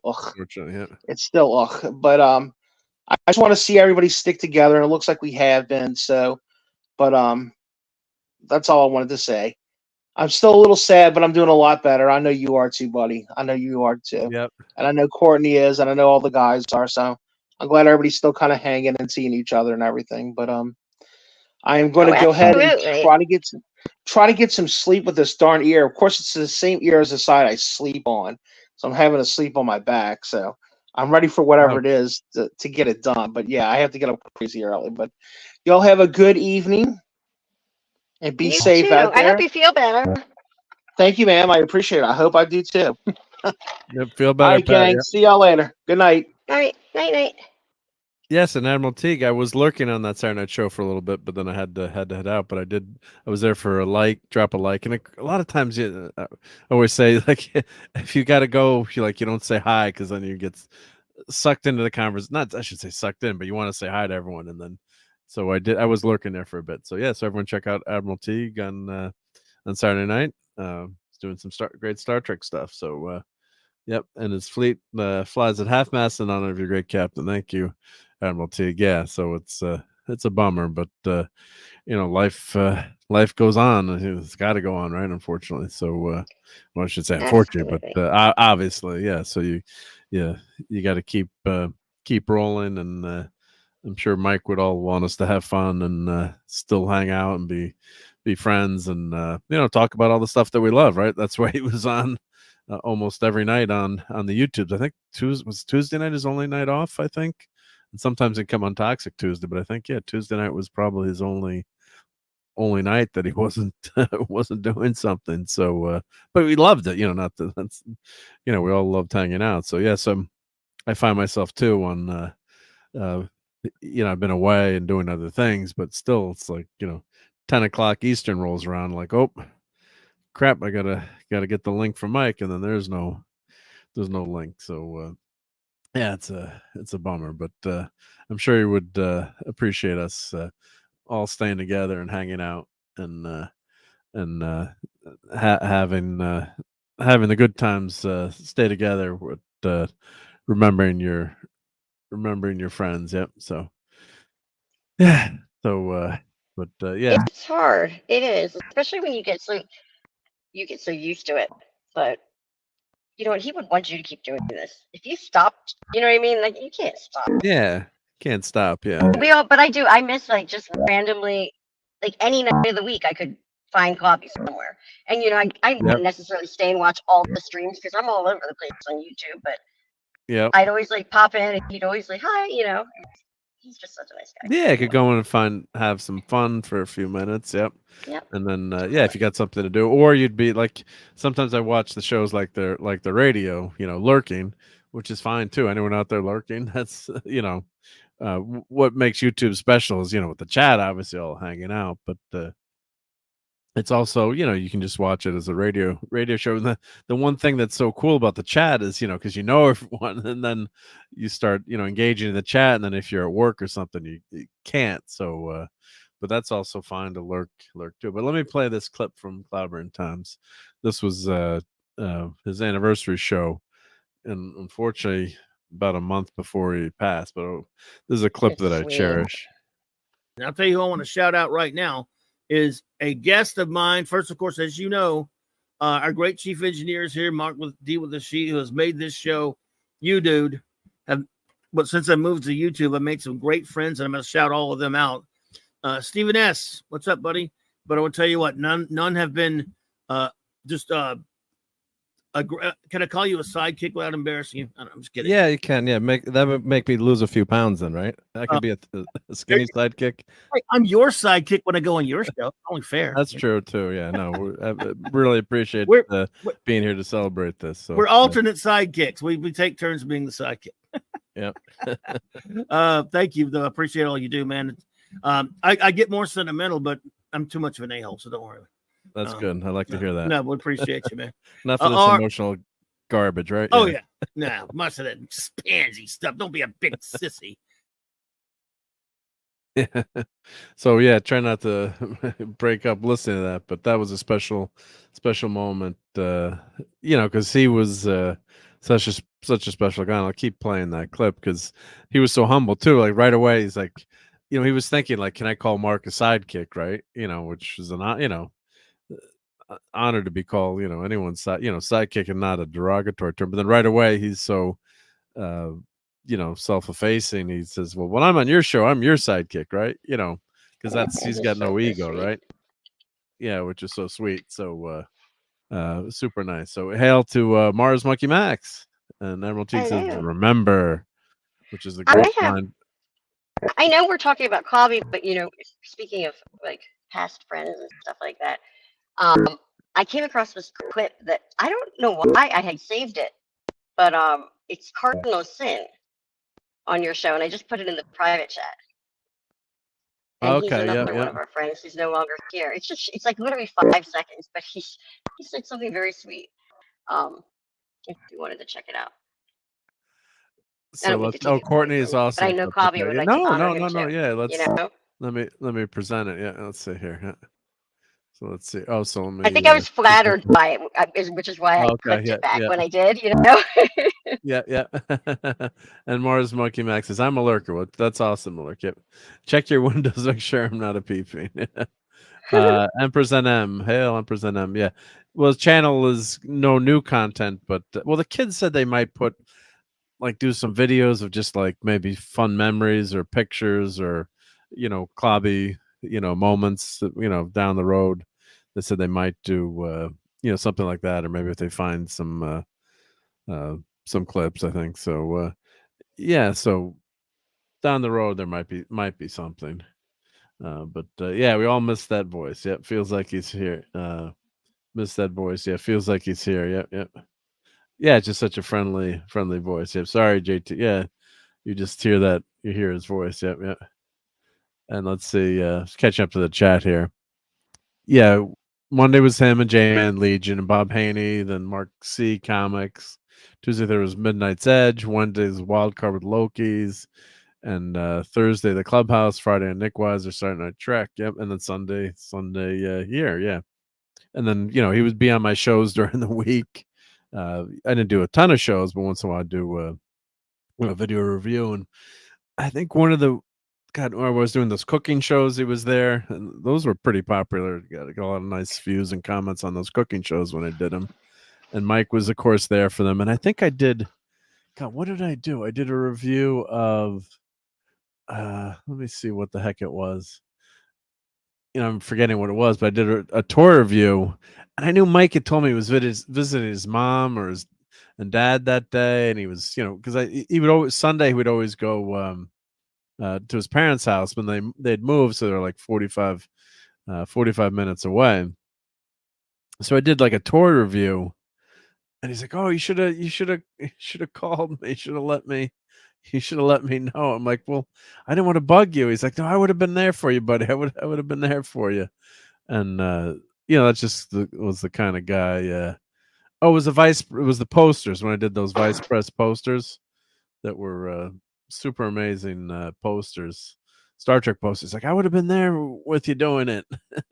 it's still, But I just want to see everybody stick together, and it looks like we have been. So, but that's all I wanted to say. I'm still a little sad, but I'm doing a lot better. I know you are too, buddy. I know you are too. Yep. And I know Courtney is, and I know all the guys are. So I'm glad everybody's still kind of hanging and seeing each other and everything. But I am going to go ahead and try to get some sleep with this darn ear. Of course, it's the same ear as the side I sleep on, so I'm having to sleep on my back. So I'm ready for whatever it is to get it done. But yeah, I have to get up crazy early. But y'all have a good evening. And be safe out there. I hope you feel better. Thank you, ma'am. I appreciate it. I hope I do too. Feel better. All right, gang. See y'all later. Good night. All right. Night. Yes, and Admiral Teague. I was lurking on that Saturday night show for a little bit, but then I had to head out. But I was there for drop a like, and a lot of times I always say, like, if you got to go, you don't say hi because then you get sucked into the conversation. Not I should say sucked in, but you want to say hi to everyone, and then. So I was lurking there for a bit. So yeah, so everyone check out Admiral Teague on Saturday night. He's doing some great Star Trek stuff. So yep, and his fleet flies at half mast in honor of your great captain. Thank you, Admiral Teague. Yeah, so it's a bummer, but life goes on. It's got to go on, right? Unfortunately. So well, I should say unfortunately, but obviously, yeah. So you got to keep rolling and. I'm sure Mike would all want us to have fun and still hang out and be friends and talk about all the stuff that we love, right? That's why he was on almost every night on the YouTubes. I think Tuesday night his only night off, I think, and sometimes he'd come on Toxic Tuesday, but I think Tuesday night was probably his only night that he wasn't doing something. So, but we loved it, we all loved hanging out. So yes, I find myself too on. I've been away and doing other things, but still it's like, 10 o'clock Eastern rolls around like, oh crap, I gotta get the link from Mike. And then there's no link. So, yeah, it's a bummer, but, I'm sure you would, appreciate us, all staying together and hanging out and having the good times, stay together with, remembering your friends. Yep. So yeah. So yeah, it's hard. It is, especially when you get so used to it. But he would want you to keep doing this. If you stopped, you know what I mean? Like, you can't stop. Yeah, can't stop. Yeah. But I do. I miss, like, just randomly, like, any night of the week I could find Clobby somewhere. And I wouldn't necessarily stay and watch all the streams because I'm all over the place on YouTube, but Yeah. I'd always like pop in, and he'd always like, "Hi," you know. He's just such a nice guy. Yeah, I could go in and have some fun for a few minutes. Yep. Yep. And then yeah, if you got something to do, or you'd be like, sometimes I watch the shows like the radio, lurking, which is fine too. Anyone out there lurking? That's what makes YouTube special is with the chat, obviously all hanging out, but it's also you can just watch it as a radio show. And the one thing that's so cool about the chat is because everyone, and then you start engaging in the chat, and then if you're at work or something, you can't. So but that's also fine to lurk too. But let me play this clip from Cloudburn Times. This was his anniversary show, and unfortunately about a month before he passed. But this is a clip that I cherish. And I'll tell you who I want to shout out right now is a guest of mine. First, of course, as you know, our great chief engineer is here, Marc D with the She, who has made this show. You, dude, but since I moved to YouTube, I made some great friends, and I'm going to shout all of them out. Stephen S., what's up, buddy? But I will tell you what, none have been can I call you a sidekick without embarrassing you? I'm just kidding. Yeah, you can. Yeah, that would make me lose a few pounds then, right? That could be a skinny sidekick. I'm your sidekick when I go on your show. Only fair. That's true too. Yeah, no, I really appreciate being here to celebrate this. So we're alternate sidekicks. We take turns being the sidekick. Yeah. Thank you, though. I appreciate all you do, man. I get more sentimental, but I'm too much of an a-hole, so don't worry. That's good. I like to hear that. No, we appreciate you, man. Not for this emotional garbage, right? Oh yeah. No, much of that pansy stuff. Don't be a big sissy. Yeah. So yeah, try not to break up listening to that, but that was a special moment, because he was such a special guy. And I'll keep playing that clip because he was so humble too. Like right away, he's like, he was thinking like, can I call Marc a sidekick, right? Which is an honor to be called, anyone's sidekick, and not a derogatory term. But then right away, he's so self-effacing. He says, well, when I'm on your show, I'm your sidekick, right? Because he's got no ego, right? Yeah, which is so sweet. So super nice. So hail to Mars Monkey Max, and Emerald T says, remember, which is a great line. I know we're talking about Cobby, but speaking of like past friends and stuff like that, I came across this clip that I don't know why I had saved it, but it's Cardinal Sin on your show, and I just put it in the private chat. And he's another one of our friends who's no longer here. It's like literally 5 seconds, but he said something very sweet. If you wanted to check it out. So Courtney is awesome. But I know Cobby would like to honor him too, yeah. Let me present it. Yeah, let's see here. Yeah. So let's see. Oh, so let me, I think I was flattered by it, which is why I clicked it back when I did. Yeah. And Mars Monkey Max says, I'm a lurker. Well, that's awesome, lurk. Yep. Check your windows, make sure I'm not a peeping. Empress NM. Hail, Empress NM. Yeah. Well, his channel is no new content, but the kids said they might do some videos of just like maybe fun memories or pictures or clobby moments down the road. They said they might do something like that, or maybe if they find some clips, I think so. So down the road there might be something, but yeah, we all miss that voice. Yep, feels like he's here. Miss that voice. Yeah, feels like he's here. Yep. Yeah, just such a friendly voice. Yep. Sorry, JT. Yeah, you just hear that. You hear his voice. Yep. And let's see, catching up to the chat here. Yeah, Monday was him and J-Man Legion and Bob Haney, then Marc C Comics. Tuesday there was Midnight's Edge. Wednesday's Wild Card with Loki's. And Thursday the Clubhouse. Friday and Nick Weiser starting Night Trek. Yep. And then Sunday here. Yeah. And then he would be on my shows during the week. I didn't do a ton of shows, but once in a while I'd do a video review. And I think one of the when I was doing those cooking shows, he was there, and those were pretty popular. Got a lot of nice views and comments on those cooking shows when I did them. And Mike was, of course, there for them. And I think I did. God, what did I do? I did a review of. Let me see what the heck it was. I'm forgetting what it was, but I did a tour review, and I knew Mike had told me he was visiting his mom or and Dad that day, and he was, because he would always Sunday he would always go to his parents' house when they'd moved, so they're like 45 minutes away. So I did like a toy review, and he's like, "Oh, you should have called me. You should have let me know." I'm like, "Well, I didn't want to bug you." He's like, "No, I would have been there for you, buddy. I would have been there for you." And that's just was the kind of guy. Oh, it was the posters when I did those Vice Press posters that were super amazing posters, Star Trek posters. Like, I would have been there with you doing it,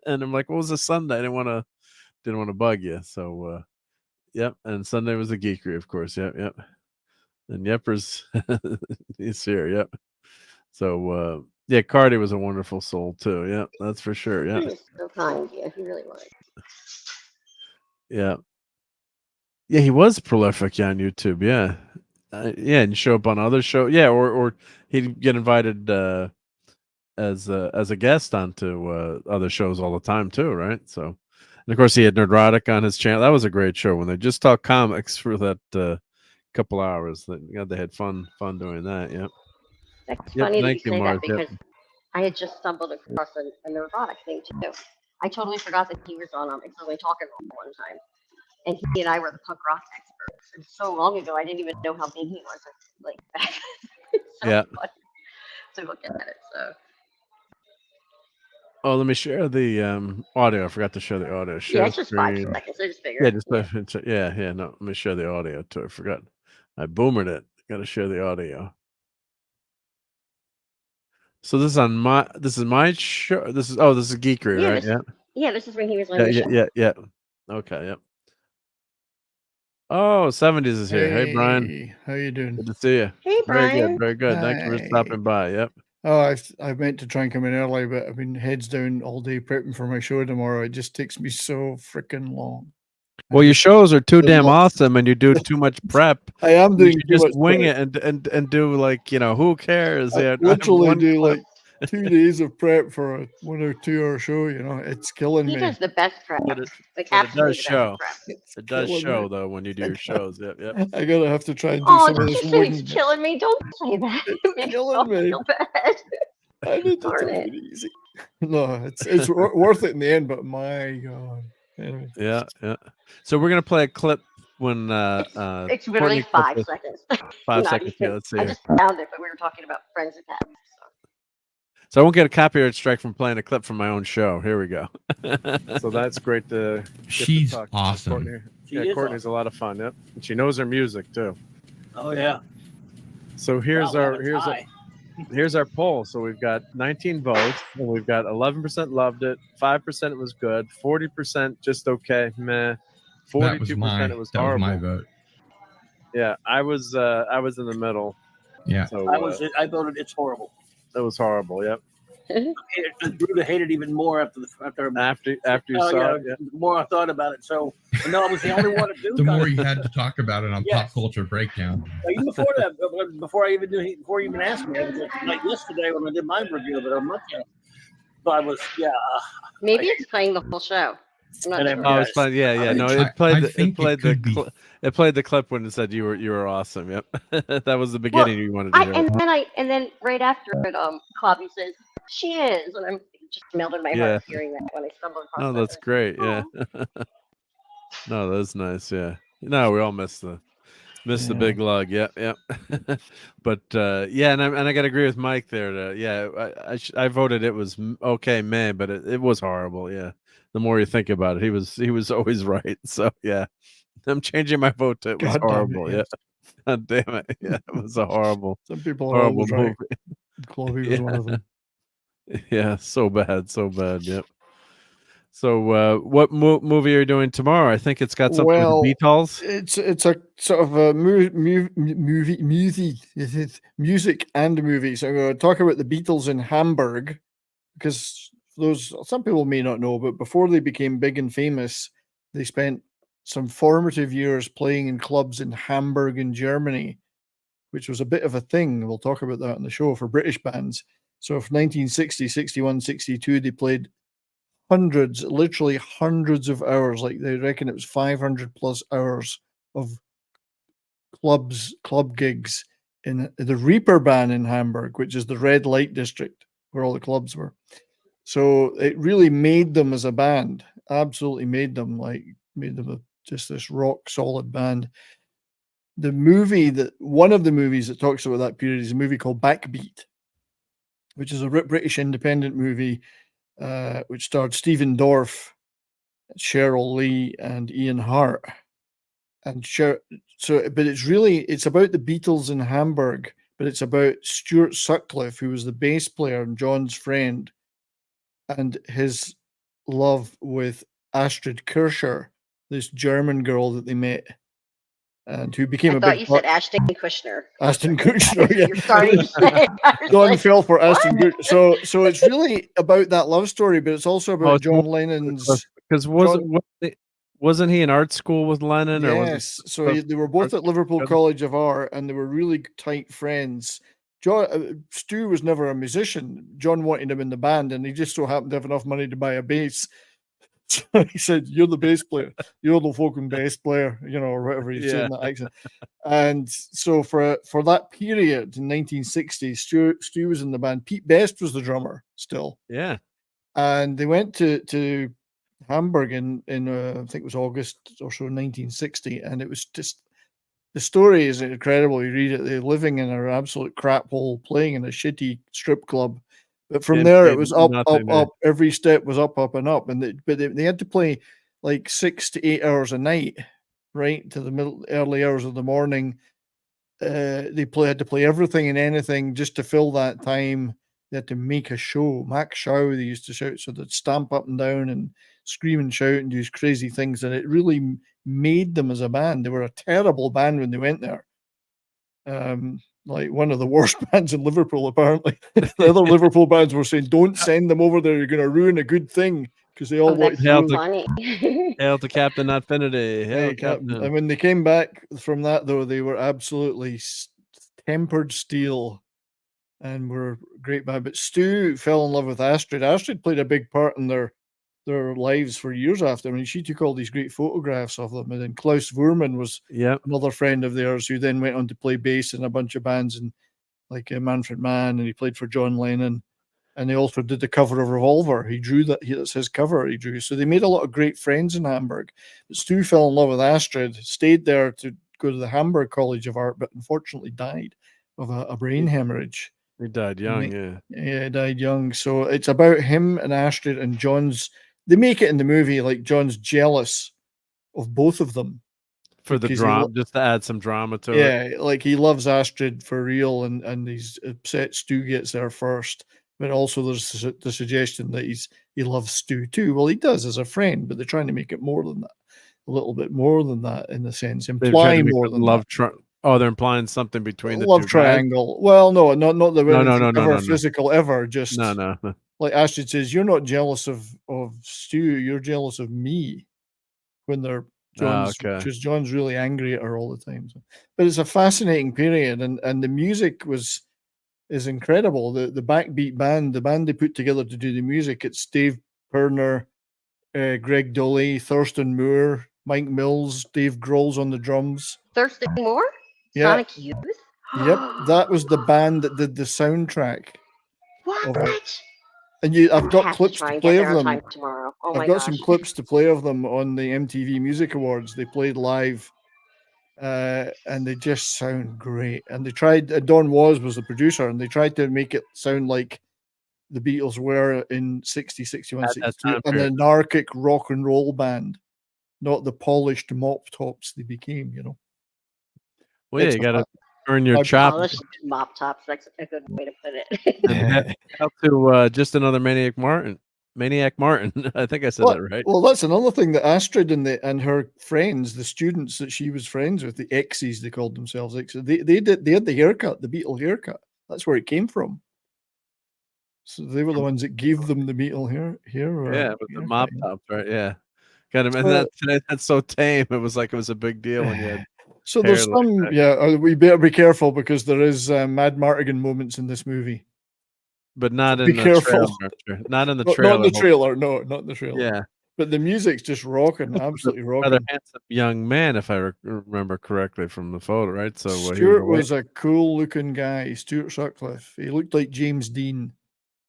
and I'm like, "What was a Sunday? I didn't want to bug you." So, yep. And Sunday was the geekery, of course. Yep. And Yepper's he's here. Yep. So, Cardi was a wonderful soul too. Yeah, that's for sure. Yeah. He was so kind. Yeah, he really was. Yeah. Yeah, he was prolific on YouTube. Yeah. And show up on other shows. Yeah, or he'd get invited as a guest onto other shows all the time too, right? So, and of course he had Nerdrotic on his channel. That was a great show when they just talked comics for that couple hours. They had fun doing that. Yeah. That's funny that you say that Mark. because I had just stumbled across a Nerdrotic thing too. I totally forgot that he was on It's Only Talking one time. And he and I were the punk rock experts. And so long ago, I didn't even know how big he was. Like, it's so funny to look at it. So. Oh, let me share the audio. I forgot to share the audio. Share it's just screen. 5 seconds. I just figured. Yeah. No, let me share the audio too. I forgot. I boomered it. Got to share the audio. So this is my show. This is Geekery, right? Yeah, this is when he was on the show. Yeah. Okay, yep. Oh, 70s is here. Hey, Brian. How you doing? Good to see you. Hey, Brian. Very good. Thank you for stopping by. Yep. Oh, I meant to try and come in early, but I've been heads down all day prepping for my show tomorrow. It just takes me so freaking long. Well, your shows are too damn awesome, and you do too much prep. I am doing too just much wing prep. it and do like who cares? I literally do like 2 days of prep for a 1 or 2 hour show. It's killing me. He does the best prep. It absolutely does show. Prep. It does show though when you do your shows. Yep. I gotta have to try and do Oh, some of did this you say wooden. it's killing me? Don't say that. It's killing me. Feel bad. I need to take it easy. No, it's worth it in the end. But my God. Anyway. Yeah. So we're gonna play a clip when it's literally 5 seconds. 5 seconds. Yeah, let's see. I just found it, but we were talking about friends and pets. So I won't get a copyright strike from playing a clip from my own show. Here we go. So that's great to. She's to talk awesome. Courtney. Courtney's a lot of fun. Yep, and she knows her music too. Oh yeah. So here's our poll. So we've got 19 votes, and we've got 11% loved it, 5% was good, 40% just okay, meh, 42% it was horrible. That was my vote. Yeah, I was in the middle. Yeah. So I voted it's horrible. It was horrible. Yep. I grew to hate it even more after you saw it. Yeah. The more I thought about it, so I was the only one to do. The more you had to talk about it on Pop Culture Breakdown. Even before that, before you even asked me, I was like yesterday when I did my review of it on Monday. So I was Maybe it's playing the whole show. I'm not sure. Oh, it's fun. Yeah. No, it played the clip when it said you were awesome. Yep. That was the beginning you wanted to hear. And then right after it, Clobby says she is, and I'm just melted my heart hearing that when I stumbled across. Oh, that's great. Yeah. No, that's nice. Yeah. No, we all miss the big lug. Yep. But and I got to agree with Mike there. I voted it was okay, man, but it was horrible. Yeah. The more you think about it, he was always right. So yeah, I'm changing my vote to it was horrible. Yeah, God damn it. Yeah, it was a horrible. Some people are horrible always right. movie. Chloe was one of them. Yeah, so bad. Yep. So what movie are you doing tomorrow? I think it's got something with the Beatles. It's a sort of a music and movie. So I'm going to talk about the Beatles in Hamburg, because some people may not know, but before they became big and famous, they spent some formative years playing in clubs in Hamburg in Germany, which was a bit of a thing. We'll talk about that on the show for British bands. So from 1960, 61, 62, they played literally hundreds of hours. Like they reckon it was 500 plus hours of club gigs in the Reeperbahn in Hamburg, which is the red light district where all the clubs were. So it really made them as a band. Absolutely made them just this rock solid band. One of the movies that talks about that period is a movie called Backbeat, which is a British independent movie, which starred Stephen Dorff, Cheryl Lee, and Ian Hart. But it's about the Beatles in Hamburg, but it's about Stuart Sutcliffe, who was the bass player and John's friend, and his love with Astrid Kircher, this German girl that they met, and who became I thought you said Ashton Kutcher. Ashton Kutcher, yeah. You're starting to say it. John fell for Ashton Kutcher. So it's really about that love story, but it's also about John Lennon's. Because wasn't he in art school with Lennon? Yes. They were both at Liverpool College of Art, and they were really tight friends. Stu was never a musician. John wanted him in the band, and he just so happened to have enough money to buy a bass. So he said, "You're the bass player. You're the fucking bass player," or whatever he said in that accent. And so for that period in 1960, Stu was in the band. Pete Best was the drummer still. Yeah. And they went to Hamburg in I think it was August or so 1960, and it was just, the story is incredible. You read it, they're living in an absolute crap hole, playing in a shitty strip club. But from there, it was up. Every step was up, and up. But they had to play like 6 to 8 hours a night, right to the early hours of the morning. They had to play everything and anything just to fill that time. They had to make a show. Mac Show, they used to shout, so they'd stamp up and down and scream and shout and do crazy things. And it really made them as a band. They were a terrible band when they went there. Like one of the worst bands in Liverpool, apparently. The other Liverpool bands were saying, "Don't send them over there. You're going to ruin a good thing." Because they all wanted Hail to Captain Affinity. Hail Captain. And when they came back from that, though, they were absolutely tempered steel and were a great band. But Stu fell in love with Astrid. Astrid played a big part in their lives for years after. I mean, she took all these great photographs of them. And then Klaus Voormann was another friend of theirs who then went on to play bass in a bunch of bands, and like Manfred Mann, and he played for John Lennon. And they also did the cover of Revolver. He drew that. That's his cover he drew. So they made a lot of great friends in Hamburg. But Stu fell in love with Astrid, stayed there to go to the Hamburg College of Art, but unfortunately died of a brain hemorrhage. He died young, yeah. Yeah, he died young. So it's about him and Astrid and John's. They make it in the movie like John's jealous of both of them. For the drama, just to add some drama to it. Yeah, like he loves Astrid for real, and he's upset Stu gets there first. But also there's the suggestion that he loves Stu too. Well, he does as a friend, but they're trying to make it more than that. A little bit more than that in the sense. Implying more than love that. They're implying something between the love two triangle. Guys? Well, no, not the way no, physical ever. Just no. Like Astrid says, you're not jealous of Stu, you're jealous of me. When they're because John's really angry at her all the time. So. But it's a fascinating period, and the music is incredible. The Backbeat band, the band they put together to do the music, it's Dave Pirner, Greg Doley, Thurston Moore, Mike Mills, Dave Grohl's on the drums. Thurston Moore? Yeah. Sonic Youth? Yep, that was the band that did the soundtrack. What? And I've got clips to play of them. Oh I've got some clips to play of them on the MTV Music Awards. They played live, and they just sound great. And they tried. Don Was the producer, and they tried to make it sound like the Beatles were in 60, 61, 62, an anarchic rock and roll band, not the polished mop tops they became. Well, yeah, you got to earn your chops. Polished mop tops. That's a good way to put it. Up to just another Maniac Martin. I think I said that right. Well, that's another thing that Astrid and her friends, the students that she was friends with, the X's, they called themselves X's. They had the haircut, the Beatle haircut. That's where it came from. So they were the ones that gave them the Beatle hair. Yeah, with the mop tops, right? Yeah, got him. And that's so tame. It was a big deal when you had. So there's some, we better be careful because there is Mad Martigan moments in this movie. But not in the trailer. Not in the trailer. Not in the trailer. No, not in the trailer. Yeah. But the music's just rocking, absolutely Rather rocking. handsome young man, if I remember correctly from the photo, right? So Stuart was a cool-looking guy. Stuart Sutcliffe. He looked like James Dean.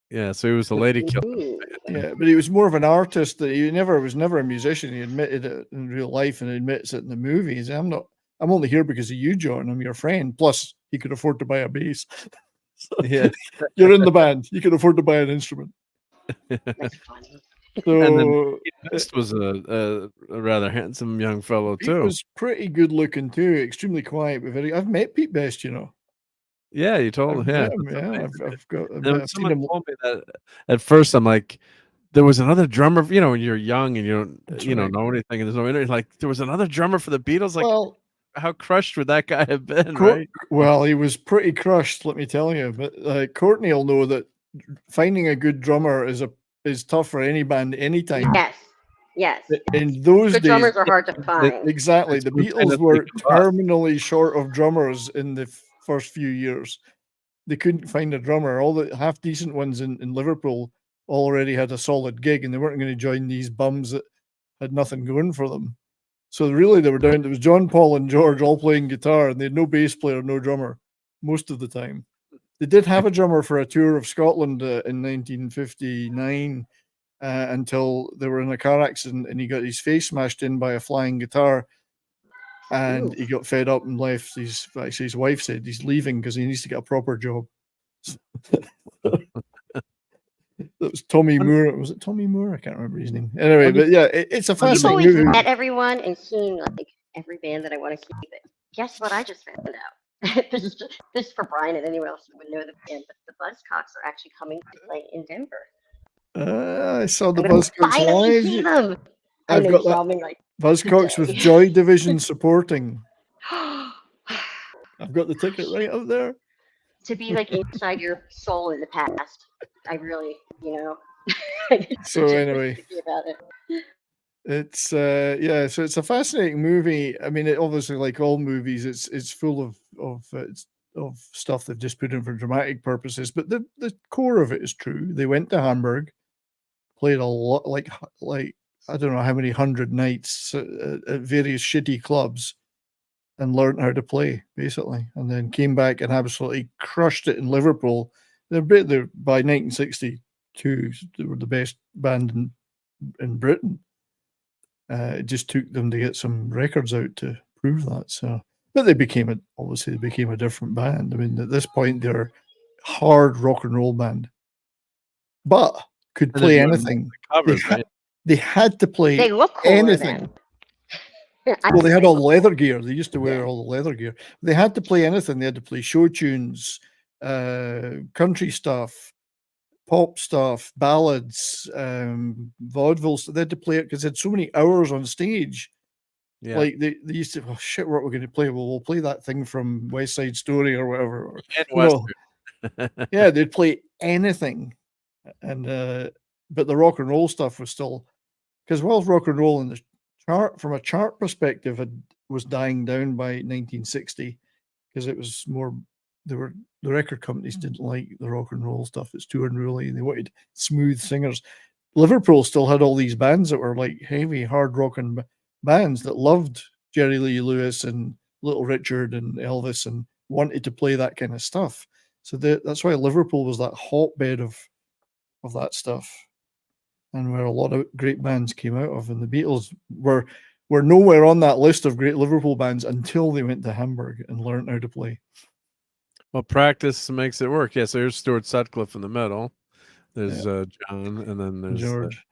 Yeah, so he was the lady killer. Yeah, but he was more of an artist. That he was never a musician. He admitted it in real life and admits it in the movies. I'm only here because of you, John. I'm your friend. Plus, he could afford to buy a bass. So, yeah, you're in the band. You can afford to buy an instrument. That's funny. So and then West was a rather handsome young fellow he too. was pretty good looking too. Extremely quiet, but very. I've met Pete Best, you know. Yeah, you told I've him. Yeah, met him, yeah. I've seen someone him. told me that at first. I'm like, there was another drummer. You know, when you're young and you don't, That's you right. don't know anything, and there's no internet. Like, there was another drummer for the Beatles. Like, Well, how crushed would that guy have been, right? Well, he was pretty crushed, let me tell you. But Courtney will know that finding a good drummer is tough for any band anytime. Yes. In those Good days, drummers are hard to find. Exactly. The Beatles were terminally short of drummers in the first few years. They couldn't find a drummer. All the half decent ones in Liverpool already had a solid gig, and they weren't going to join these bums that had nothing going for them. So really, they were down. There was John, Paul, and George all playing guitar, and they had no bass player, no drummer, most of the time. They did have a drummer for a tour of Scotland in 1959 until they were in a car accident, and he got his face smashed in by a flying guitar, and he got fed up and left. His wife said he's leaving because he needs to get a proper job. That was Tommy Moore. Was it Tommy Moore? I can't remember his name. Anyway, but yeah, it's a fascinating I've movie. met everyone and seen like every band that I want to see. But guess what? I just found out. this is for Brian and anyone else who would know the band. But the Buzzcocks are actually coming to play in Denver. I saw the I'm gonna Buzzcocks finally see live. them. I I've know got you're that sobbing like Buzzcocks with today. Joy Division supporting. I've got the ticket right up there. To be like inside your soul in the past. I really, So anyway, about it. it's so it's a fascinating movie. I mean, it obviously, like all movies, it's full of stuff they've just put in for dramatic purposes, but the core of it is true. They went to Hamburg, played a lot, like I don't know how many 100 nights at various shitty clubs, and learned how to play basically, and then came back and absolutely crushed it in Liverpool. By 1962, they were the best band in Britain. It just took them to get some records out to prove that. So, but they became a different band. I mean, at this point, they're hard rock and roll band, but could play anything. Covers, right? They had to play They look cooler anything. Well, they had all the leather gear. They used to wear all the leather gear. They had to play anything. They had to play show tunes, country stuff, pop stuff, ballads, vaudeville. They had to play it because they had so many hours on stage. Yeah. Like they used to, oh shit, what we're going to play? Well, we'll play that thing from West Side Story or whatever. Or, And Western. yeah, they'd play anything. And but the rock and roll stuff was still, because rock and roll in the chart, from a chart perspective, was dying down by 1960 because it was more, the record companies didn't like the rock and roll stuff. It's too unruly. They wanted smooth singers. Liverpool still had all these bands that were like heavy, hard rocking bands that loved Jerry Lee Lewis and Little Richard and Elvis and wanted to play that kind of stuff. So that's why Liverpool was that hotbed of that stuff, and where a lot of great bands came out of. And the Beatles were nowhere on that list of great Liverpool bands until they went to Hamburg and learned how to play. Well, practice makes it work. Yeah, so here's Stuart Sutcliffe in the middle. There's John, and then there's George.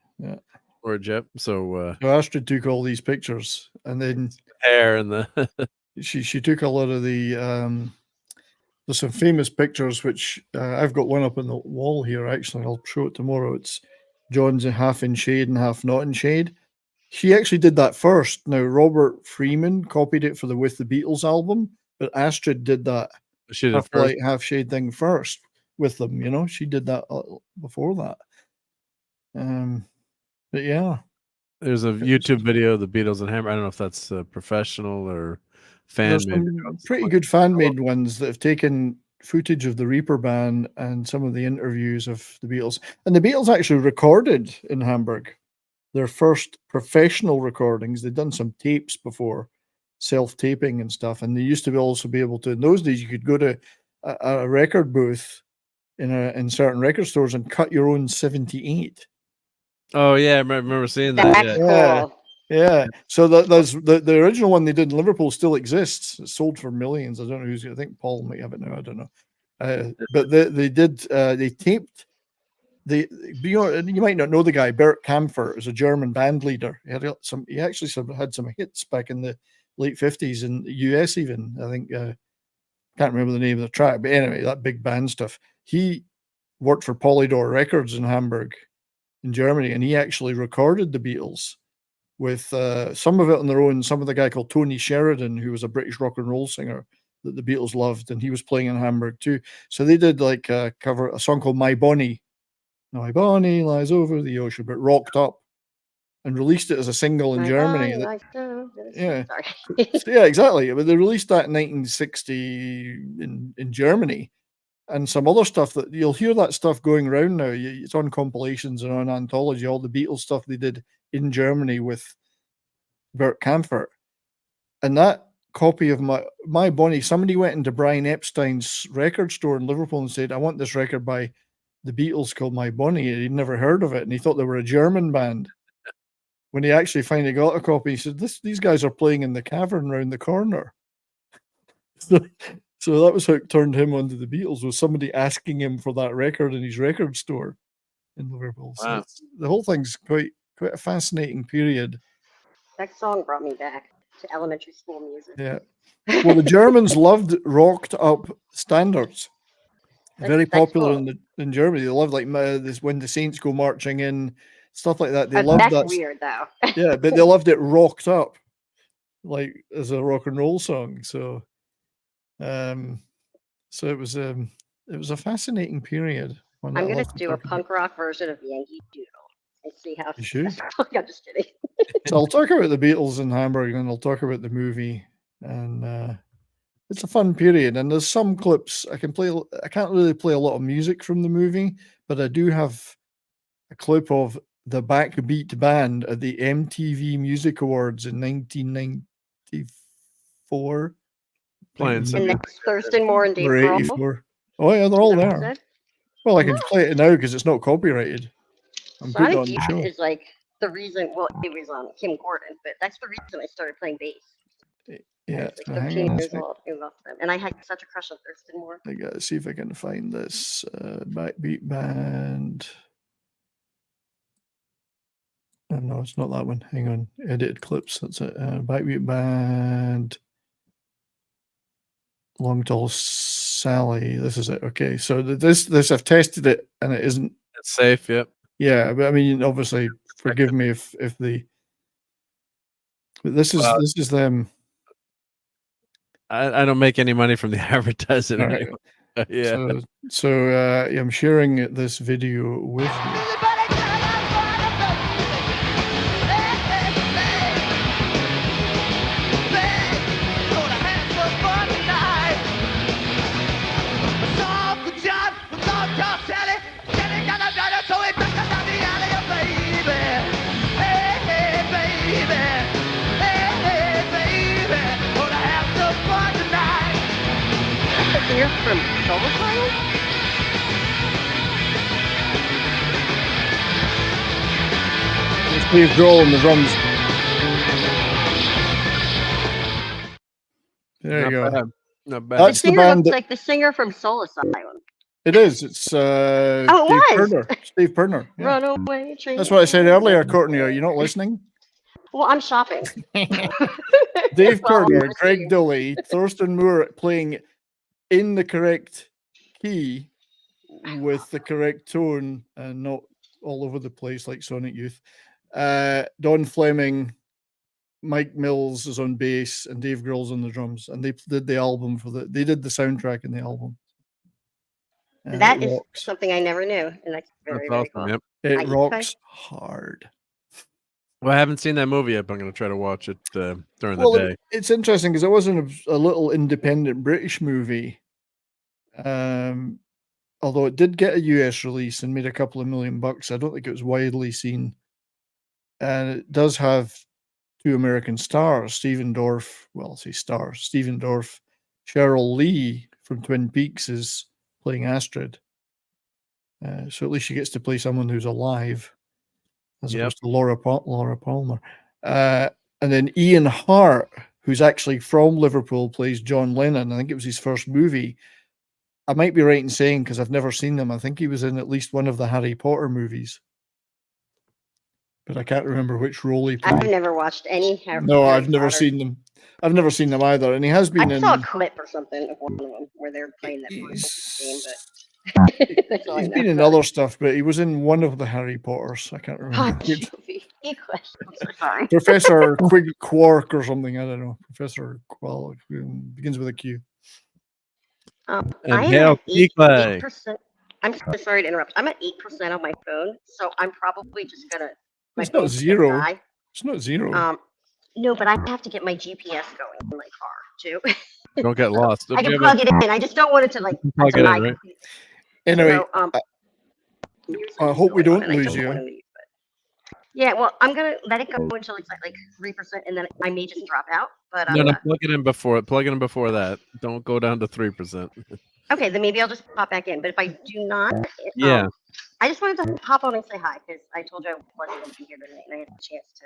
George, yep. So Astrid took all these pictures, and then hair and the she took a lot of the there's some famous pictures which I've got one up on the wall here. Actually, I'll show it tomorrow. It's John's half in shade and half not in shade. She actually did that first. Now Robert Freeman copied it for the With the Beatles album, but Astrid did that half light, half shade thing first with them. She did that before that. But yeah, there's a YouTube video of the Beatles and Hammer. I don't know if that's professional or fan made. Pretty good fan made ones that have taken footage of the Reaper band and some of the interviews of the Beatles. And the Beatles actually recorded in Hamburg. their first professional recordings. They'd done some tapes before, self-taping and stuff, and they used to also be able to. In those days, you could go to a record booth in certain record stores and cut your own 78. Oh yeah, I remember seeing that. That's Yeah. cool. Yeah. So there's the original one they did in Liverpool still exists. It sold for millions. I don't know who's. I think Paul might have it now. I don't know. But they taped. You might not know the guy. Bert Kaempfer is a German band leader. He actually had some hits back in the late 50s in the US even. I think can't remember the name of the track, but anyway, that big band stuff. He worked for Polydor Records in Hamburg, in Germany, and he actually recorded the Beatles with some of it on their own. Some of the guy called Tony Sheridan, who was a British rock and roll singer that the Beatles loved, and he was playing in Hamburg too. So they did like a song called My Bonnie. My Bonnie lies over the ocean, but rocked up, and released it as a single in Germany. Yeah, yeah, exactly. But they released that in 1960 in Germany, and some other stuff that you'll hear that stuff going around now. It's on compilations and on Anthology, all the Beatles stuff they did in Germany with Bert Kaempfer. And that copy of My Bonnie, somebody went into Brian Epstein's record store in Liverpool and said, I want this record by the Beatles called My Bonnie. He'd never heard of it, and he thought they were a German band. When he actually finally got a copy, he said, these guys are playing in the cavern round the corner. So that was how it turned him onto the Beatles, was somebody asking him for that record in his record store in Liverpool. Wow. So the whole thing's quite a fascinating period. That song brought me back to elementary school music. Yeah. Well, the Germans loved rocked up standards. Very popular cool. in Germany. They loved like this When the Saints Go Marching In, stuff like that. They loved that's that. Weird though. Yeah, but they loved it rocked up, like as a rock and roll song. So, so it was a fascinating period. I'm going to do a punk rock version of Yankee Doodle and see how. You should. I'm just kidding. So I'll talk about the Beatles in Hamburg, and I'll talk about the movie, and it's a fun period. And there's some clips I can play. I can't really play a lot of music from the movie, but I do have a clip of the Backbeat Band at the MTV Music Awards in 1994. And next Thurston Moore and Dave Or Grohl. 84. Oh yeah, they're all there. Well, I can play it now because it's not copyrighted. I'm putting it on the Sonic show. Youth is like the reason. Well, it was on Kim Gordon, but that's the reason I started playing bass. Yeah, I was like 13 years old. I loved them, and I had such a crush on Thurston Moore. I gotta see if I can find this Backbeat Band. Oh, no, it's not that one. Hang on, edited clips. That's it. Backbeat Band. Long Tall Sally. This is it. Okay, so this I've tested it and it isn't. It's safe. Yep. Yeah, but I mean, obviously, forgive me if the. But this is them. I don't make any money from the advertising. Right. Anyway. Yeah. So I'm sharing this video with you. Singer from Soul Asylum? Steve Grohl on the drums. There you go. Bad. Not bad. That's the singer the band. looks like the singer from Soul Asylum. It is. It's Steve Perner. Steve Perner. Yeah. Runaway train. That's what I said earlier, Courtney. Are you not listening? Well, I'm shopping. Dave Perner, Greg Dully, Thurston Moore playing in the correct key with the correct tone and not all over the place like Sonic Youth. Don Fleming, Mike Mills is on bass, and Dave Grohl's on the drums. And they did the album they did the soundtrack in the album. And that is something I never knew, and that's very, very awesome. cool. Yep. It rocks hard. Well, I haven't seen that movie yet, but I'm going to try to watch it during the day. It's interesting because it wasn't a little independent British movie. Although it did get a US release and made a couple of $1 million. I don't think it was widely seen and it does have 2 American stars, Stephen Dorff. Well, I'll say stars. Stephen Dorff, Cheryl Lee from Twin Peaks is playing Astrid. So at least she gets to play someone who's alive, as opposed to Laura Palmer. And then Ian Hart, who's actually from Liverpool, plays John Lennon. I think it was his first movie. I might be right in saying, because I've never seen them, I think he was in at least one of the Harry Potter movies. But I can't remember which role he played. I've never watched any Harry No, Harry I've never Potter. seen them. I've never seen them either. And he has been I in. saw a clip or something of one of them where they're playing that game, but that's all I He's know. been in other stuff, but he was in one of the Harry Potters. I can't remember. Oh, Jovi. I'm so sorry. Professor Quark or something. I don't know. Professor Quark begins with a Q. And I am Hail at Clay. 8%. I'm so sorry to interrupt. I'm at 8% on my phone, so I'm probably just gonna. My It's not phone's gonna zero. die. It's not zero. No, but I have to get my GPS going in my car too. Don't get lost. I can plug it in. I just don't want it to like Plug it in, die right? completely. Anyway, So, I hope we don't and I lose don't you. wanna leave, but- Yeah, well, I'm gonna let it go until it's like 3%, and then I may just drop out. But No, plug it in before. Plug it in before that. Don't go down to 3%. okay, then maybe I'll just pop back in. But if I do not, Yeah. I just wanted to hop on and say hi because I told you I wasn't going to be here tonight, and I had a chance to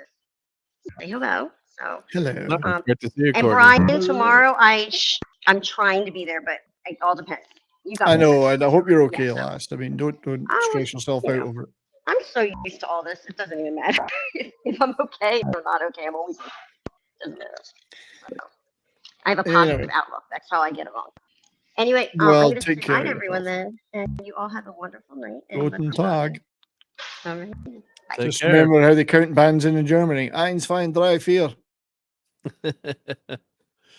say hello. So hello. No, great to see you, and Courtney. Brian, tomorrow I'm trying to be there, but it all depends. You got I me. know, and I hope you're okay last. I mean, don't stress yourself you out know. over it. I'm so used to all this; it doesn't even matter if I'm okay or not okay. I'm always doesn't matter. So, I have a positive Anyway. outlook. That's how I get along. Anyway, Well, I'm going to say take care bye of to everyone yourself. then, and you all have a wonderful night. And Guten Tag. all right. Just remember how they count bands in Germany. 1, 2, 3, 4.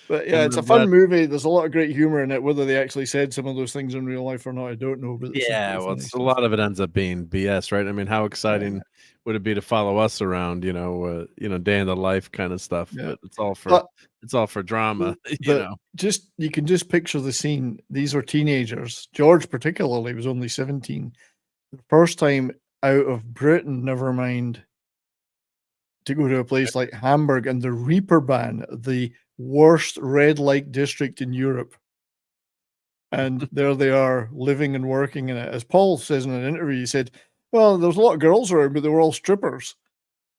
But yeah, it's a fun movie. There's a lot of great humor in it. Whether they actually said some of those things in real life or not, I don't know. But there's some Yeah, pretty well, funny it's, a stuff. lot of it ends up being BS, right? I mean, how exciting would it be to follow us around? You know, day in the life kind of stuff. Yeah. But it's all for But- drama. You But know, you can just picture the scene. These are teenagers. George particularly was only 17. The first time out of Britain, never mind, to go to a place like Hamburg and the Reeperbahn, the worst red light district in Europe. And there they are living and working in it. As Paul says in an interview, he said, well, there's a lot of girls around, but they were all strippers.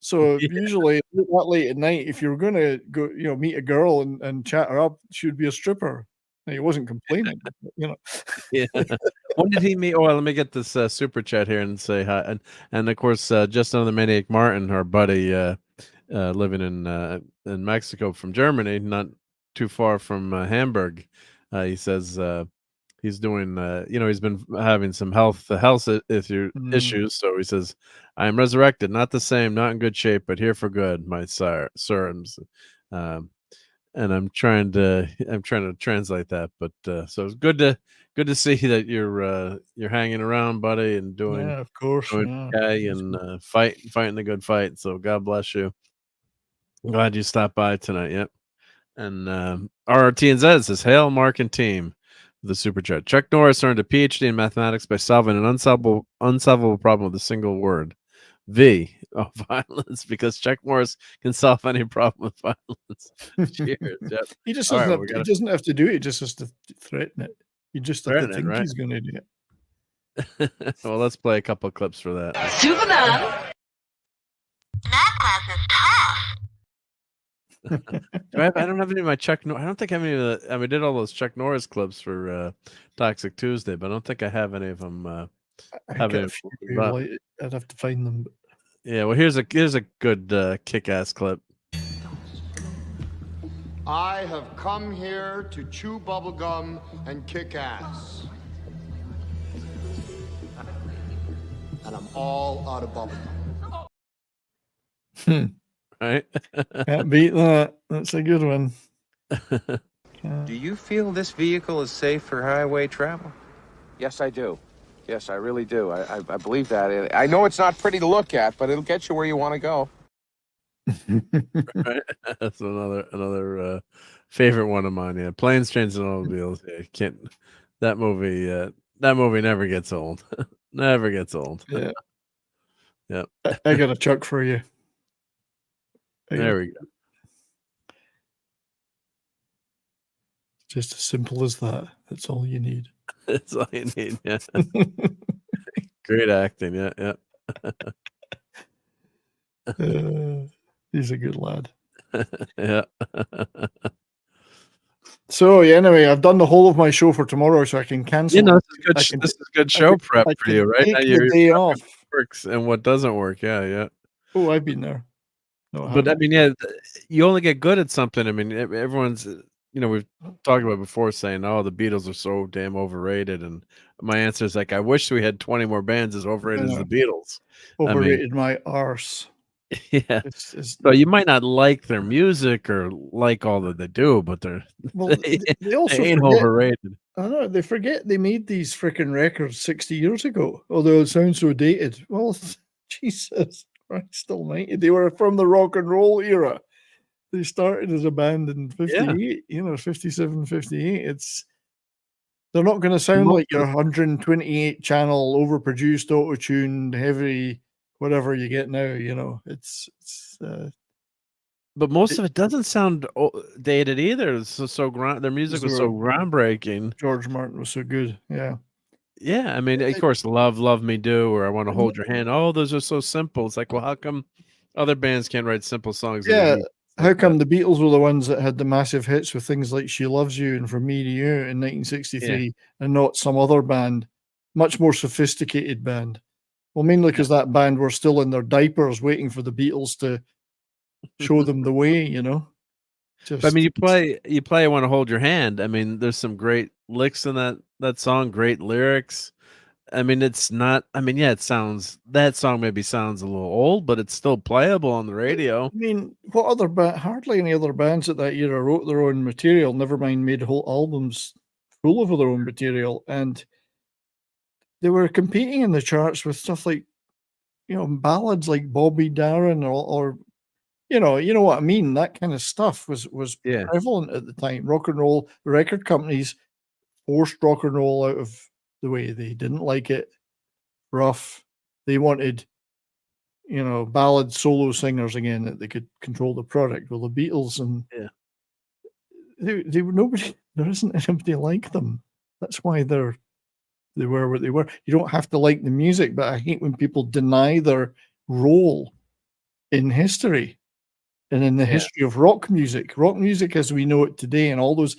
So usually that late at night, if you were going to go, meet a girl and chat her up, she would be a stripper. And he wasn't complaining, yeah. When did he meet? Oh, let me get this super chat here and say hi. And of course, just another Maniac Martin, our buddy, living in Mexico from Germany, not too far from Hamburg. He says he's doing, he's been having some health issues. So he says, I am resurrected, not the same, not in good shape, but here for good, my sir. And I'm trying to translate that, but so it's good to see that you're hanging around, buddy, and doing, of course, okay, and fighting the good fight. So God bless you. I'm glad you stopped by tonight. Yep. And RRTNZ says, "Hail, Mark and team." The super chat. Chuck Norris earned a PhD in mathematics by solving an unsolvable problem with a single word. V. Oh, violence, because Chuck Norris can solve any problem with violence. Cheers. Yep. He just All doesn't, right, he doesn't have to do it. He just has to threaten it. You just have to Threaten it, think right? he's going to do it. Well, let's play a couple of clips for that. Superman! I don't have any of my Chuck. I don't think I have any of the. I mean, I did all those Chuck Norris clips for Toxic Tuesday, but I don't think I have any of them. I'd have to find them. Yeah, well, here's a good kick-ass clip. I have come here to chew bubblegum and kick ass. And I'm all out of bubblegum. Right? Can't beat that. That's a good one. Do you feel this vehicle is safe for highway travel? Yes, I do. Yes, I really do. I believe that. I know it's not pretty to look at, but it'll get you where you want to go. Right? That's another favorite one of mine. Yeah, Planes, Trains, and Automobiles. Yeah, can't. That movie never gets old. Never gets old. Yeah. Yep. I got a Chuck for you. There we go. Just as simple as that. That's all you need. That's all you need. Yeah. Great acting. Yeah. Yeah. He's a good lad. Yeah. So yeah, anyway, I've done the whole of my show for tomorrow, so I can cancel. You know, this this is good show prep for you, right? Now Take you're the day off. what works and what doesn't work. Yeah. Yeah. Oh, I've been there. No, I But I haven't. mean, yeah, you only get good at something. I mean, everyone's, we've talked about before saying, "Oh, the Beatles are so damn overrated," and my answer is like, I wish we had 20 more bands as overrated as the Beatles. Overrated my arse. Yeah. So you might not like their music or like all that they do, but Well, they also ain't forget, overrated. I know they forget they made these freaking records 60 years ago. Although it sounds so dated. Well, Jesus Christ Almighty, they were from the rock and roll era. They started as a band in 58, 57, 58. They're not going to sound like your 128 channel overproduced, auto-tuned, heavy, whatever you get now. But most of it doesn't sound dated either. It's their music was so groundbreaking. George Martin was so good. Yeah. Yeah, I mean, of course, Love Me Do, or I Want to Hold Your Hand. Oh, those are so simple. It's like, well, how come other bands can't write simple songs? Yeah, how come the Beatles were the ones that had the massive hits with things like She Loves You and From Me to You in 1963 and not some other band, much more sophisticated band? Well, mainly because that band were still in their diapers waiting for the Beatles to show them the way, But, I mean, you play I Want to Hold Your Hand. I mean, there's some great licks in that song, great lyrics. I mean, it's not, that song maybe sounds a little old, but it's still playable on the radio. I mean, what other band? Hardly any other bands at that era wrote their own material, never mind made whole albums full of their own material. And they were competing in the charts with stuff like, ballads like Bobby Darin or you know what I mean? That kind of stuff was prevalent at the time. Rock and roll, the record companies forced rock and roll out of the way. They didn't like it. Rough. They wanted, ballad solo singers again that they could control the product. Well, the Beatles and they were nobody. There isn't anybody like them. That's why they were what they were. You don't have to like the music, but I hate when people deny their role in history and in the history of rock music. Rock music as we know it today, and all those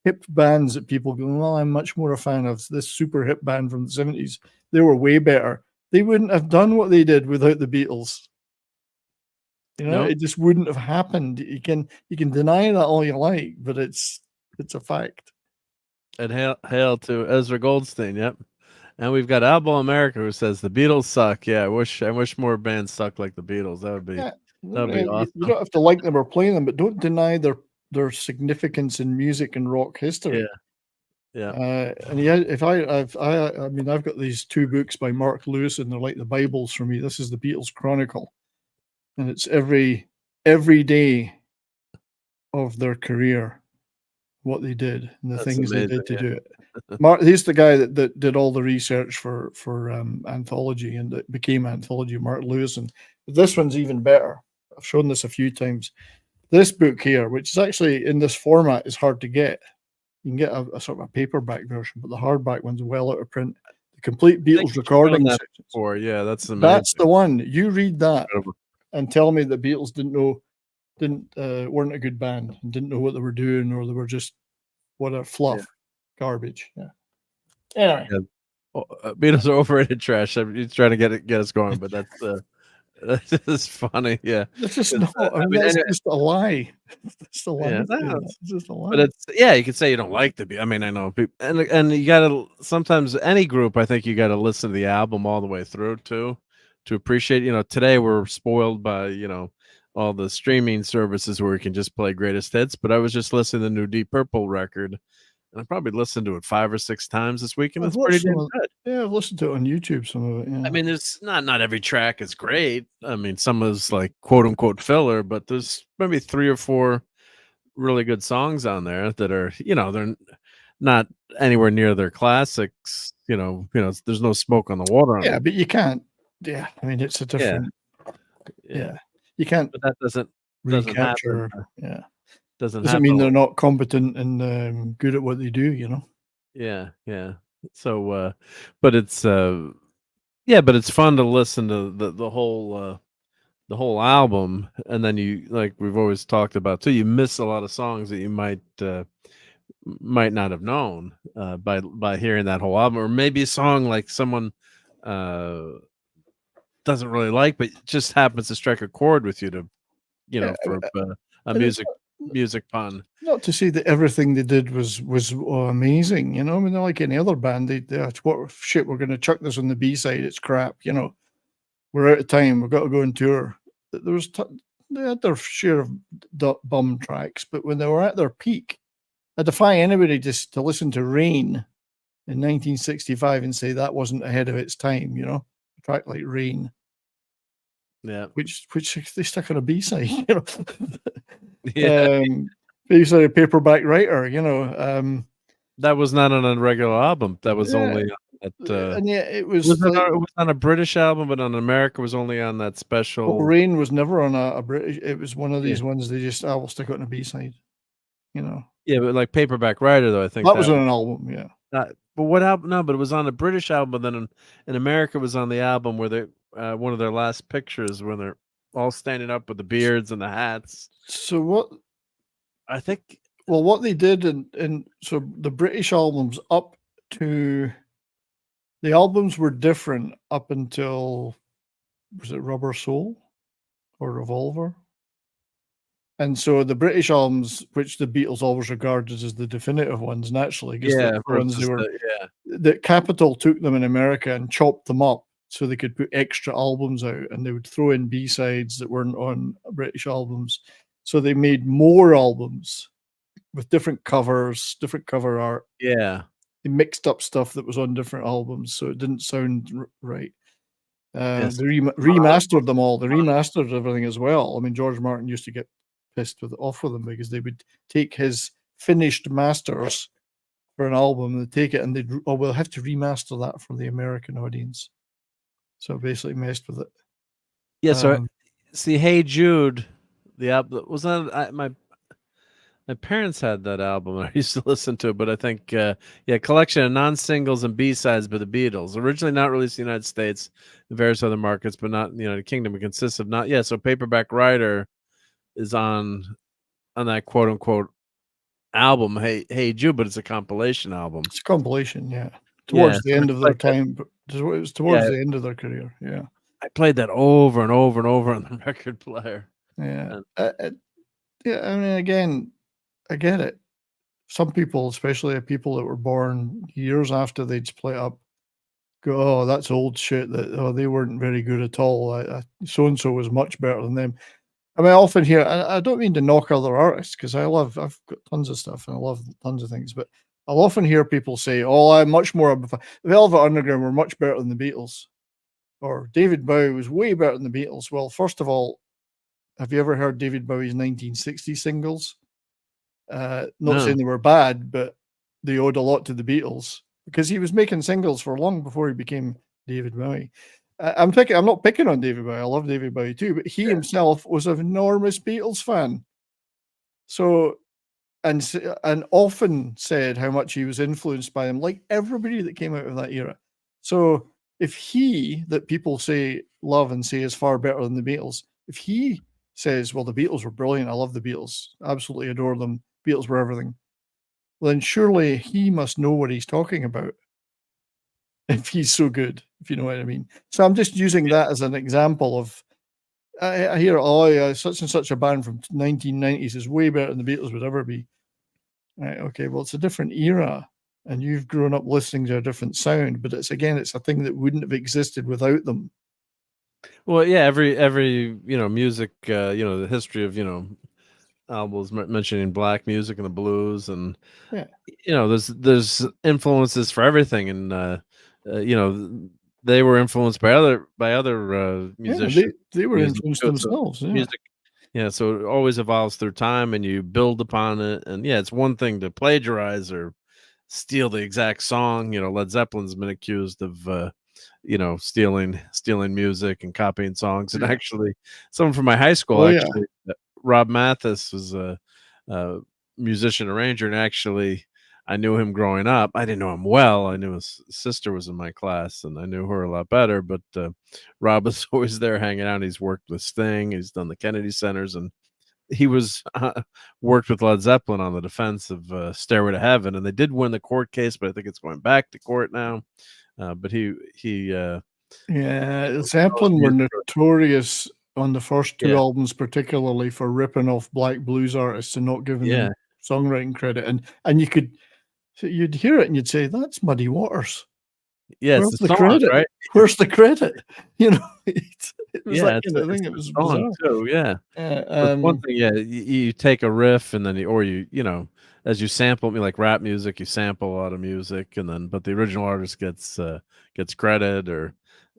hip bands that people go, well, I'm much more a fan of this super hip band from the 70s. They were way better. They wouldn't have done what they did without the Beatles. It just wouldn't have happened. You can deny that all you like, but it's a fact. And hail to Ezra Goldstein. Yep. And we've got Albo America who says the Beatles suck. Yeah, I wish more bands suck like the Beatles. That would be awesome. You don't have to like them or play them, but don't deny their significance in music and rock history. Yeah. And I've got these two books by Mark Lewis, and they're like the Bibles for me. This is the Beatles Chronicle, and it's every day of their career, what they did and the things they did to do it. Mark, he's the guy that did all the research for Anthology, and it became Anthology. Mark Lewis, and this one's even better. I've shown this a few times. This book here, which is actually in this format, is hard to get. You can get a sort of a paperback version, but the hardback one's well out of print. The complete Beatles recording. That's amazing. That's the one. You read that and tell me the Beatles weren't a good band and didn't know what they were doing, or they were just fluff, garbage. Yeah. Anyway, Beatles are overrated trash. He's trying to get us going, but that's just funny. Yeah, that's just that's just a lie. It's a lie. Yeah, it's just a lie. But you can say you don't like the. I mean, I know people, and you gotta sometimes any group. I think you got to listen to the album all the way through to appreciate. Today we're spoiled by all the streaming services where we can just play greatest hits. But I was just listening to the new Deep Purple record, and I probably listened to it 5 or 6 times this week, and it's pretty damn good. Yeah, I've listened to it on YouTube, some of it. Yeah. I mean, there's not every track is great. I mean, some is like quote unquote filler, but there's maybe 3 or 4 really good songs on there that are, they're not anywhere near their classics. There's no smoke on the water. Yeah, but you can't. Yeah, I mean, it's a different. Yeah. You can't. But that doesn't recapture. happen. Yeah, Doesn't mean happen. they're not competent and good at what they do. Yeah. So, but it's but it's fun to listen to the whole album, and then you, like we've always talked about too, you miss a lot of songs that you might not have known by hearing that whole album, or maybe a song like someone doesn't really like, but just happens to strike a chord with you to, for a music pun. Not to say that everything they did was amazing, I mean, they're like any other band. What shit? We're going to chuck this on the B side. It's crap, We're out of time. We've got to go on tour. They had their share of bum tracks, but when they were at their peak, I defy anybody just to listen to Rain in 1965 and say that wasn't ahead of its time. A track like Rain. Yeah, which they stuck on a B side, Yeah. B-side Paperback Writer, that was not on a regular album. That was only at and yeah, it was it was on a British album, but on America was only on that special. Rain was never on a British. It was one of these ones they just will stick it on a B side, Yeah, but like Paperback Writer, though, I think that was on an album. Yeah, but what album? No, but it was on a British album. But then in America, it was on the album where they one of their last pictures when they're all standing up with the beards and the hats. So what? I think. Well, what they did, and so the British albums up to the albums were different up until, was it Rubber Soul or Revolver? And so the British albums, which the Beatles always regarded as the definitive ones, naturally, because the ones they were, that Capitol took them in America and chopped them up so they could put extra albums out, and they would throw in B-sides that weren't on British albums. So they made more albums with different covers, different cover art. Yeah. They mixed up stuff that was on different albums, so it didn't sound right. They remastered them all. They remastered everything as well. I mean, George Martin used to get pissed off with them because they would take his finished masters for an album, they'd take it and we'll have to remaster that for the American audience. So basically messed with it. Yeah, so see, Hey Jude, the album was not my parents had that album. I used to listen to it, but I think collection of non-singles and B-sides by the Beatles. Originally not released in the United States, in various other markets, but not in the United Kingdom. It consists of so Paperback Writer is on that quote unquote album, Hey Jude, but it's a compilation album. It's a compilation, yeah. Towards the end of their time, it was towards the end of their career. Yeah, I played that over and over and over on the record player. Yeah, I mean, again, I get it. Some people, especially people that were born years after they'd split up, go, "Oh, that's old shit. They weren't very good at all. So and so was much better than them." I mean, I often hear, I don't mean to knock other artists because I've got tons of stuff and I love tons of things, but I'll often hear people say, "Oh, I'm much more the Velvet Underground were much better than the Beatles," or "David Bowie was way better than the Beatles." Well, first of all, have you ever heard David Bowie's 1960 singles? Not saying they were bad, but they owed a lot to the Beatles because he was making singles for long before he became David Bowie. I'm not picking on David Bowie. I love David Bowie too, but he himself was an enormous Beatles fan. So, and often said how much he was influenced by them, like everybody that came out of that era. So, if that people say love and say is far better than the Beatles, if he says, "Well, the Beatles were brilliant. I love the Beatles. Absolutely adore them. Beatles were everything," well, then surely he must know what he's talking about. If he's so good, if you know what I mean. So I'm just using that as an example of, I hear, such and such a band from 1990s is way better than the Beatles would ever be. Right, okay, well, it's a different era, and you've grown up listening to a different sound, but it's a thing that wouldn't have existed without them. Well, yeah, every music, the history of albums mentioning black music and the blues, and there's influences for everything, and they were influenced by other musicians. They were influenced themselves. Music, so it always evolves through time, and you build upon it. And it's one thing to plagiarize or steal the exact song. Led Zeppelin's been accused of stealing music and copying songs. And actually, someone from my high school, Oh, yeah. Rob Mathis, was a musician arranger, and actually, I knew him growing up. I didn't know him well. I knew his sister was in my class, and I knew her a lot better. But Rob was always there hanging out. He's worked with Sting. He's done the Kennedy Centers, and he was worked with Led Zeppelin on the defense of Stairway to Heaven, and they did win the court case, but I think it's going back to court now. But he Zeppelin were notorious on the first two Yeah. albums, particularly for ripping off black blues artists and not giving them songwriting credit. And you'd hear it and you'd say, "That's Muddy Waters." Yeah, Where's it's the the song, credit? right? Where's the credit? It was Yeah, that it's kind of a thing. It was song bizarre. too, yeah. Yeah, But one thing, you take a riff and then as you sample me like rap music, you sample a lot of music, and but the original artist gets credit,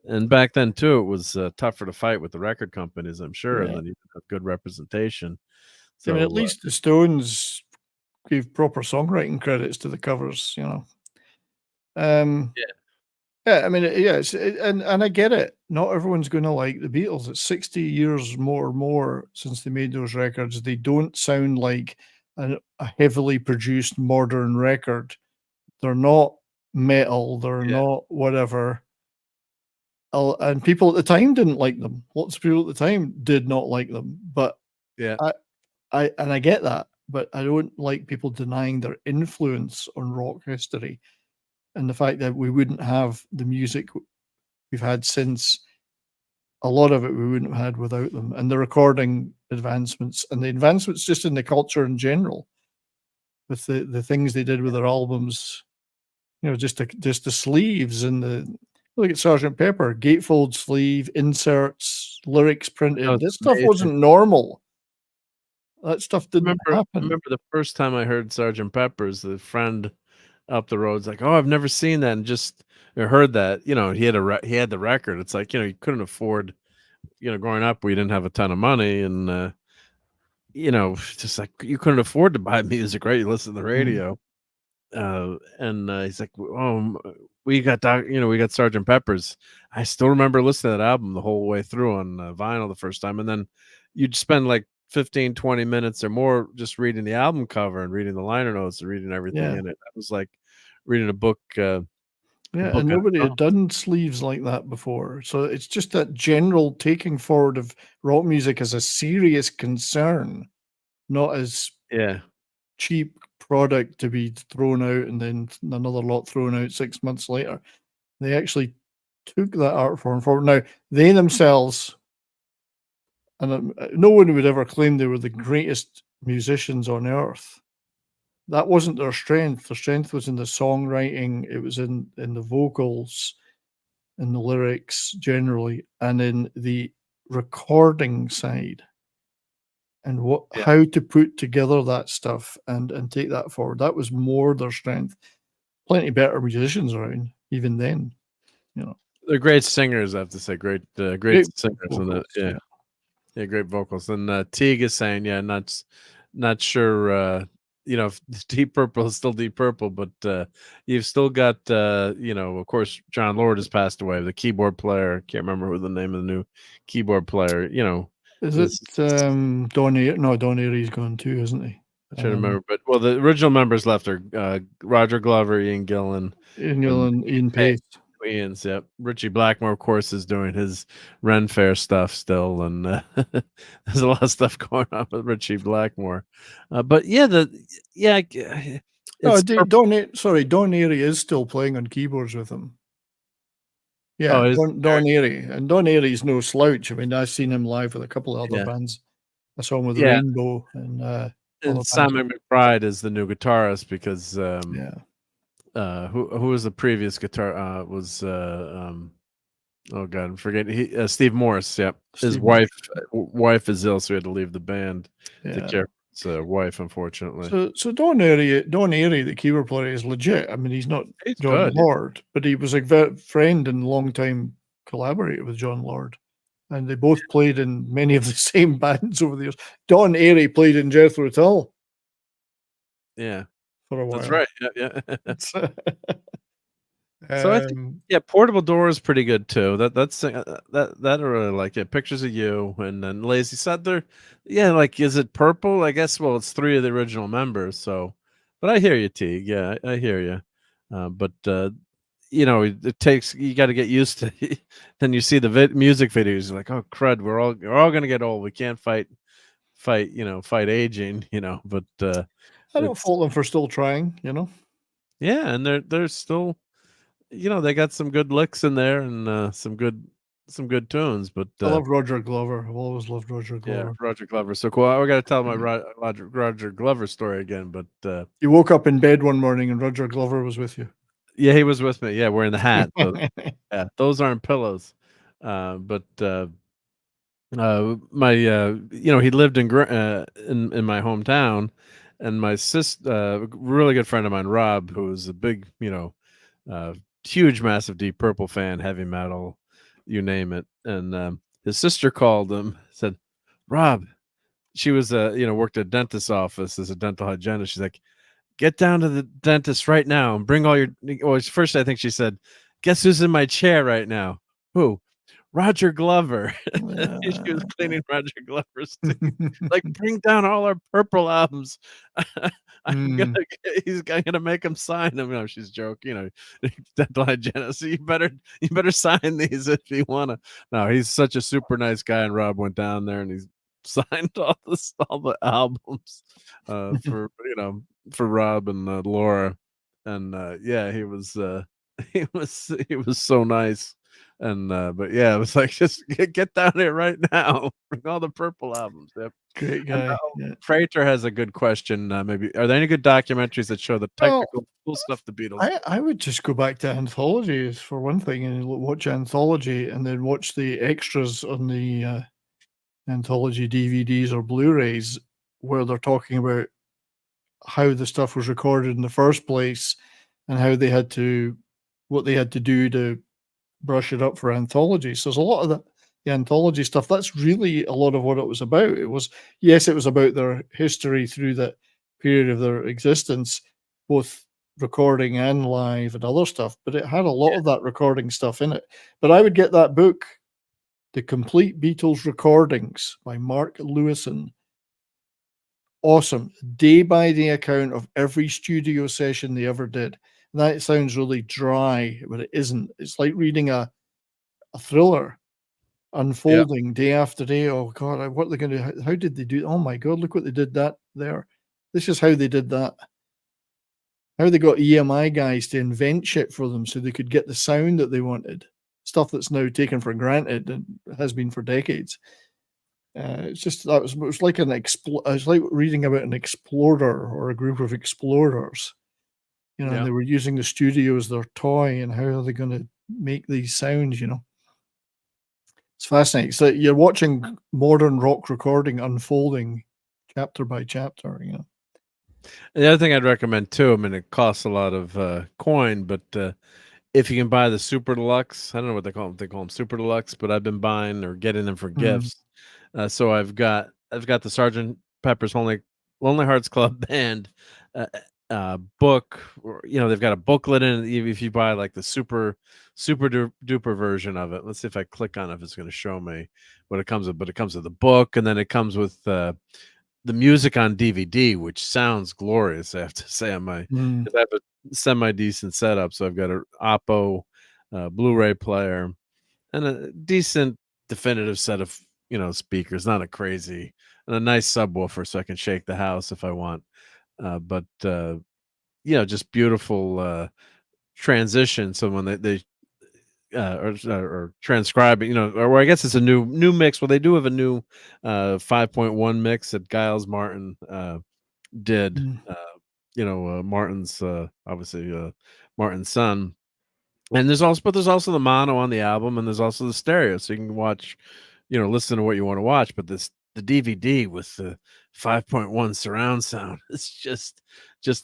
and back then too, it was tougher to fight with the record companies, I'm sure, and Yeah. then you have good representation. I mean, So at least the Stones gave proper songwriting credits to the covers, yeah. Yeah, I mean, and I get it. Not everyone's going to like the Beatles. It's 60 years more since they made those records. They don't sound like a heavily produced modern record. They're not metal. They're not whatever. And people at the time didn't like them. Lots of people at the time did not like them. But Yeah. I get that. But I don't like people denying their influence on rock history. And the fact that we wouldn't have the music we've had since, a lot of it we wouldn't have had without them. And the recording advancements and the advancements just in the culture in general, with the things they did with their albums, just the sleeves and look at Sgt. Pepper, gatefold sleeve, inserts, lyrics printed. This stuff wasn't normal. That stuff didn't happen. I remember the first time I heard Sgt. Pepper's, the friend up the road's like, "Oh, I've never seen that," and just heard that. He had the record. It's like, you couldn't afford. Growing up, we didn't have a ton of money, and just like you couldn't afford to buy music, right? You listen to the radio, and he's like, "Oh, we got Sgt. Pepper's." I still remember listening to that album the whole way through on vinyl the first time, and then you'd spend like 15-20 minutes or more just reading the album cover and reading the liner notes and reading everything in it. That was like reading a book. And nobody had done sleeves like that before. So it's just that general taking forward of rock music as a serious concern, not as cheap product to be thrown out and then another lot thrown out 6 months later. They actually took that art form forward. Now, they themselves, and no one would ever claim they were the greatest musicians on earth. That wasn't their strength. Their strength was in the songwriting. It was in the vocals, in the lyrics generally, and in the recording side, and how to put together that stuff and take that forward. That was more their strength. Plenty better musicians around even then. They're great singers, I have to say. Great singers, vocals, and great vocals. And Teague is saying, not sure. If Deep Purple is still Deep Purple, but you've still got, of course, John Lord has passed away, the keyboard player. Can't remember who the name of the new keyboard player. Is it Don Airy? No, Don Airy's gone too, isn't he? I should remember, but the original members left are Roger Glover, Ian Gillan, Ian Pace. Ian's, yep. Richie Blackmore, of course, is doing his Ren Fair stuff still, and there's a lot of stuff going on with Richie Blackmore. But Don Airy is still playing on keyboards with him. Yeah, Oh, Don Airy, and Don Airy's no slouch. I mean, I've seen him live with a couple of other bands. I saw him with Rainbow and Simon McBride is the new guitarist because who was the previous guitar oh god, I'm forgetting. Steve Morris. Yep, his wife is ill, so he had to leave the band to care for his wife, unfortunately. So Don Airy, the keyboard player, is legit. I mean, he's not John Lord, but he was a friend and long-time collaborator with John Lord, and they both played in many of the same bands over the years. Don Airy played in Jethro Tull. Yeah. For a while. That's right. Yeah. So I think, Portable Door is pretty good too. That's that I really like it. Pictures of You, and then Lazy Sutter. Yeah, like, is it purple? I guess. Well, it's 3 of the original members. So, but I hear you, T. Yeah, I hear you. But it takes, you got to get used to. Then you see the music videos, you're like, oh crud, we're all gonna get old. We can't fight aging. But I don't fault them for still trying. yeah, and they're still. They got some good licks in there, and some good tunes. But I love Roger Glover. I've always loved Roger Glover. yeah, Roger Glover. So cool. I got to tell my Roger Glover story again. But you woke up in bed one morning and Roger Glover was with you. Yeah, he was with me. Yeah, wearing the hat. So, yeah, those aren't pillows. But my he lived in my hometown, and my sister, really good friend of mine, Rob, who was a big huge, massive Deep Purple fan, heavy metal, you name it. And his sister called him, said, Rob, she was worked at a dentist's office as a dental hygienist. She's like, get down to the dentist right now and bring all your. Well, first I think she said, guess who's in my chair right now? Who? Roger Glover. She was cleaning Roger Glover's teeth. Like, bring down all our Purple albums. He's gonna make him sign them. She's joking. Dental hygienist. You better sign these if you wanna. No, he's such a super nice guy. And Rob went down there and he's signed all the albums for Rob and Laura. And yeah, he was so nice. And but yeah, it was like, just get down there right now. Bring all the Purple albums. Yep. Great guy. Prater has a good question. Maybe, are there any good documentaries that show the technical cool stuff the Beatles? I would just go back to anthologies for one thing, and watch Anthology, and then watch the extras on the Anthology DVDs or Blu-rays, where they're talking about how the stuff was recorded in the first place, and how they had to, what they had to do to brush it up for Anthology. So there's a lot of the Anthology stuff. That's really a lot of what it was about. It was about their history through that period of their existence, both recording and live and other stuff, but it had a lot of that recording stuff in it. But I would get that book, The Complete Beatles Recordings by Mark Lewison. Awesome. Day-by-day account of every studio session they ever did. That sounds really dry, but it isn't. It's like reading a thriller unfolding day after day. Oh God, what are they going to do? How did they do? Oh my God, look what they did that there. This is how they did that. How they got EMI guys to invent shit for them so they could get the sound that they wanted. Stuff that's now taken for granted and has been for decades. It's just it was like it's like reading about an explorer or a group of explorers. And they were using the studio as their toy, and how are they going to make these sounds? It's fascinating. So you're watching modern rock recording unfolding chapter by chapter. And the other thing I'd recommend too, I mean, it costs a lot of coin, but if you can buy the Super Deluxe, I don't know what they call them. They call them Super Deluxe, but I've been buying or getting them for gifts. So I've got the Sgt. Pepper's Lonely Hearts Club Band book, or they've got a booklet in it. If you buy like the super duper version of it, let's see if I click on it, if it's going to show me what it comes with. But it comes with the book, and then it comes with the music on DVD, which sounds glorious, I have to say. On my, 'cause I have a semi decent setup, so I've got an Oppo Blu-ray player and a decent definitive set of speakers, not a crazy, and a nice subwoofer so I can shake the house if I want. But just beautiful transition. So when they or transcribing, or I guess it's a new mix. Well, they do have a new 5.1 mix that Giles Martin did. Martin's obviously Martin's son. And there's also the mono on the album, and there's also the stereo, so you can watch, listen to what you want to watch. But the DVD with the 5.1 surround sound, it's just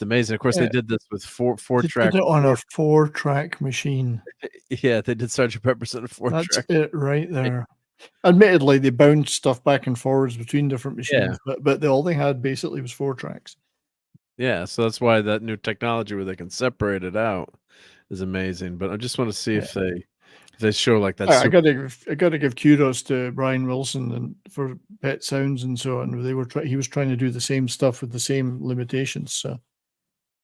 amazing. Of course, they did this with four track. Did it on a 4-track machine. Yeah, they did Sgt. Pepper's on a 4-track. That's it right there. Admittedly, they bounced stuff back and forwards between different machines, but all they had basically was 4 tracks. Yeah, so that's why that new technology where they can separate it out is amazing. But I just want to see if they show like that. I gotta give kudos to Brian Wilson and for Pet Sounds and so on. He was trying to do the same stuff with the same limitations. So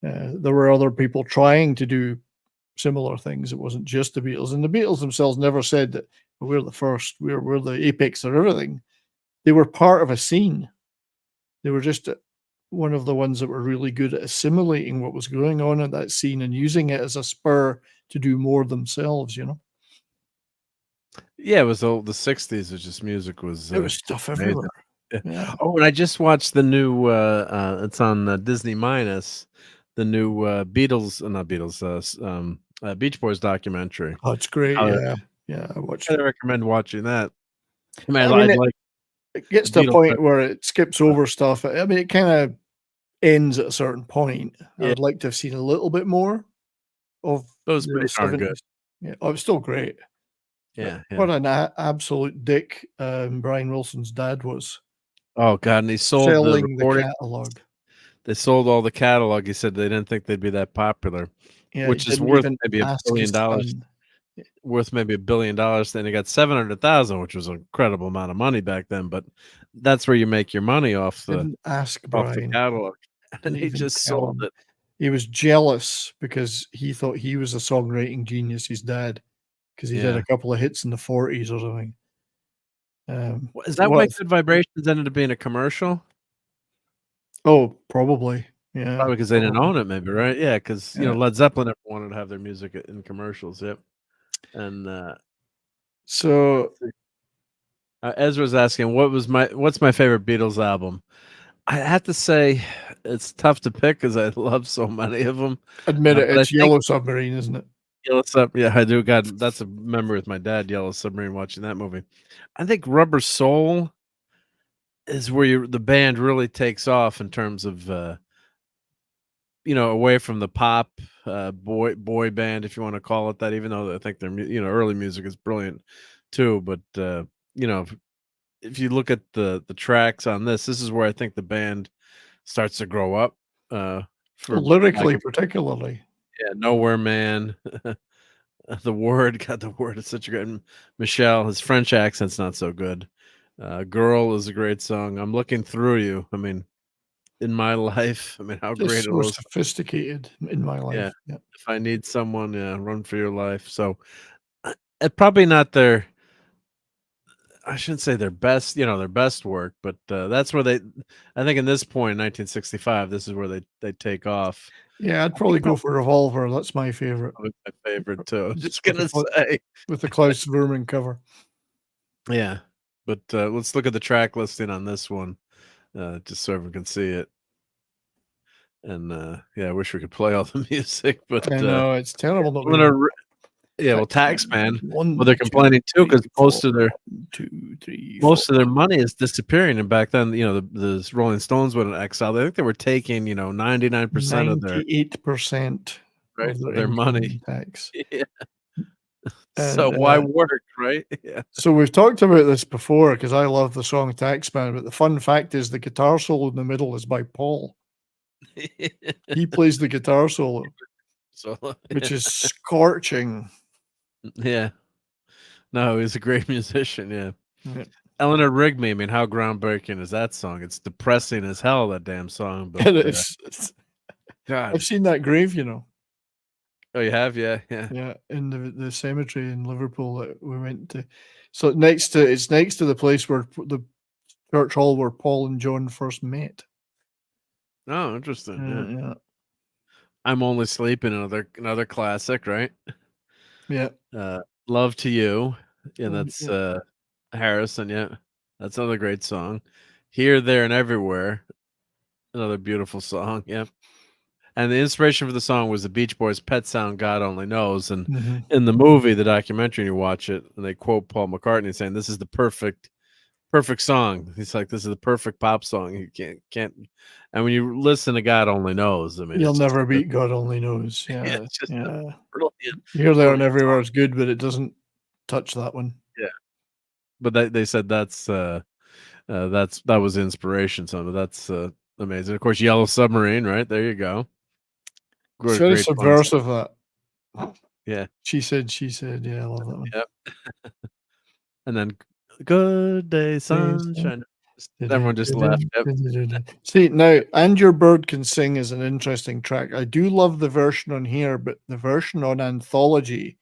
there were other people trying to do similar things. It wasn't just the Beatles, and the Beatles themselves never said that we're the first. We're the apex of everything. They were part of a scene. They were just one of the ones that were really good at assimilating what was going on in that scene and using it as a spur to do more themselves. Yeah, it was the 60s. Was just music was. It was stuff everywhere. Yeah. Oh, and I just watched the new. It's on Disney Minus. The new Beatles, not Beatles, Beach Boys documentary. Oh, it's great. Yeah, I watched it. I recommend watching that. It gets to a point where it skips over stuff. I mean, it kind of ends at a certain point. Yeah. I'd like to have seen a little bit more of those. the Pretty darn good. Yeah, it was still great. Yeah, What an absolute dick Brian Wilson's dad was. Oh God, and he sold selling the catalog. They sold all the catalog. He said they didn't think they'd be that popular, which is worth maybe $1 billion. Worth maybe $1 billion. Then he got 700,000, which was an incredible amount of money back then. But that's where you make your money off the catalog. And he just sold it. He was jealous because he thought he was a songwriting genius, his dad, because he had a couple of hits in the 40s or something. Is that why Good Vibrations ended up being a commercial? Oh, probably. Yeah. Probably because they didn't own it, maybe, right? Yeah, because Led Zeppelin never wanted to have their music in commercials. Yep. And so Ezra's asking, what's my favorite Beatles album? I have to say it's tough to pick because I love so many of them. Admit it, it's Yellow Submarine, isn't it? Yellow Submarine, yeah, I do. God, that's a memory with my dad. Yellow Submarine, watching that movie. I think Rubber Soul is where the band really takes off in terms of away from the pop boy band, if you want to call it that. Even though I think their early music is brilliant too, but if you look at the tracks on this is where I think the band starts to grow up. Lyrically, particularly. Yeah, Nowhere Man. The Word, God, The Word is such a good. Michelle, his French accent's not so good. Girl is a great song. I'm Looking Through You. I mean, In My Life. I mean, how Just great it so was. Sophisticated In My Life. Yeah. If I Need Someone, Run for Your Life. So, probably not their. I shouldn't say their best, their best work, but that's where I think in this point, in 1965, this is where they take off. Yeah, I'd probably go for Revolver. That's my favorite. My favorite too. I was just gonna say with the Klaus Verman cover. Yeah, but let's look at the track listing on this one, just so everyone can see it. And I wish we could play all the music, but I know it's terrible. Taxman. Well, they're complaining too because most of their money is disappearing. And back then, the Rolling Stones went in exile. I think they were taking 99% of their 98% of their money tax. Yeah. So why work, right? Yeah. So we've talked about this before because I love the song Taxman, but the fun fact is the guitar solo in the middle is by Paul. He plays the guitar solo, which is scorching. Yeah. No, he's a great musician. Yeah. Eleanor Rigby. I mean, how groundbreaking is that song? It's depressing as hell, that damn song. But God, I've seen that grave, Oh, you have? Yeah. Yeah, in the cemetery in Liverpool that we went to. So it's next to the place where the church hall where Paul and John first met. Oh, interesting. Yeah. I'm Only Sleeping, another classic, right? Yeah. Love to You. Yeah, that's Harrison. Yeah, that's another great song. Here, There, and Everywhere. Another beautiful song. Yeah. And the inspiration for the song was the Beach Boys' Pet Sound, God Only Knows. And in the movie, the documentary, you watch it, and they quote Paul McCartney saying, "This is the perfect song." He's like, "This is the perfect pop song. You can't." And when you listen to God Only Knows, I mean, you'll never beat God Only Knows. Yeah, it's just brilliant. Here, There, and Everywhere is good, but it doesn't touch that one. Yeah, but they said that was inspiration. So that's amazing. Of course, Yellow Submarine, right there. You go. It's very subversive. That Yeah. She said. Yeah, I love that one. Yep. And then Good Day Sunshine. Everyone just left. Yep. See, now, And Your Bird Can Sing is an interesting track. I do love the version on here, but the version on Anthology,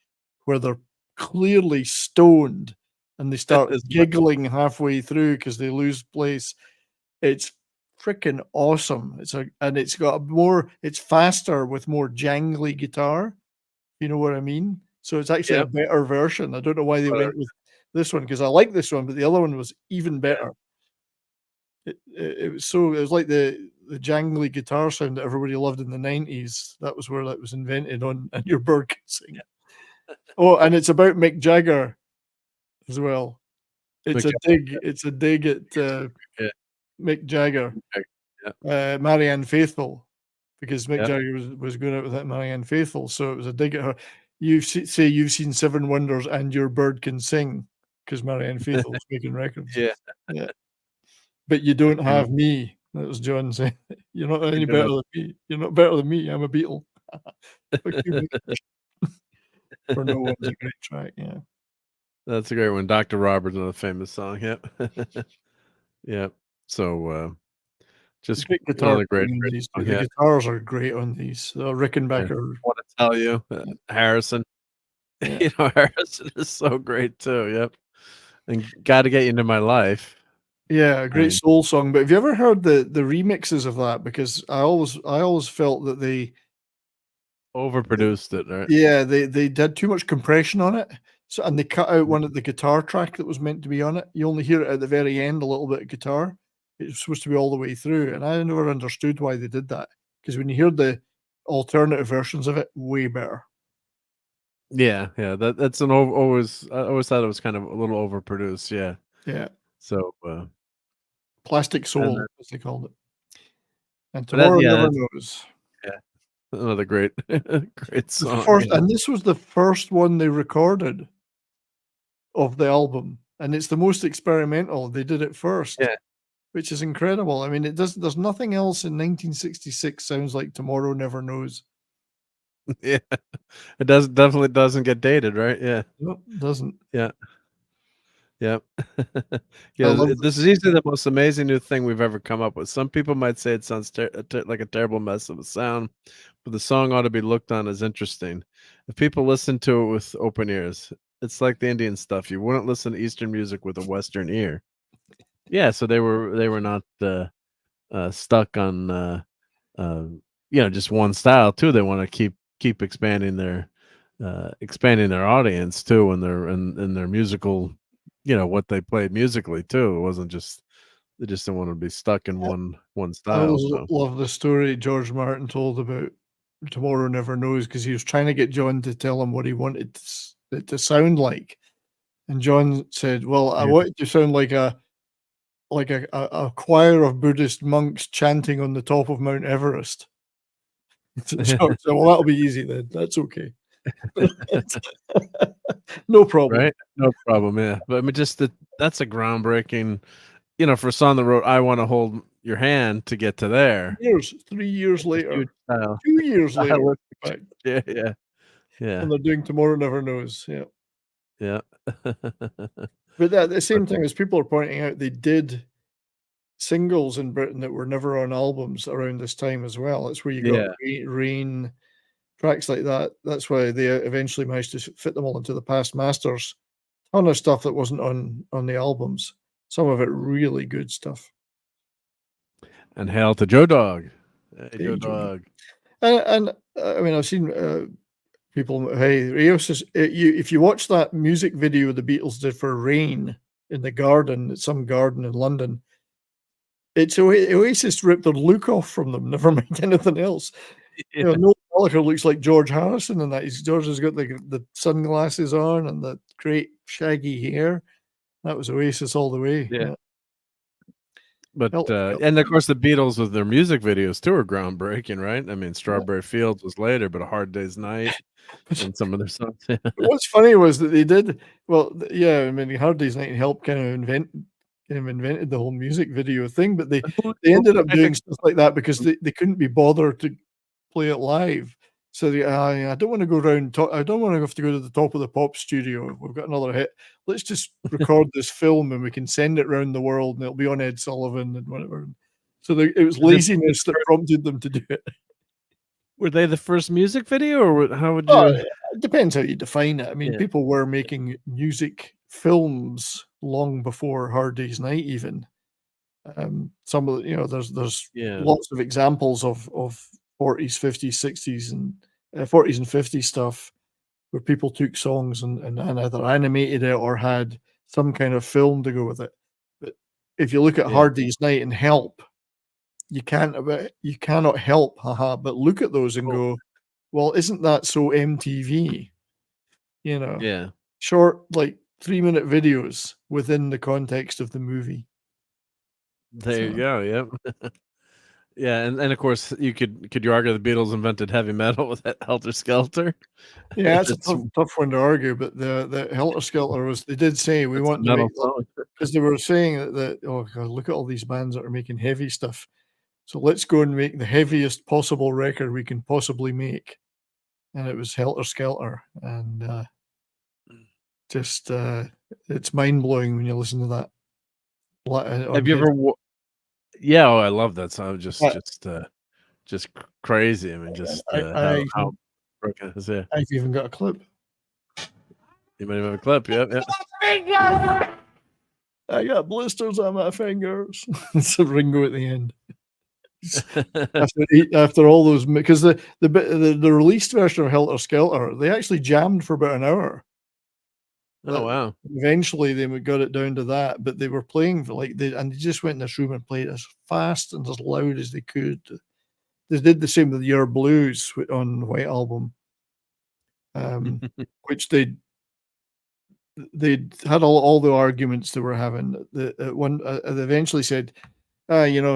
where they're clearly stoned and they start giggling halfway through because they lose place, it's freaking awesome. It's faster with more jangly guitar. You know what I mean? So it's actually a better version. I don't know why they went with this one, because I like this one, but the other one was even better. It was like the jangly guitar sound that everybody loved in the 90s. That was where that was invented on And Your Bird Can Sing. Oh, and it's about Mick Jagger as well. It's a dig at Mick Jagger. Marianne Faithfull, because Mick Jagger was going out with that Marianne Faithfull, so it was a dig at her. You've seen Seven Wonders and Your Bird Can Sing, because Marianne Faithfull was making records. Yeah. But you don't have me. That was John saying. You're not any better than me. You're not better than me. I'm a Beatle. For No One's a great track. Yeah. That's a great one. Dr. Roberts, another famous song. Yep. Yep. So just another great song. The guitars are great on these. Rickenbacker. I want to tell you, Harrison. You know, Harrison is so great too. Yep. And Got to Get You Into My Life. Yeah, a great soul song. But have you ever heard the remixes of that? Because I always felt that they overproduced it, right? Yeah, they did too much compression on it. So, and they cut out one of the guitar track that was meant to be on it. You only hear it at the very end, a little bit of guitar. It's supposed to be all the way through, and I never understood why they did that. Because when you hear the alternative versions of it, way better. Yeah, that's I always thought it was kind of a little overproduced. Yeah. So Plastic Soul, as they called it. And Tomorrow Never Knows. Yeah. Another great song. And this was the first one they recorded of the album. And it's the most experimental. They did it first. Yeah. Which is incredible. I mean, there's nothing else in 1966 sounds like Tomorrow Never Knows. Yeah. It definitely doesn't get dated, right? Yeah. No, it doesn't. Yeah. Yep. This is easily the most amazing new thing we've ever come up with. Some people might say it sounds like a terrible mess of a sound, but the song ought to be looked on as interesting. If people listen to it with open ears, it's like the Indian stuff. You wouldn't listen to Eastern music with a Western ear. Yeah, so they were not stuck on just one style too. They want to keep expanding their audience too, and their musical. What they played musically too. It wasn't just they just didn't want to be stuck in one style. I always love the story George Martin told about Tomorrow Never Knows, because he was trying to get John to tell him what he wanted it to sound like, and John said, "Well, I want it to sound like a choir of Buddhist monks chanting on the top of Mount Everest." So George said, "Well, that'll be easy then. That's okay." No problem. Right? No problem. Yeah. But I mean, that's a groundbreaking, for a song that wrote "I Want to Hold Your Hand" to get to there. 3 years later, 2 years later. Yeah. And they're doing Tomorrow Never Knows. Yeah. Yeah. But at the same time, as people are pointing out, they did singles in Britain that were never on albums around this time as well. That's where you got Rain. Tracks like that. That's why they eventually managed to fit them all into the Past Masters. A ton of stuff that wasn't on the albums. Some of it really good stuff. And hail to Joe Dog. Hey, Joe Dog. And I mean, I've seen people. Hey, if you watch that music video the Beatles did for Rain in the garden, at some garden in London, it's Oasis ripped their look off from them. Never mind anything else. Noel Gallagher looks like George Harrison in that. George has got the sunglasses on and the great shaggy hair. That was Oasis all the way. Yeah. But and of course the Beatles with their music videos too are groundbreaking, right? I mean, Strawberry Fields was later, but A Hard Day's Night and some of their songs. What's funny was that they did I mean, Hard Day's Night helped kind of invented the whole music video thing, but they ended up doing stuff like that because they couldn't be bothered to play it live. So I don't want to go around. I don't want to have to go to the top of the pop studio. We've got another hit. Let's just record this film and we can send it around the world, and it'll be on Ed Sullivan and whatever. So it was laziness that prompted them to do it. Were they the first music video, or how would you? Oh, it depends how you define it. I mean, Yeah. people were making music films long before Hard Day's Night, even. Some of the, there's Yeah. lots of examples of 40s, 50s, 60s, and 40s and 50s stuff where people took songs and either animated it or had some kind of film to go with it. But if you look at Yeah. Hard Day's Night and Help, you cannot help, but look at those and go, well, isn't that so MTV? Yeah. Short, like 3-minute videos within the context of the movie. There you go. Yep. Yeah, and of course could you argue the Beatles invented heavy metal with that Helter Skelter? Yeah, it's a tough one to argue, but the Helter Skelter was, they did say we want to metal make, song. because they were saying that oh God, look at all these bands that are making heavy stuff. So let's go and make the heaviest possible record we can possibly make. And it was Helter Skelter. And just it's mind blowing when you listen to that. Have you ever? Yeah, I love that song. Just crazy. I mean, just how broke it is. Yeah, I've even got a clip. You might have a clip. Yeah. I got blisters on my fingers. It's a Ringo at the end. after all those, because the released version of Helter Skelter, they actually jammed for about an hour. Oh wow! Eventually, they got it down to that, but they were playing for they just went in this room and played as fast and as loud as they could. They did the same with Your Blues on the White Album, which they had all the arguments they were having. They eventually said,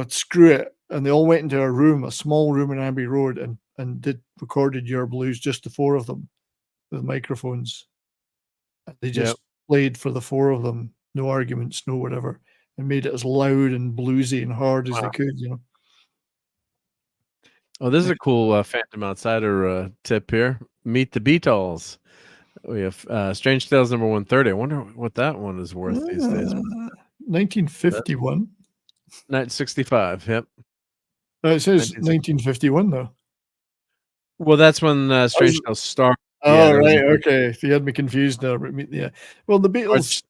screw it, and they all went into a room, a small room in Abbey Road, and recorded Your Blues, just the four of them, with microphones. They just played for the four of them, no arguments, no whatever, and made it as loud and bluesy and hard as they could, Oh, this is a cool Phantom Outsider tip here. Meet the Beatles. We have Strange Tales number 130. I wonder what that one is worth these days. 1951. 1965. Yep. It says 1951 though. Well, that's when Strange Tales started. Oh, right. Okay. You had me confused now. Yeah. Well, the Beatles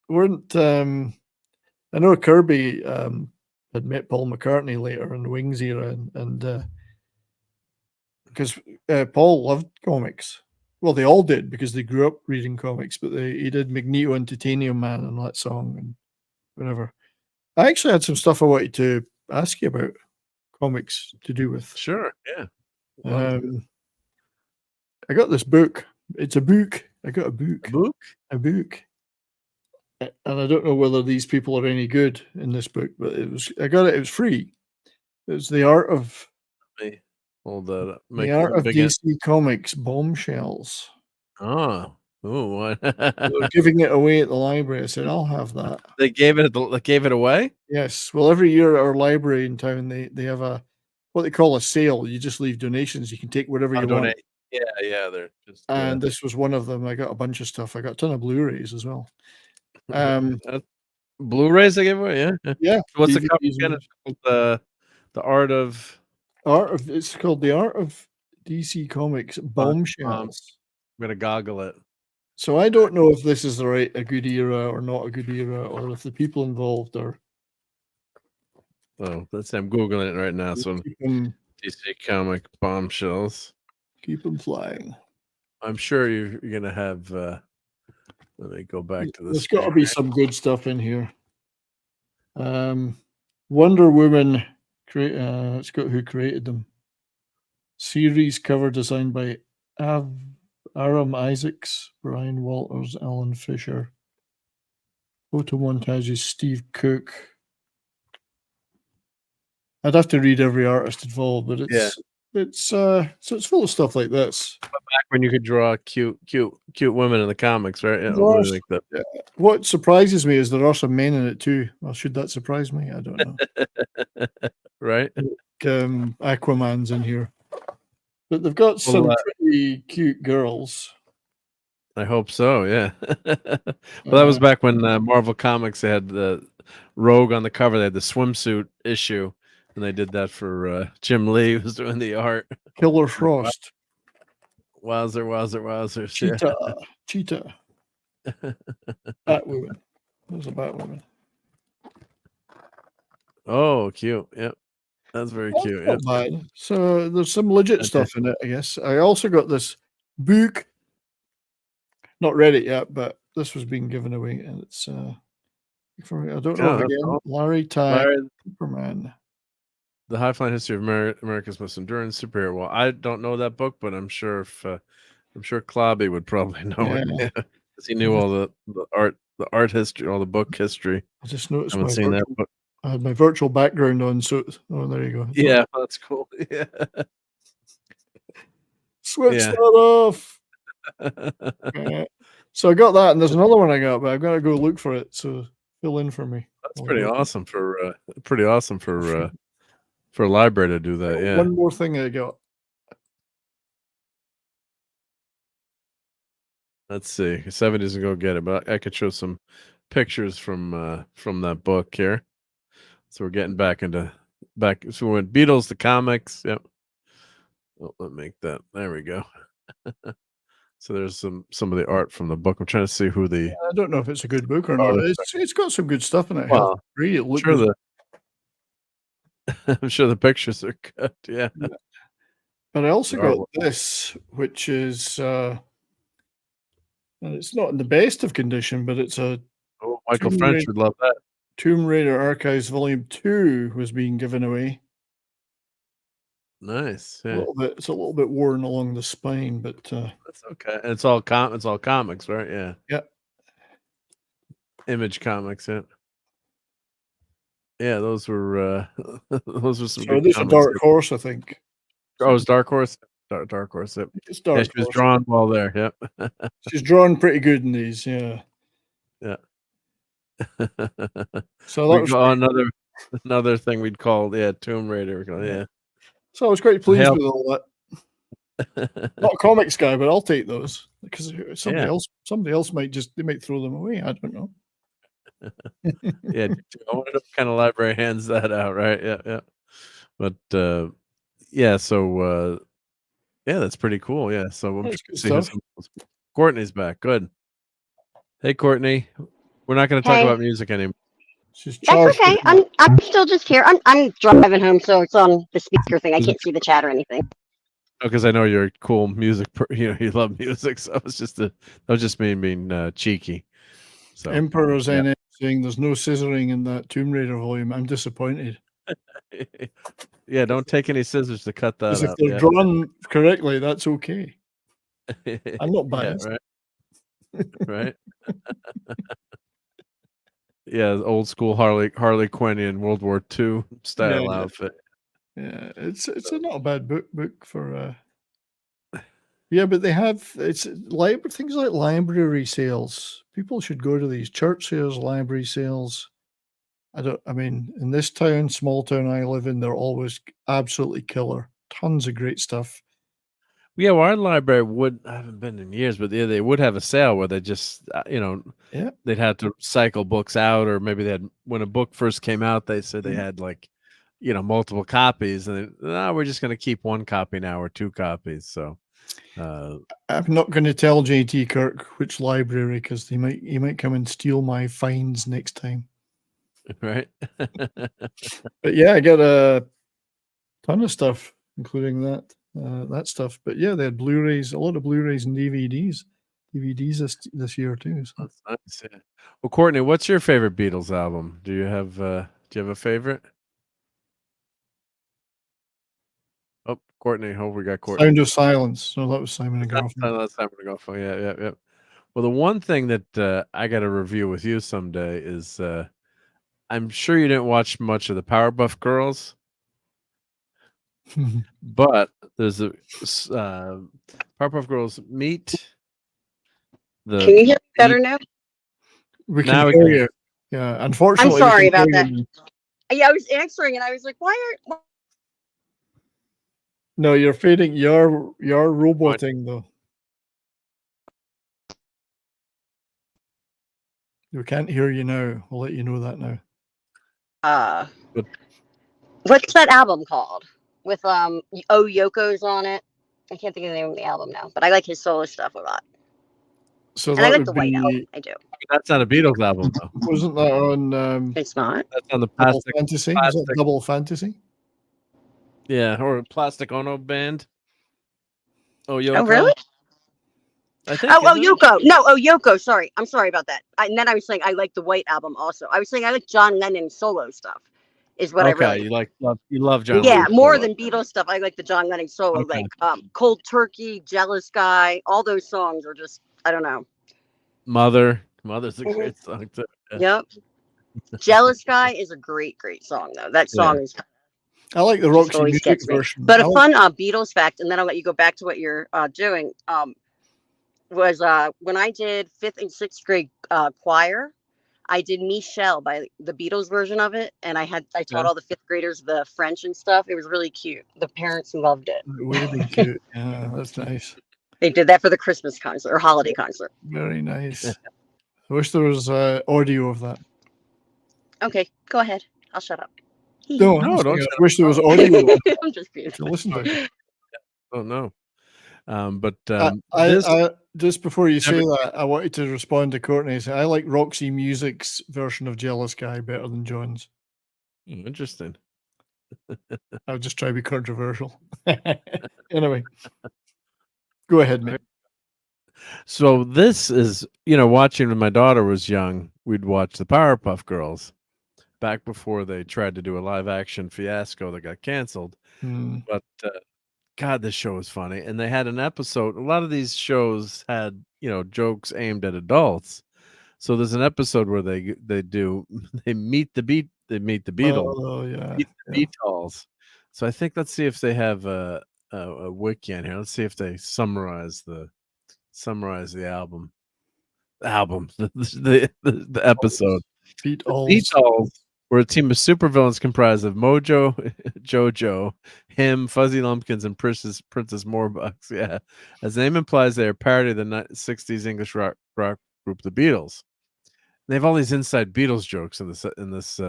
weren't. I know Kirby had met Paul McCartney later in the Wings era, and because Paul loved comics. Well, they all did because they grew up reading comics, but he did Magneto and Titanium Man and that song and whatever. I actually had some stuff I wanted to ask you about comics to do with. Sure. Yeah. I got this book. It's a book. I got a book. A book? A book. And I don't know whether these people are any good in this book, but I got it. It was free. It was The Art of Hold that up. The Art of DC Comics Bombshells. Oh. What? They were giving it away at the library. I said, I'll have that. They gave it away? Yes. Well, every year at our library in town, they have what they call a sale. You just leave donations. You can take whatever you want. Yeah, they're just. And this was one of them. I got a bunch of stuff. I got a ton of Blu-rays as well. Blu-rays they gave away, yeah. Yeah. What's the cover again? It's called the Art of. It's called The Art of DC Comics Bombshells. I'm gonna goggle it. So I don't know if this is a good era or not a good era, or if the people involved are. Oh, I'm googling it right now. So DC Comic Bombshells. Keep them flying. I'm sure you're gonna have. Let me go back to this. There's got to be some good stuff in here. Wonder Woman. It's got who created them. Series cover designed by Aram Isaacs, Brian Walters, Alan Fisher. Photo montages, Steve Cook. I'd have to read every artist involved, but it's full of stuff like this. Back when you could draw cute women in the comics, right? Yeah, what surprises me is there are some men in it too. Well, should that surprise me? I don't know. Right? Aquaman's in here. But they've got some Well, pretty cute girls. I hope so. Yeah. Well, that was back when Marvel Comics had the Rogue on the cover. They had the swimsuit issue, and they did that for Jim Lee, who was doing the art. Killer Frost. Wowzers. Cheetah. Batwoman. There's a Batwoman. Oh, cute. Yep. That's very cute. Not bad. So there's some legit stuff in it, I guess. I also got this book. Not read it yet, but this was being given away, and it's I don't know again. Larry Ty Superman. The High Flying History of America's Most Enduring Superhero. Well, I don't know that book, but I'm sure Clobby would probably know it because he knew all the art history, all the book history. I just noticed I haven't seen that book. I had my virtual background on, so there you go. Yeah, that's cool. Yeah. Switch that off. So I got that, and there's another one I got, but I've got to go look for it. So fill in for me. That's pretty awesome for a library to do that. Yeah. One more thing I got. Let's see. 70 doesn't go get it, but I could show some pictures from that book here. So we're getting back. So we went Beatles to comics. Yep. Oh, let me make that. There we go. So there's some of the art from the book. I'm trying to see who the. I don't know if it's a good book or not. It's got some good stuff in it. Well, I'm sure the pictures are good. Yeah. But I also got this, which is and it's not in the best of condition, but it's a Michael French would love that. Tomb Raider Archives Volume 2 was being given away. Nice. Yeah. It's a little bit worn along the spine, but that's okay. And it's all comics, right? Yeah. Yeah. Image Comics. Yeah. Yeah, those were some. So good this is a Dark Horse, I think. Oh, it's Dark Horse. Dark Horse. Yep. It's Dark Horse. She was drawn well there. Yep. She's drawn pretty good in these. Yeah. Yeah. So that was another thing we'd call Tomb Raider. Yeah. So I was quite pleased with all that. Not a comics guy, but I'll take those because somebody else might throw them away. I don't know. Yeah, I wonder what kind of library hands that out, right? Yeah. But so that's pretty cool. Yeah. So I'm see Courtney's back. Good. Hey, Courtney. We're not going to talk about music anymore. That's okay. I'm still just here. I'm driving home, so it's on the speaker thing. I can't see the chat or anything. Because I know you're a cool music. You love music. So that was just me being cheeky. So Emperor's NM saying there's no scissoring in that Tomb Raider volume. I'm disappointed. Yeah, don't take any scissors to cut that. If they're drawn correctly, that's okay. I'm not biased. Yeah, right. Yeah, old school Harley Quinn World War II style outfit. Yeah, it's not a bad book for. Yeah, but they have things like library sales. People should go to these church sales, library sales. I mean, in this town, small town I live in, they're always absolutely killer. Tons of great stuff. Yeah, well, our library I haven't been in years, but they would have a sale where they just, they'd have to cycle books out, or maybe when a book first came out, they said they had multiple copies, and we're just going to keep one copy now or two copies. So I'm not going to tell JT Kirk which library because he might come and steal my finds next time. Right. But yeah, I got a ton of stuff, including that stuff. But yeah, they had Blu-rays, a lot of Blu-rays and DVDs this year too. So. That's nice. Yeah. Well, Courtney, what's your favorite Beatles album? Do you have a favorite? Oh, Courtney. Oh, we got Courtney. Sound of Silence. No, that was Simon and Garfunkel. That's Simon and Garfunkel. Yeah. Well, the one thing that I got to review with you someday is I'm sure you didn't watch much of the Powerpuff Girls. But there's a Powerpuff Girls meet the. Can you hear me better now? We can hear you. Yeah, unfortunately. I'm sorry about that. Yeah, I was answering and I was like, why aren't. No, you're fading. You're roboting though. We can't hear you now. I'll let you know that now. What's that album called? With Yoko's on it. I can't think of the name of the album now, but I like his solo stuff a lot. So And I that like the would White Album. be. I do. That's not a Beatles album, though. Wasn't that on? It's not. That's on the Double Plastic Fantasy. Was that Double Fantasy? Yeah, or Plastic Ono Band. Oh, Yoko. Oh, really? I think. Yoko. No, Yoko. Sorry. I'm sorry about that. And then I was saying I like the White Album also. I was saying I like John Lennon's solo stuff. Is what I really. You love John. Yeah, Lennon more solo. than Beatles stuff. I like the John Lennon solo, Okay. like Cold Turkey, Jealous Guy. All those songs are just, I don't know. Mother's a great song too. Yeah. Yep. Jealous Guy is a great song though. That song is. I like the Roxy always music gets me. version. But a I fun Beatles fact, and then I'll let you go back to what you're doing. Was when I did 5th and 6th grade choir, I did Michelle by the Beatles version of it, and I taught all the 5th graders the French and stuff. It was really cute. The parents loved it. It would have been cute. Yeah, that's nice. They did that for the Christmas concert or holiday concert. Very nice. I wish there was audio of that. Okay, go ahead. I'll shut up. No, don't. I wish there was audio. I'm just being. Listen to it. Oh no. But I just before you say that, I wanted to respond to Courtney. I like Roxy Music's version of Jealous Guy better than John's. Interesting. I'll just try to be controversial. Anyway, go ahead, mate. So this is, watching when my daughter was young, we'd watch the Powerpuff Girls back before they tried to do a live action fiasco that got canceled. But God, this show was funny. And they had an episode. A lot of these shows had, jokes aimed at adults. So there's an episode where they meet the Beatles. Oh yeah. Meet the Beatles. So I think let's see if they have a wiki in here. Let's see if they summarize the album. The episode. Beatles were a team of supervillains comprised of Mojo, Jojo, him, Fuzzy Lumpkins, and Princess Morebucks. Yeah, as the name implies, they are parody of the 60s English rock group, the Beatles. They have all these inside Beatles jokes in this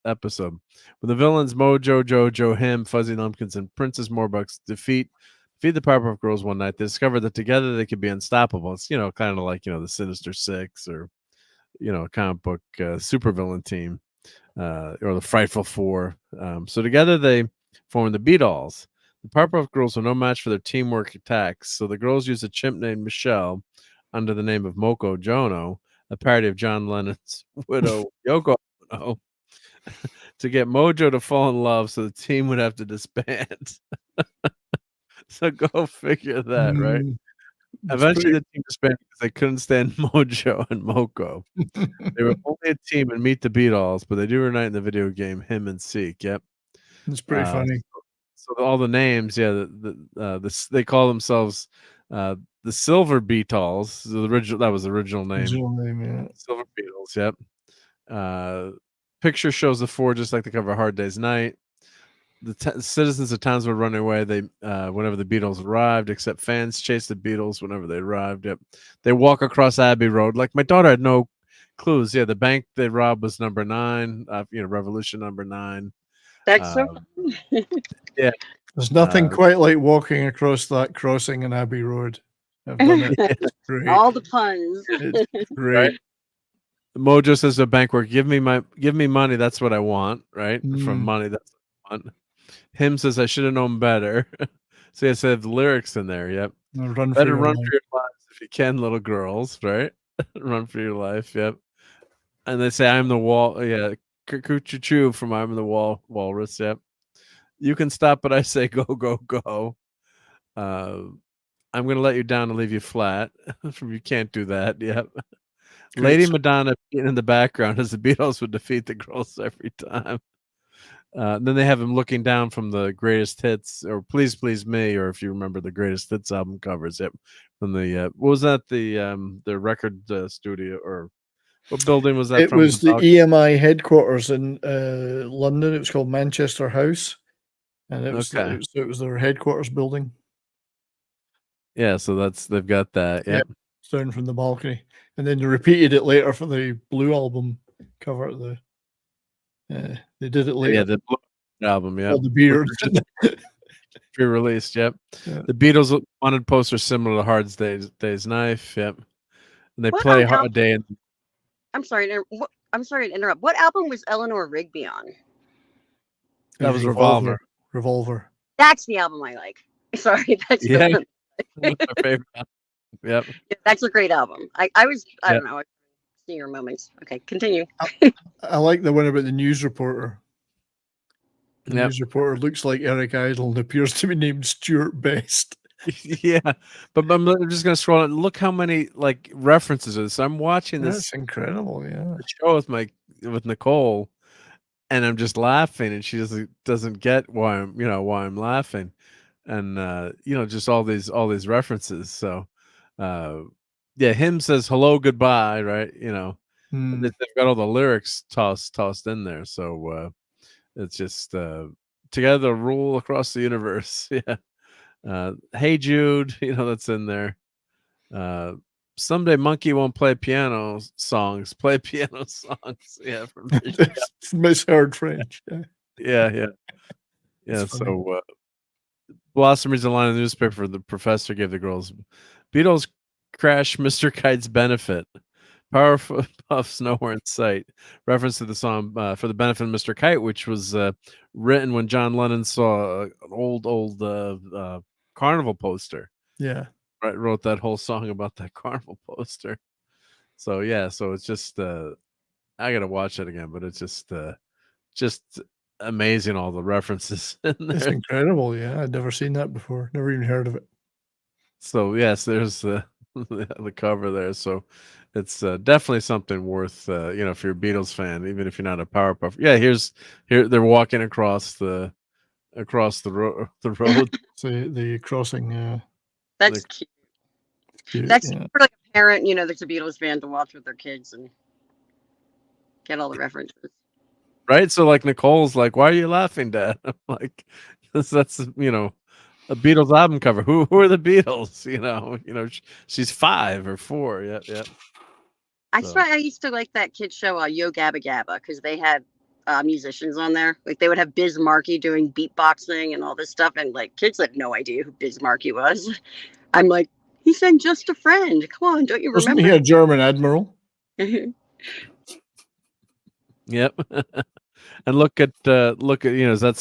episode. When the villains Mojo, Jojo, him, Fuzzy Lumpkins, and Princess Morebucks defeat the Powerpuff Girls one night, they discover that together they could be unstoppable. It's kind of like the Sinister Six or a comic book supervillain team. Or the Frightful Four. So together they form the Beatles. The Powerpuff Girls are no match for their teamwork attacks, so the girls use a chimp named Michelle under the name of Moko Jono, a parody of John Lennon's widow Yoko Ono, to get Mojo to fall in love, so the team would have to disband. So go figure that, right? Eventually, the team disbanded because they couldn't stand Mojo and Moko. They were only a team and Meet the Beatles, but they do reunite in the video game Him and Seek. Yep, it's pretty funny. So all the names, they call themselves the Silver Beatles. That was the original name. Yeah. Silver Beatles. Yep. Picture shows the four just like the cover of Hard Day's Night. The citizens of towns were running away. They whenever the Beatles arrived, except fans chased the Beatles whenever they arrived. Yep. They walk across Abbey Road. Like my daughter had no clues. Yeah, the bank they robbed was number 9. Revolution number 9. That's so fun. Yeah. There's nothing quite like walking across that crossing in Abbey Road. I've done it. It's great. All the puns. It's great. Right? Mojo says to the bank worker, give me money, that's what I want, right? From money, that's what I want. Him says I should have known better. So he has to have the lyrics in there. Yep. Better run for your lives if you can, little girls, right? Run for your life. Yep. And they say I'm the wall. Yeah. Choo from I'm the walrus. Yep. You can stop, but I say go, go, go. I'm gonna let you down and leave you flat. You can't do that. Yep. Lady Madonna in the background as the Beatles would defeat the girls every time. Then they have him looking down from the Greatest Hits or Please Please Me, or if you remember the Greatest Hits album covers. Yep. From the what was that? The record studio, or what building was that? It was the EMI headquarters in London. It was called Manchester House. and it was, Okay. it was their headquarters building. Yeah, so they've got that. Yeah. It's down from the balcony, and then they repeated it later for the Blue album cover. They did it later. Yeah, the Blue album. Yeah, All the beards. Pre-released. Yep. Yeah. The Beatles wanted posters similar to Hard Day's Knife. Yep. And they What play album? Hard Day. I'm sorry. I'm sorry to interrupt. What album was Eleanor Rigby on? That was Revolver. Revolver. That's the album I like. Sorry, that's the Yeah. one. That's my favorite. Yep. Yeah, that's a great album. I don't know. Senior moments. Okay, continue. I like the one about the news reporter. The Yep. news reporter looks like Eric Idle and appears to be named Stuart Best. Yeah, but I'm just gonna scroll and look how many like references to this. I'm watching this That's incredible. Yeah. show with Nicole, and I'm just laughing, and she doesn't get why I'm laughing, and just all these references. So, yeah, him says hello, goodbye, right? And they've got all the lyrics tossed in there. So it's just together rule across the universe. Yeah. Hey Jude, that's in there. Someday Monkey won't play piano songs. Play piano songs. Yeah, from misheard French. Yeah. So Blossom reads a line in the newspaper. The professor gave the girls Beatles crash Mr. Kite's benefit. Powerful puffs nowhere in sight. Reference to the song for the benefit of Mr. Kite, which was written when John Lennon saw an old carnival poster. Yeah. Right, wrote that whole song about that carnival poster. So yeah, so it's just I gotta watch it again, but it's just amazing all the references in there. It's incredible. Yeah, I'd never seen that before. Never even heard of it. So yes, there's the cover there. So it's definitely something worth if you're a Beatles fan, even if you're not a Powerpuff. Yeah, here they're walking across the road. So the crossing. That's cute. That's for like a parent, that's a Beatles fan to watch with their kids and get all the references. Right. So like Nicole's like, why are you laughing, Dad? I'm like, that's a Beatles album cover. Who are the Beatles? She's 5 or 4. Yeah. I swear I used to like that kid show, Yo Gabba Gabba, because they had musicians on there. Like they would have Biz Markie doing beatboxing and all this stuff, and like kids had no idea who Biz Markie was. I'm like, he said just a friend. Come on, don't you remember? Wasn't he a German admiral? Yep. And look at that's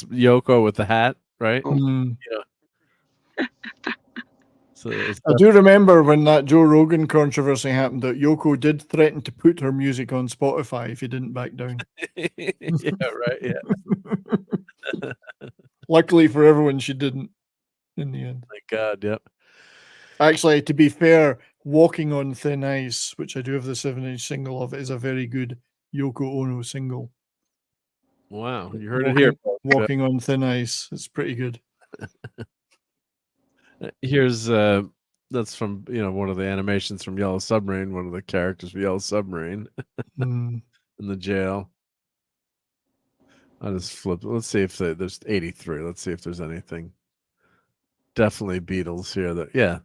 Yoko with the hat, right? Yeah. So I do remember when that Joe Rogan controversy happened that Yoko did threaten to put her music on Spotify if he didn't back down. Yeah, right. Yeah. Luckily for everyone, she didn't in the end. Thank God. Yep. Actually, to be fair, Walking on Thin Ice, which I do have the 7-inch single of, is a very good Yoko Ono single. Wow, you heard it here. Walking on Thin Ice. It's pretty good. Here's that's from one of the animations from Yellow Submarine, one of the characters from Yellow Submarine in the jail. I'll just flip. Let's see if there's 83. Let's see if there's anything. Definitely Beatles here. Yeah.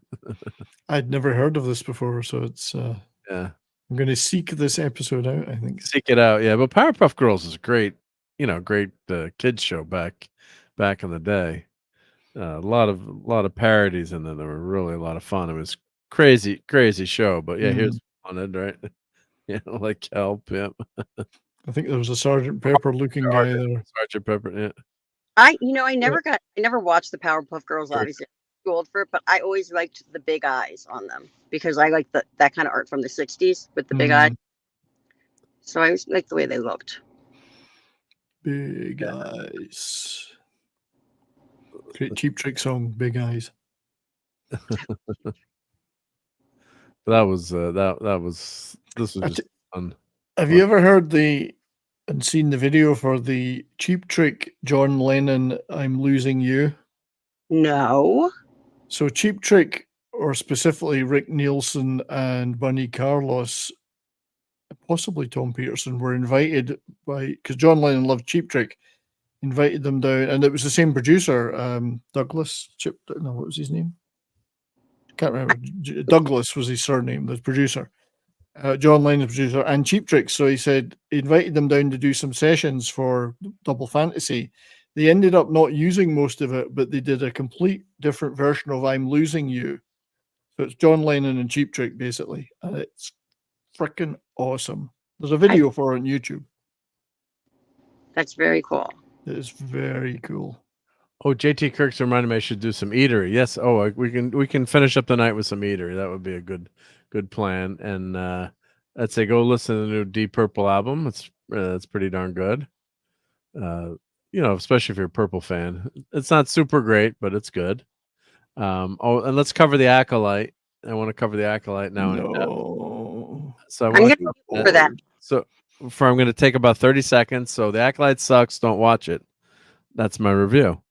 I'd never heard of this before, so it's yeah. I'm going to seek this episode out. I think seek it out. Yeah, but Powerpuff Girls is great. Great kids show back in the day. A lot of parodies, and then there were really a lot of fun. It was crazy show. But yeah, here's Wanted, right? Yeah, like Help. Yeah. I think there was a Sergeant Pepper looking guy there. Sergeant Pepper. Yeah. I never watched the Powerpuff Girls. Obviously, I'm too old for it, but I always liked the big eyes on them because I like that kind of art from the '60s with the big eyes. So I always liked the way they looked. Big Eyes. Great Cheap Trick song, Big Eyes. This was just fun. Have you ever heard and seen the video for the Cheap Trick John Lennon I'm Losing You? No. So Cheap Trick, or specifically Rick Nielsen and Bunny Carlos, possibly Tom Peterson, were invited because John Lennon loved Cheap Trick. invited them down, and it was the same producer, Douglas. No, what was his name? Can't remember. Douglas was his surname. The producer, John Lennon's producer, and Cheap Trick. So he said he invited them down to do some sessions for Double Fantasy. They ended up not using most of it, but they did a complete different version of "I'm Losing You." So it's John Lennon and Cheap Trick basically, and it's freaking awesome. There's a video for it on YouTube. That's very cool. It is very cool. Oh, JT Kirk's reminded me I should do some eatery. Yes. Oh, we can finish up the night with some eatery. That would be a good plan. And I'd say go listen to the new Deep Purple album. It's pretty darn good. Especially if you're a Purple fan. It's not super great, but it's good. And let's cover the Acolyte. I want to cover the Acolyte now. No. So I'm going to go for that. So I'm going to take about 30 seconds. So the Acolyte sucks. Don't watch it. That's my review.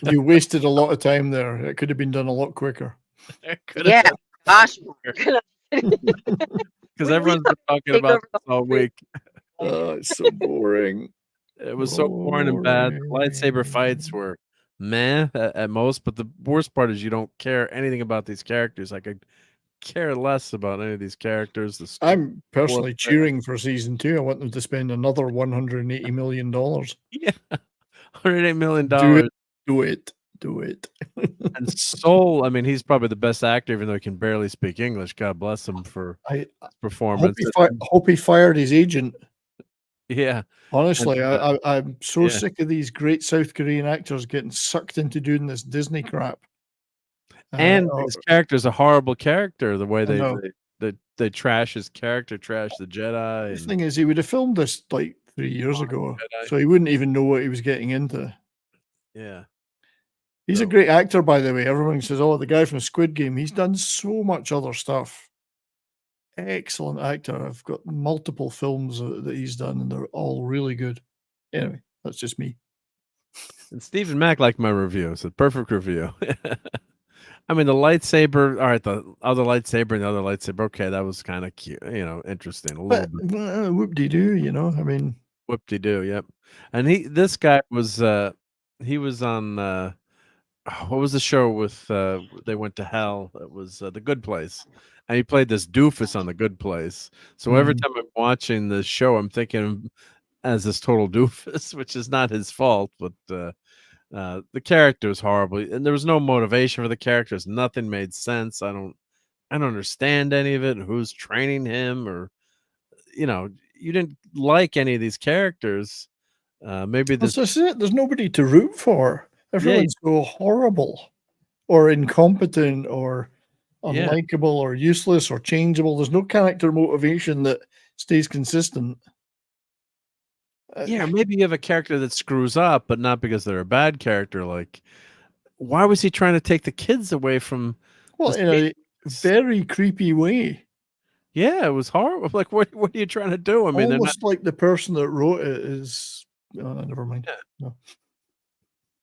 You wasted a lot of time there. It could have been done a lot quicker. Yeah, gosh. Because everyone's been talking about this all week. Oh, it's so boring. It was so boring and bad. The lightsaber fights were meh at most, but the worst part is you don't care anything about these characters. I could care less about any of these characters. I'm personally cheering for season 2. I want them to spend another $180 million. Yeah, $108 million. Do it. And Soul, I mean, he's probably the best actor, even though he can barely speak English. God bless him for his performance. Hope he fired his agent. Yeah. Honestly, I'm so sick of these great South Korean actors getting sucked into doing this Disney crap. And his character's a horrible character. The way they trash his character, trash the Jedi. The thing is, he would have filmed this like 3 years ago, so he wouldn't even know what he was getting into. Yeah. He's a great actor, by the way. Everyone says, oh, the guy from Squid Game. He's done so much other stuff. Excellent actor. I've got multiple films that he's done, and they're all really good. Anyway, that's just me. And Stephen Mack liked my review. It's a perfect review. I mean, the lightsaber, all right, the other lightsaber and the other lightsaber, okay, that was kind of cute, interesting. A little bit. Whoop-de-doo, I mean. Whoop-de-doo, yep. And this guy was, he was on, what was the show with they went to hell? It was The Good Place, and he played this doofus on The Good Place. So every time I'm watching the show, I'm thinking of him as this total doofus, which is not his fault, but the character was horrible, and there was no motivation for the characters. Nothing made sense. I don't understand any of it. Who's training him, or you didn't like any of these characters. Maybe this. That's it. There's nobody to root for. Everyone's so horrible or incompetent or unlikable or useless or changeable. There's no character motivation that stays consistent. Yeah, maybe you have a character that screws up, but not because they're a bad character. Like, why was he trying to take the kids away from? Well, in a very creepy way. Yeah, it was horrible. Like, what are you trying to do? I mean, almost like the person that wrote it is. Oh, never mind. Yeah. No.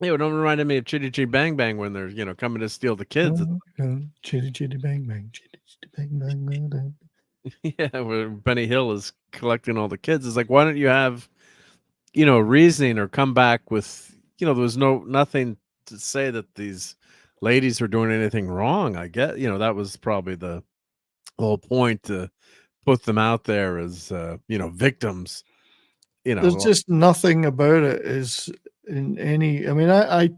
Yeah, it don't remind me of Chitty Chitty Bang Bang when they're coming to steal the kids. Chitty Chitty Bang Bang, Chitty Chitty Bang Bang. Yeah, where Benny Hill is collecting all the kids. It's like, why don't you have, reasoning or come back with, there was nothing to say that these ladies were doing anything wrong. I get, that was probably the whole point, to put them out there as, victims. There's just nothing about it is in any. I mean, I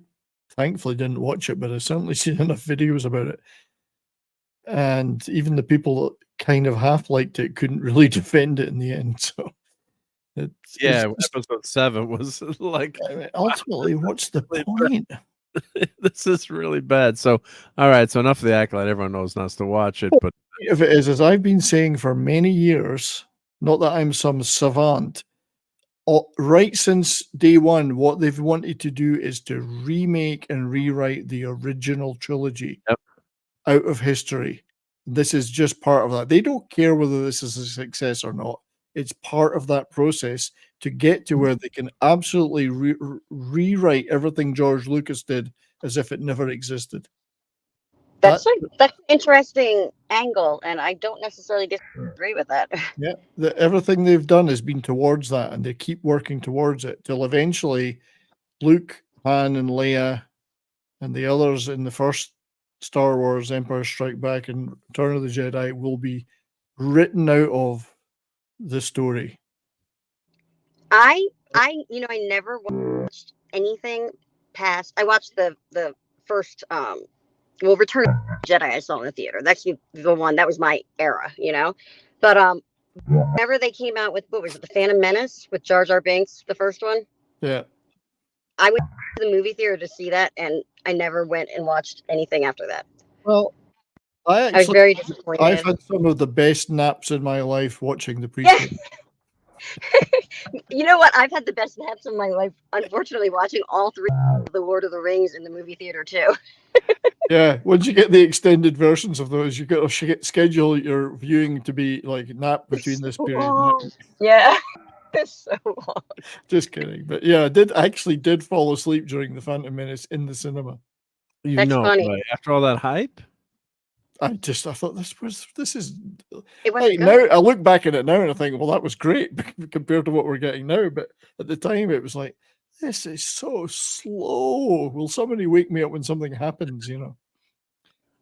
thankfully didn't watch it, but I've certainly seen enough videos about it. And even the people that kind of half liked it couldn't really defend it in the end. So, episode 7 was like, ultimately, what's the point? This is really bad. So, all right. So enough of the Acolyte. Everyone knows not to watch it. But if it is, as I've been saying for many years, not that I'm some savant. Right since day one, what they've wanted to do is to remake and rewrite the original trilogy out of history. This is just part of that. They don't care whether this is a success or not. It's part of that process to get to where they can absolutely rewrite everything George Lucas did as if it never existed. That's an interesting angle, and I don't necessarily disagree with that. Yeah, everything they've done has been towards that, and they keep working towards it till eventually Luke, Han, and Leia, and the others in the first Star Wars, Empire Strike Back, and Return of the Jedi will be written out of the story. I never watched anything past. I watched the first Return of the Jedi I saw in the theater. That's the one that was my era, But whenever they came out with, what was it, The Phantom Menace with Jar Jar Binks, the first one? Yeah. I went to the movie theater to see that, and I never went and watched anything after that. Well, I was very disappointed. I've had some of the best naps in my life watching the prequel. You know what? I've had the best naps of my life, unfortunately, watching all three of the Lord of the Rings in the movie theater, too. Yeah, once you get the extended versions of those, you got to schedule your viewing to be like nap between this period. Yeah, it's so long. Just kidding, but yeah, I did fall asleep during the Phantom Menace in the cinema. That's funny. Right, after all that hype, I thought this is. It wasn't now I look back at it now and I think, well, that was great compared to what we're getting now. But at the time, it was like, this is so slow. Will somebody wake me up when something happens?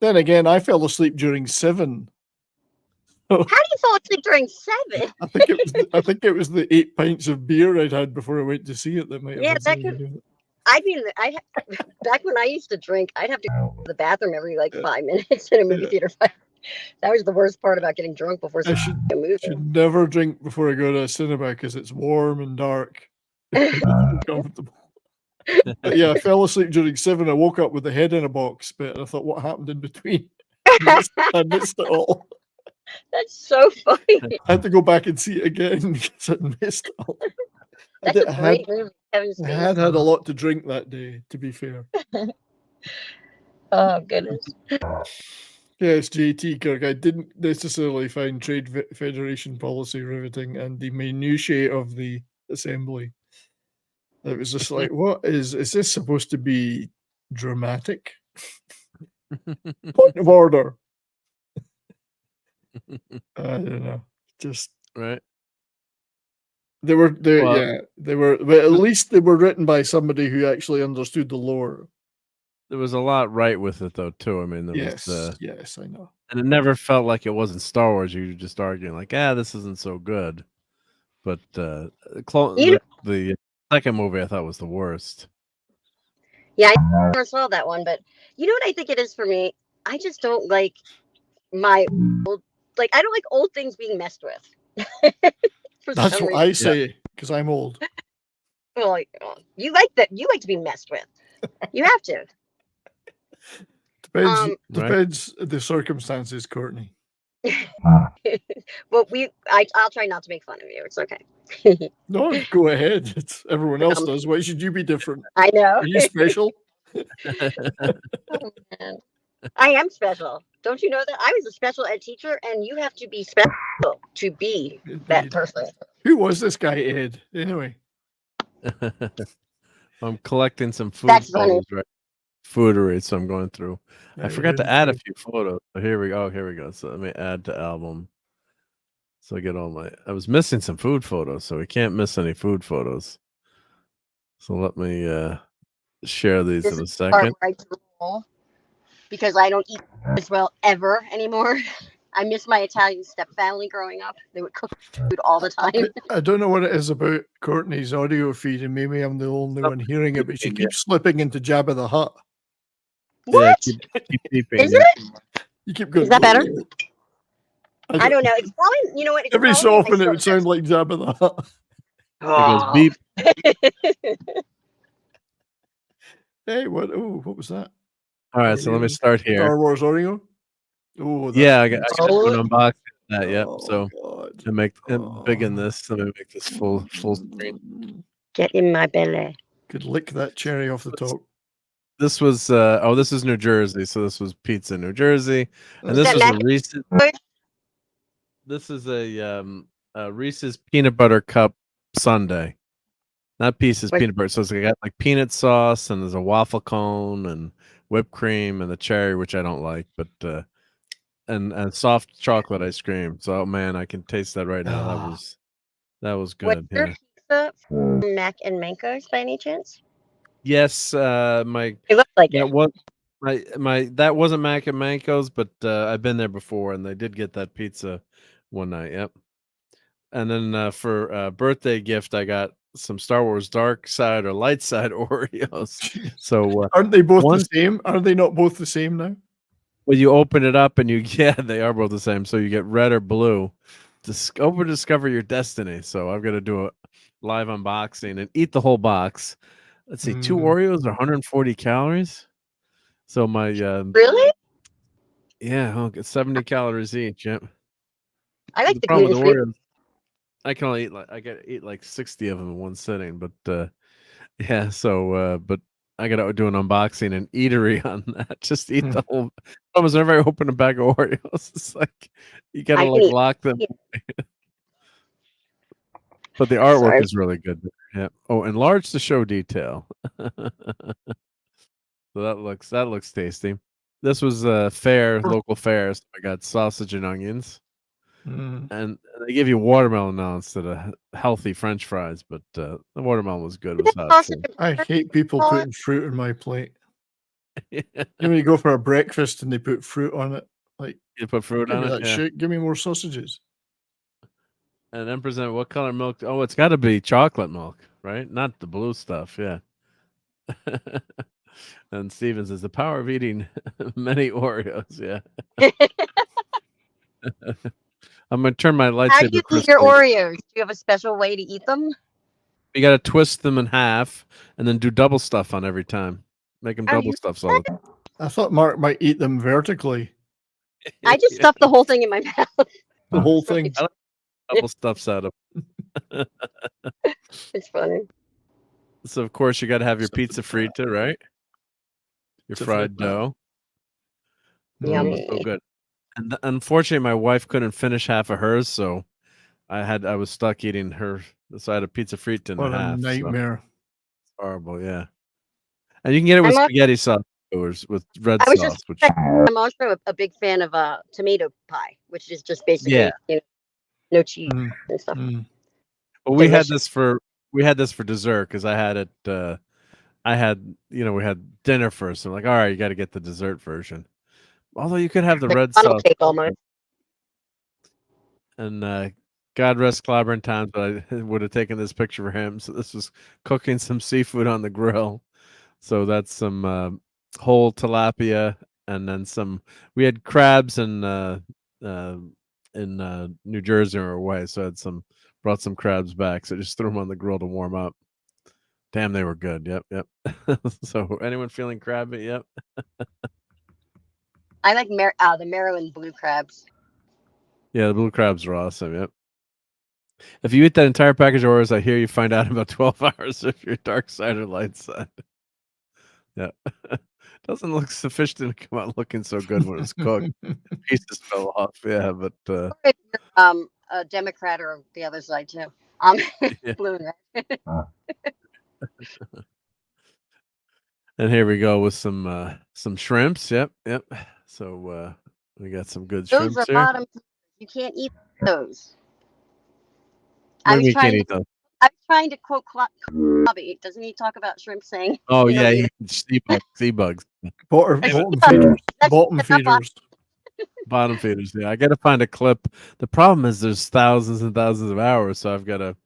Then again, I fell asleep during 7. How do you fall asleep during 7? I think it was the 8 pints of beer I'd had before I went to see it that might have. Yeah, that could. Back when I used to drink, I'd have to go to the bathroom every 5 minutes in a movie theater. That was the worst part about getting drunk before I seeing a movie. should never drink before I go to a cinema because it's warm and dark. Comfortable. But yeah, I fell asleep during 7. I woke up with the head in a box, but I thought, what happened in between? I missed it all. That's so funny. I had to go back and see it again because I missed it all. That's a great movie. I had a lot to drink that day, to be fair. Oh, goodness. Yes, JT Kirk. I didn't necessarily find Trade Federation policy riveting and the minutiae of the assembly. It was just like, what is this supposed to be dramatic? Point of order. I don't know. Just right. They were, but at least they were written by somebody who actually understood the lore. There was a lot right with it, though, too. I mean, yes, I know. And it never felt like it wasn't Star Wars. You were just arguing, like, this isn't so good. But the second movie I thought was the worst. Yeah, I never saw that one, but you know what I think it is for me? I just don't like I don't like old things being messed with. That's what I say because I'm old. Well, you like that. You like to be messed with. You have to. Depends the circumstances, Courtney. Well, I'll try not to make fun of you. It's okay. No, go ahead. It's everyone else does. Why should you be different? I know. Are you special? Oh, man. I am special. Don't you know that? I was a special ed teacher, and you have to be special to be that person. Who was this guy, Ed? Anyway. I'm collecting some food That's photos, funny. right? Foodery, so I'm going through. Yeah, I forgot to add a few photos. So here we go. So let me add to album. So I get I was missing some food photos, so we can't miss any food photos. So let me share these in a second. Because I don't eat as well ever anymore. I miss my Italian step family growing up. They would cook food all the time. I don't know what it is about Courtney's audio feed, and maybe I'm the only one hearing it, but she keeps slipping into Jabba the Hutt. What? Yeah, keep beeping, is it? You keep going. Is that better? I don't know. It's probably, you know what? Every so often it would sound like Jabba the Hutt. It goes beep. Hey, what was that? All right, so let me start here. Star Wars Oreo. Oh, yeah, I got an unboxing of that. Yep. So to make big in this, let me make this full screen. Get in my belly. Could lick that cherry off the top. This was this is New Jersey, so this was pizza, New Jersey, and this was a Reese's. This is a Reese's peanut butter cup sundae, not pieces peanut butter. So it's got like peanut sauce, and there's a waffle cone and whipped cream and the cherry, which I don't like, but and soft chocolate ice cream. So man, I can taste that right now. That was good. What's your pizza from Mac and Manco's by any chance? Yes, my It looks like that it. was my that wasn't Mac and Manco's, but I've been there before, and they did get that pizza one night. Yep. And then for birthday gift, I got some Star Wars Dark Side or Light Side Oreos. So Aren't they both one, the same? Are they not both the same now? when you open it up and you yeah, they are both the same. So you get red or blue. Discover your destiny. So I've got to do a live unboxing and eat the whole box. Let's see, 2 Oreos are 140 calories. So my Really? yeah, I'll get 70 calories each. Yep. I like the problem with gluten-free. Oreos, I can only eat like 60 of them in one sitting, but yeah, so but I gotta do an unboxing and eatery on that. Just eat the whole. Almost whenever I open a bag of Oreos, it's like you gotta I can like eat. lock them. But the Sorry. artwork is really good. Yeah. Oh, enlarge the show detail. So that looks tasty. This was a fair, local fair. So I got sausage and onions. And they give you watermelon now instead of healthy French fries, but the watermelon was good. It was hot. So. I hate people putting fruit on my plate. You know, when you go for a breakfast and they put fruit on it, like You put fruit give on me it. that Yeah. shit. Give me more sausages. And then present what color milk? Oh, it's got to be chocolate milk, right? Not the blue stuff. Yeah. And Steven says the power of eating many Oreos. Yeah. I'm gonna turn my lightsaber. How do you eat your crystal. Oreos? Do you have a special way to eat them? You got to twist them in half and then do double stuff on every time. Make them Oh, double you- stuffs all the time. I thought Mark might eat them vertically. I just stuffed the whole thing in my mouth. The whole thing. I like double stuffs out of. It's funny. So of course you got to have your pizza frita, right? Your fried dough. Yummy. So good. And unfortunately, my wife couldn't finish half of hers, so I was stuck eating her. So I had a pizza frita in What a half. nightmare. So horrible, yeah. And you can get it with spaghetti sauce or with red I was sauce, just. which I'm also a big fan of tomato pie, which is just basically you know, no cheese and stuff. Well, we had this for dessert because I had it. We had dinner first. I'm like, all right, you got to get the dessert version. Although you could have the red Funnel sauce. cake almost. And God rest Clobber in times, but I would have taken this picture for him. So this was cooking some seafood on the grill. So that's some whole tilapia, and then some. We had crabs in New Jersey or away, so I had brought some crabs back. So just threw them on the grill to warm up. Damn, they were good. Yep. So anyone feeling crabby? Yep. I like the Maryland blue crabs. Yeah, the blue crabs are awesome. Yep. If you eat that entire package of Oreos, I hear you find out in about 12 hours if you're dark side or light side. Yeah. Doesn't look sufficient to come out looking so good when it's cooked. Pieces fell off. Yeah, but If you're, a Democrat or the other side too. Blue and red. And here we go with some shrimps. Yep. So we got some good Those shrimps are here. bottom. You can't eat those. What I do you was mean can't trying eat those? I was trying to quote Bobby. Doesn't he talk about shrimp saying? Oh you know, yeah, eat sea bugs. Bottom feeders. Bottom That's not feeders. Bottom feeders. Yeah, I got to find a clip. The problem is there's thousands and thousands of hours, so I've got to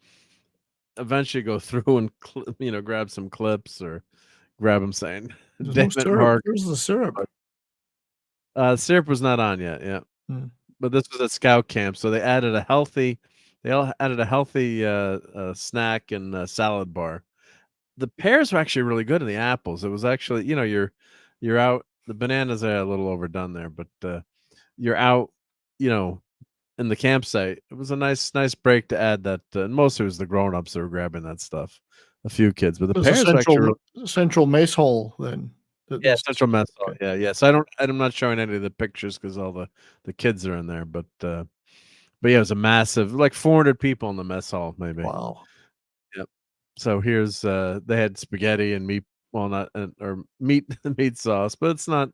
eventually go through and grab some clips or grab them saying, There's "Damn no it, syrup. Mark." Where's the syrup? Syrup was not on yet. Yeah, but this was at scout camp, so they added a healthy. They all added a healthy snack and salad bar. The pears were actually really good, and the apples. It was actually, you're out. The bananas are a little overdone there, but you're out, in the campsite. It was a nice break to add that. And mostly it was the grown-ups that were grabbing that stuff. A few kids, but the There's a pears were actually central mess hall then. yeah, central mess hall. Yeah, yes. I'm not showing any of the pictures because all the kids are in there, but yeah, it was a massive, like 400 people in the mess hall, maybe. Wow. Yep. So here's they had spaghetti and meat, or meat sauce, but it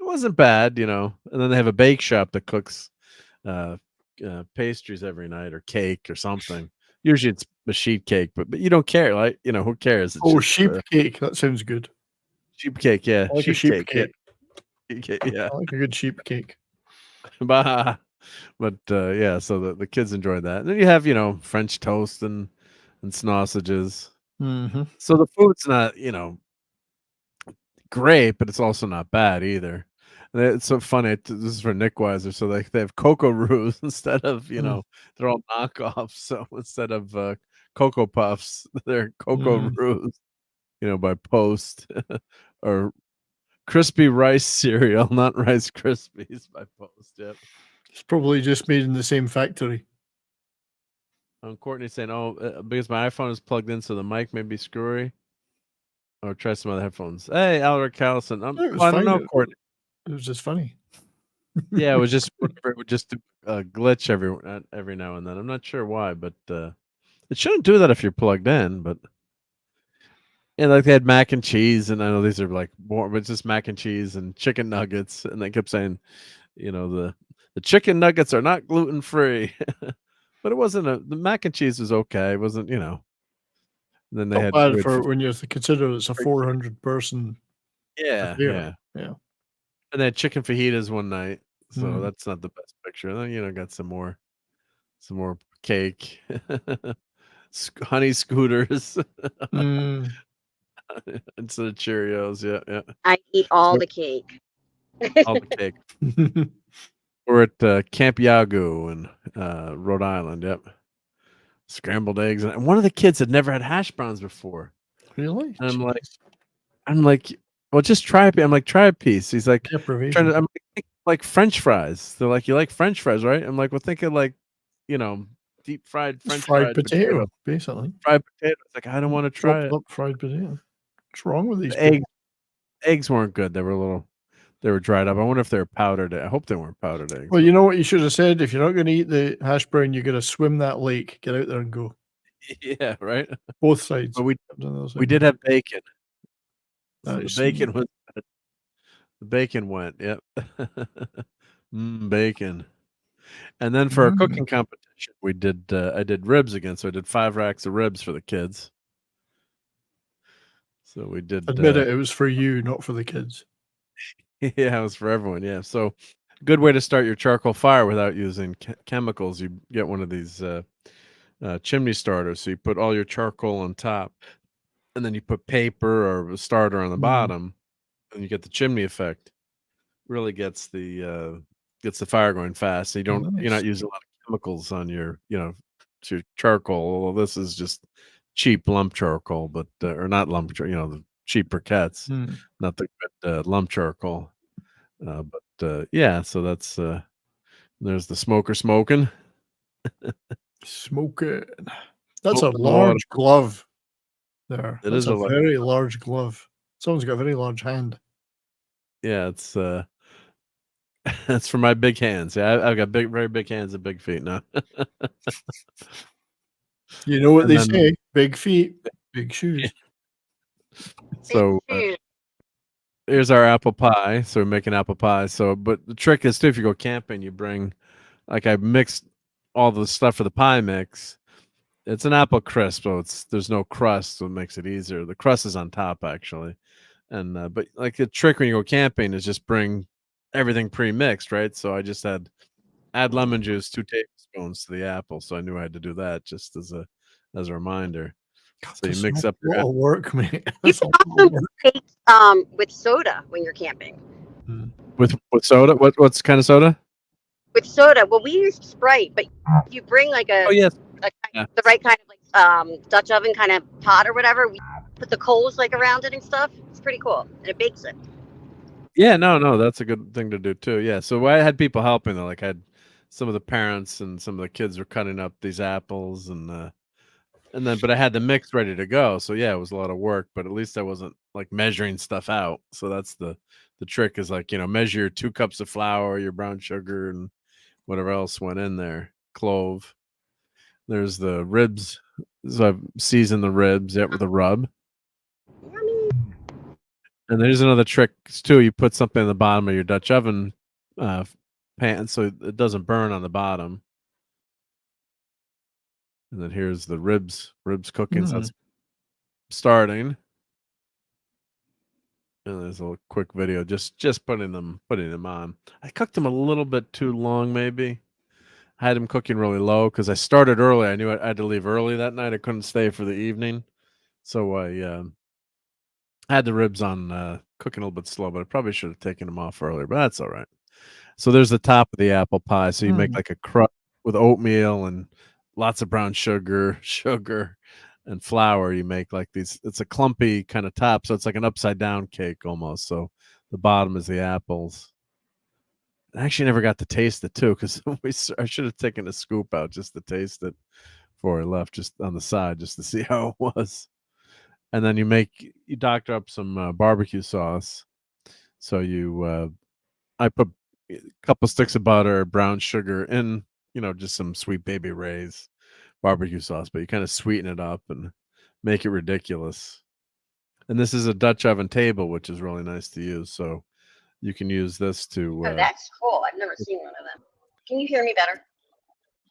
wasn't bad, And then they have a bake shop that cooks pastries every night or cake or something. Usually it's a sheet cake, but you don't care, like who cares? It's Oh, just, sheep cake. That sounds good. sheep cake, yeah, I like a sheep sheep cake, cake. yeah. I like a good sheep cake. But yeah, so the kids enjoy that. And then you have French toast and sausages. Mm-hmm. So the food's not great, but it's also not bad either. And it's so funny. This is for Nick Weiser. So they have Cocoa Roos instead of they're all knockoffs. So instead of Cocoa Puffs, they're Cocoa Roos. By Post or Crispy Rice cereal, not Rice Krispies by Post. Yep. It's probably just made in the same factory. Courtney saying, "Oh, because my iPhone is plugged in, so the mic may be screwy." Or try some other headphones. Hey, Alric Callison. I don't know, Courtney. It was just funny. Yeah, it was just whatever. It would just glitch every now and then. I'm not sure why, but it shouldn't do that if you're plugged in. But like they had mac and cheese, and I know these are like more, but it's just mac and cheese and chicken nuggets, and they kept saying, the chicken nuggets are not gluten free, but it wasn't the mac and cheese was okay. It wasn't, Then they Not had bad for when you consider it's a 400-person. Yeah. And they had chicken fajitas one night, so that's not the best picture. And then got some more cake, honey scooters instead of Cheerios. Yeah. I eat all the cake. All the cake. We're at Camp Yagu in Rhode Island. Yep. Scrambled eggs, and one of the kids had never had hash browns before. Really? And I'm like, well, just try it. I'm like, try a piece. He's like, I'm like French fries. They're like, you like French fries, right? I'm like, well, think of like, deep fried French fried potato, basically. Fried potato. It's like, I don't want to try it. Up fried potato. What's wrong with these eggs weren't good. They were dried up. I wonder if they were powdered. I hope they weren't powdered eggs. Well, you know what you should have said? If you're not going to eat the hash brown, you're going to swim that lake. Get out there and go. Yeah, right. Both sides. But we did have bacon. So the bacon went. Yep. Bacon. And then for a cooking competition, we did. I did ribs again. So I did 5 racks of ribs for the kids. So we did. Admit it was for you, not for the kids. Yeah, it was for everyone. Yeah. So good way to start your charcoal fire without using chemicals. You get one of these chimney starters. So you put all your charcoal on top, and then you put paper or a starter on the bottom, and you get the chimney effect. Really gets the fire going fast. So you're not using a lot of chemicals on your your charcoal. Well, this is just cheap lump charcoal, but or not lump, the cheap briquettes, not the good lump charcoal. But yeah, so that's there's the smoker smoking. Smoking. That's a large glove there. That's a very large glove. Someone's got a very large hand. Yeah, it's that's for my big hands. Yeah, I've got very big hands and big feet now. You know what they say: big feet, big shoes. So here's our apple pie. So we're making apple pie. So, but the trick is too, if you go camping, you bring, like, I mixed all the stuff for the pie mix. It's an apple crisp, so there's no crust, so it makes it easier. The crust is on top actually, and but like the trick when you go camping is just bring everything pre-mixed, right? So I just add lemon juice, 2 tablespoons to the apple. So I knew I had to do that just as a reminder. So you mix up your work, man. You can also make with soda when you're camping. With soda? What's kind of soda? With soda. Well, we use Sprite, but you bring like the right kind of like Dutch oven kind of pot or whatever. We put the coals like around it and stuff. It's pretty cool, and it bakes it. Yeah, no, that's a good thing to do too. Yeah, so I had people helping. Like I had some of the parents and some of the kids were cutting up these apples, and then but I had the mix ready to go. So yeah, it was a lot of work, but at least I wasn't like measuring stuff out. So that's the trick is like, measure your 2 cups of flour, your brown sugar, and whatever else went in there. Clove. There's the ribs. So I've seasoned the ribs with a rub. And there's another trick too. You put something in the bottom of your Dutch oven pan so it doesn't burn on the bottom. And then here's the ribs cooking. So it's starting. And there's a little quick video, just putting them on. I cooked them a little bit too long, maybe. I had them cooking really low because I started early. I knew I had to leave early that night. I couldn't stay for the evening, so I had the ribs on cooking a little bit slow. But I probably should have taken them off earlier. But that's all right. So there's the top of the apple pie. So you make like a crust with oatmeal and lots of brown sugar, and flour. You make like these. It's a clumpy kind of top, so it's like an upside down cake almost. So the bottom is the apples. I actually never got to taste it too because I should have taken a scoop out just to taste it before I left, just on the side, just to see how it was. And then you doctor up some barbecue sauce. So I put a couple sticks of butter, brown sugar, and just some Sweet Baby Ray's barbecue sauce, but you kind of sweeten it up and make it ridiculous. And this is a Dutch oven table, which is really nice to use. So you can use this to. Oh, that's cool. I've never seen one of them. Can you hear me better?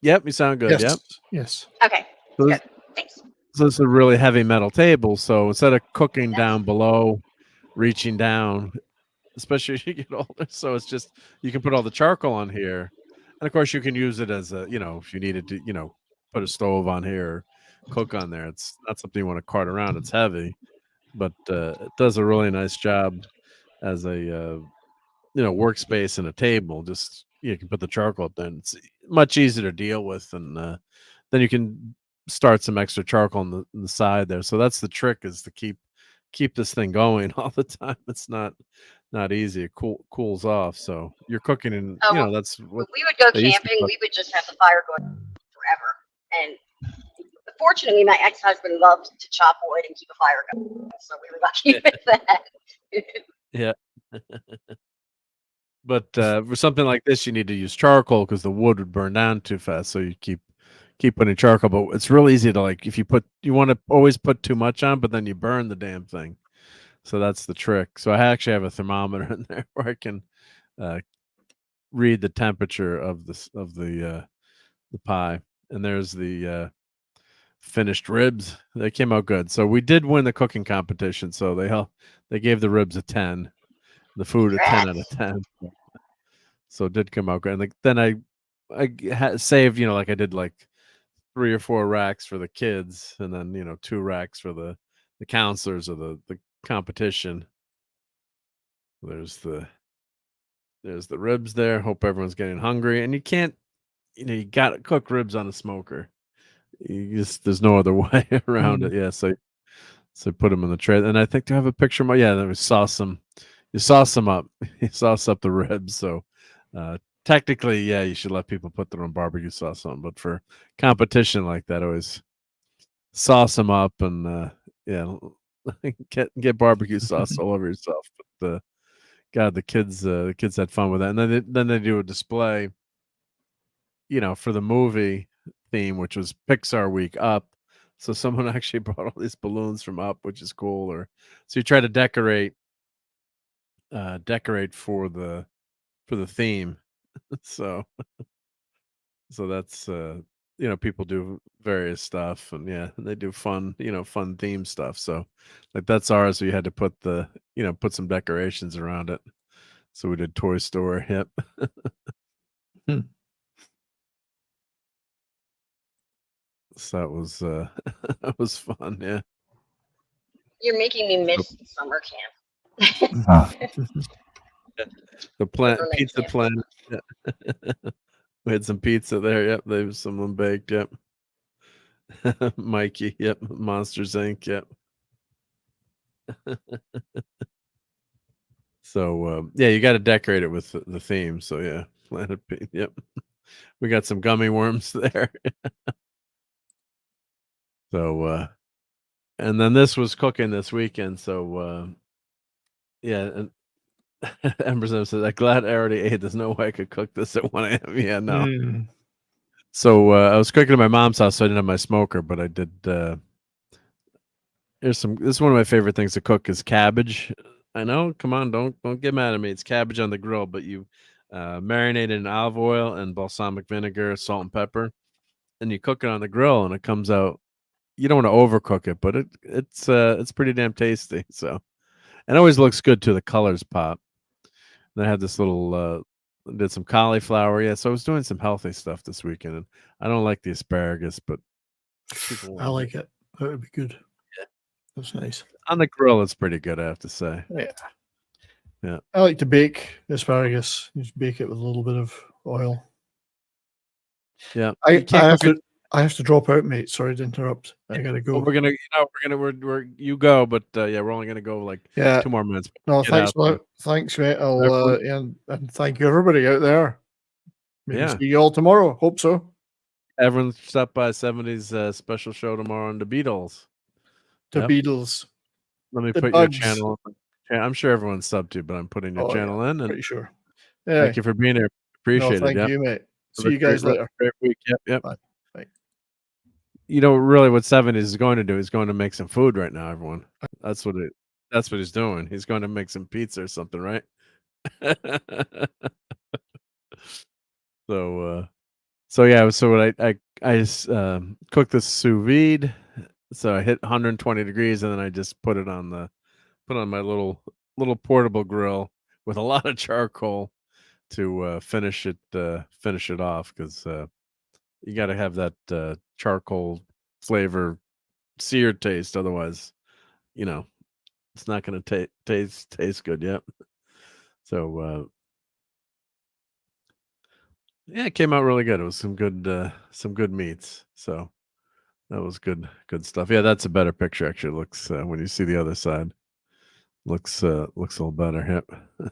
Yep, you sound good. Yes. Yep. Yes. Okay. So Good. Thanks. So it's a really heavy metal table. So instead of cooking down below, reaching down, especially as you get older, so it's just you can put all the charcoal on here, and of course you can use it as a if you needed to put a stove on here, cook on there. It's not something you want to cart around. It's heavy, but it does a really nice job as a workspace and a table. Just you can put the charcoal up there. And it's much easier to deal with, and then you can start some extra charcoal on the side there. So that's the trick, is to keep this thing going all the time. It's not easy. It cools off. So you're cooking, and that's what when we would go they used to camping. cook. We would just have the fire going forever. And fortunately, my ex-husband loved to chop wood and keep a fire going, so we were lucky with that. Yeah. But for something like this, you need to use charcoal because the wood would burn down too fast. So you keep putting charcoal. But it's real easy to, if you want to always put too much on, but then you burn the damn thing. So that's the trick. So I actually have a thermometer in there where I can read the temperature of the pie. And there's the finished ribs. They came out good. So we did win the cooking competition. So they gave the ribs a 10. The food a 10 out of 10. So it did come out good. And then I saved, I did 3 or 4 racks for the kids, and then 2 racks for the counselors of the competition. There's the ribs there. Hope everyone's getting hungry. And you can't, you got to cook ribs on a smoker. There's no other way around it. Yeah. So put them in the tray. And I think, do I have a picture? Then we sauce them. You sauce them up. You sauce up the ribs. So technically, yeah, you should let people put their own barbecue sauce on. But for competition like that, always sauce them up and get barbecue sauce all over yourself. But God, the kids had fun with that. And then they do a display, for the movie theme, which was Pixar Week Up. So someone actually brought all these balloons from Up, which is cool. So you try to decorate for the theme. So that's people do various stuff, and they do fun theme stuff. So that's ours. So you had to put put some decorations around it. So we did Toy Story. Yep. So that was that was fun. Yeah. You're making me miss summer camp. The pizza plant. We had some pizza there. Yep, there was someone baked. Yep. Mikey. Yep. Monsters Inc. Yep. So you got to decorate it with the theme. So yeah, Planet P. Yep. We got some gummy worms there. So and then this was cooking this weekend. So and Ember says, "I'm glad I already ate. There's no way I could cook this at 1 a.m." Yeah, no. So I was cooking at my mom's house, so I didn't have my smoker, but I did. This is one of my favorite things to cook is cabbage. I know. Come on, don't get mad at me. It's cabbage on the grill, but you marinate it in olive oil and balsamic vinegar, salt and pepper, and you cook it on the grill, and it comes out. You don't want to overcook it, but it's pretty damn tasty. So, and it always looks good too. The colors pop. And I had this little did some cauliflower. Yeah, so I was doing some healthy stuff this weekend. And I don't like the asparagus, but I like it. That would be good. Yeah. That's nice. On the grill, it's pretty good, I have to say. Yeah. Yeah. I like to bake asparagus. You just bake it with a little bit of oil. Yeah. I have to drop out, mate. Sorry to interrupt. I gotta go. Well, we're you go, but yeah, we're only gonna go like 2 more minutes. No, Get thanks, out. thanks, mate. I'll and thank you everybody out there. Maybe Yeah. see you all tomorrow. Hope so. Everyone stop by 70s special show tomorrow on the Beatles. The Yep. Beatles. Let me The put Bugs. your channel. I'm sure everyone's subbed to, but I'm putting your Oh, channel yeah, in. And pretty sure. thank you for being here. Appreciate thank it. Yeah. you, mate. Have See a you guys great- later. Great week. Yep. Yep. Bye. Bye. You know, really, what 70s is going to do is going to make some food right now. Everyone, that's what he's doing. He's going to make some pizza or something, right? So yeah. So what I just cooked this sous vide. So I hit 120 degrees, and then I just put on my little portable grill with a lot of charcoal to finish it off, because you got to have that charcoal flavor seared taste, otherwise it's not going to taste good. Yep. So yeah, it came out really good. It was some good meats, so that was good stuff. Yeah, that's a better picture actually. It looks when you see the other side, looks a little better. Yep.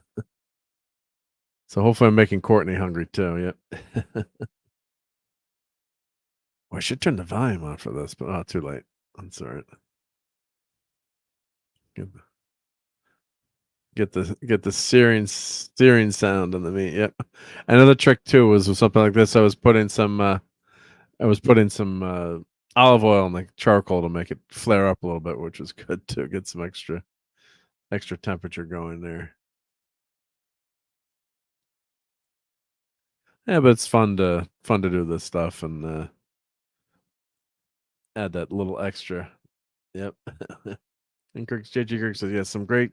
So hopefully I'm making Courtney hungry too. Yep. Well, I should turn the volume on for this, but too late. That's all right. Get the searing sound on the meat. Yep. Another trick too was something like this. I was putting some olive oil in the charcoal to make it flare up a little bit, which was good to get some extra temperature going there. Yeah, but it's fun to do this stuff and add that little extra. Yep. And JG Kirk says, yeah, some great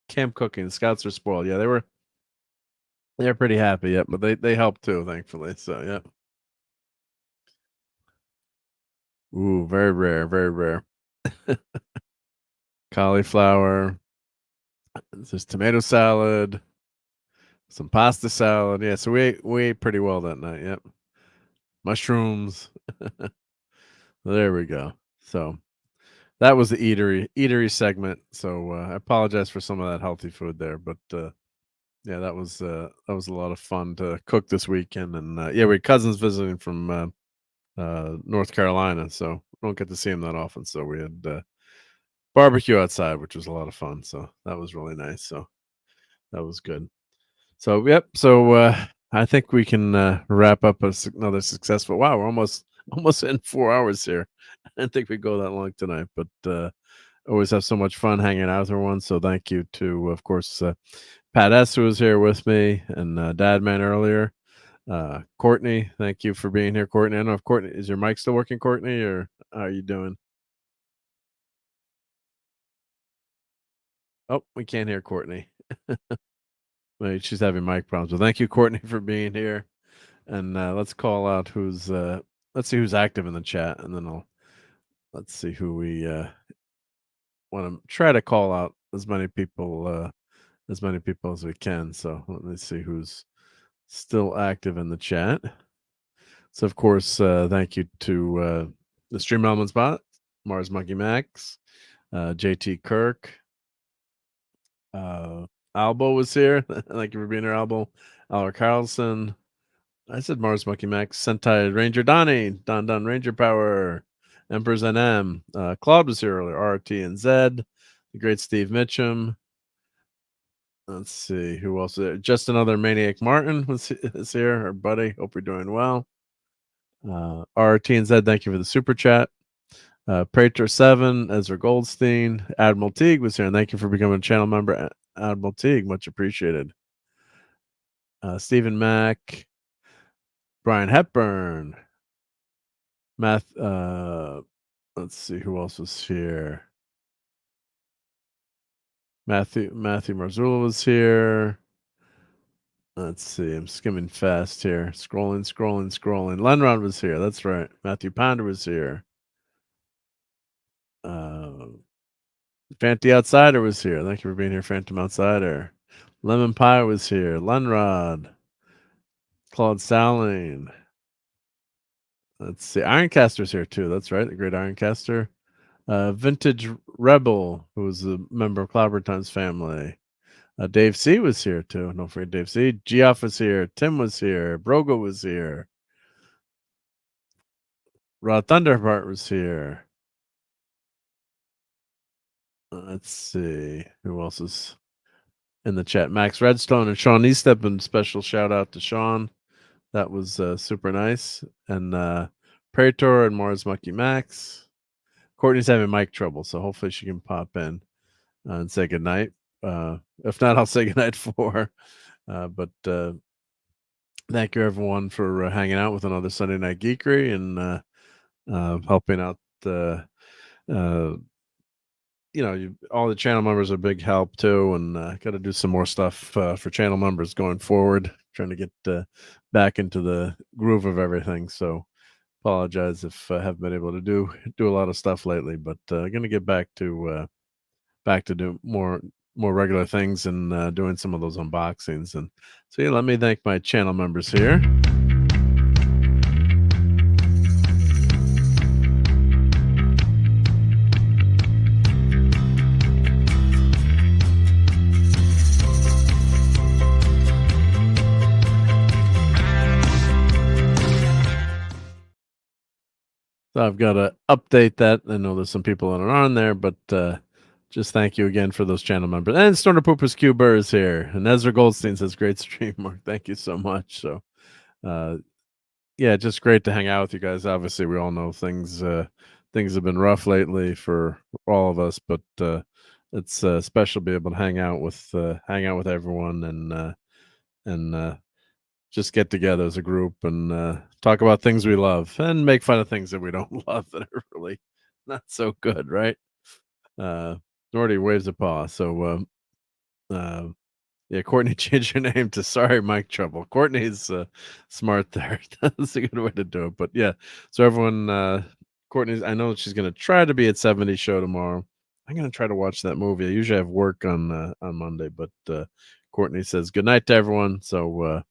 camp cooking. The scouts are spoiled. Yeah, they're pretty happy. Yep, but they helped too, thankfully. So yeah. Ooh, very rare, very rare. Cauliflower. There's tomato salad. Some pasta salad. Yeah, so we ate pretty well that night. Yep. Mushrooms. There we go. So that was the eatery segment. So I apologize for some of that healthy food there, but yeah, that was a lot of fun to cook this weekend. And yeah, we had cousins visiting from North Carolina, so we don't get to see them that often. So we had barbecue outside, which was a lot of fun. So that was really nice. So that was good. So yep. So I think we can wrap up another successful. Wow, we're almost in 4 hours here. I didn't think we'd go that long tonight, but always have so much fun hanging out with everyone. So thank you to, of course, Pat S, who was here with me, and Dadman earlier. Courtney, thank you for being here, Courtney. I don't know if Courtney, is your mic still working, Courtney, or how are you doing? Oh, we can't hear Courtney. Wait, she's having mic problems. But thank you, Courtney, for being here. And let's call out who's let's see who's active in the chat, and then let's see who we want to try to call out as many people as we can. So let me see who's still active in the chat. So of course, thank you to the Stream Elements bot, Mars Monkey Max, JT Kirk, Albo was here. Thank you for being here, Albo. Aller Carlson. I said Mars Monkey Max, Sentai Ranger Donnie, Don Ranger Power, Emperor's NM. Claude was here earlier, RT and Zed, the great Steve Mitchum. Let's see who else is there. Just another Maniac Martin is here, our buddy. Hope you're doing well. RT and Zed, thank you for the super chat. Prater7, Ezra Goldstein, Admiral Teague was here, and thank you for becoming a channel member, Admiral Teague. Much appreciated. Stephen Mack, Brian Hepburn, Let's see who else was here. Matthew Marzullo was here. Let's see. I'm skimming fast here. Scrolling. Lenrod was here. That's right. Matthew Pounder was here. Fanty Outsider was here. Thank you for being here, Phantom Outsider. Lemon Pie was here. Lenrod. Claude Saline. Let's see. Ironcaster's here too. That's right. The great Ironcaster. Vintage Rebel, who was a member of Clobber Times family. Dave C was here too. Don't forget Dave C. Geoff was here. Tim was here. Brogo was here. Rod Thunderheart was here. Let's see who else is in the chat. Max Redstone and Sean Eastep, and special shout out to Sean. That was super nice. And Praetor and Mars Monkey Max. Courtney's having mic trouble, so hopefully she can pop in and say goodnight. If not, I'll say goodnight for her. But thank you everyone for hanging out with another Sunday Night Geekery and helping out. All the channel members are a big help too, and got to do some more stuff for channel members going forward. Trying to get back into the groove of everything. So apologize if I haven't been able to do a lot of stuff lately, but going to get back to do more regular things and doing some of those unboxings. And so yeah, let me thank my channel members here. So I've got to update that. I know there's some people that are on there, but just thank you again for those channel members. And Stoner Poopers Cuber is here. And Ezra Goldstein says, great stream, Mark. Thank you so much. So, yeah, just great to hang out with you guys. Obviously, we all know things have been rough lately for all of us, but it's special to be able to hang out with everyone and just get together as a group and talk about things we love and make fun of things that we don't love that are really not so good, right? Nordy waves a paw. So, yeah, Courtney, change your name to Sorry Mike Trouble. Courtney's smart there. That's a good way to do it. But yeah, so everyone, Courtney's, I know she's going to try to be at 70 show tomorrow. I'm going to try to watch that movie. I usually have work on Monday, but Courtney says good night to everyone. So,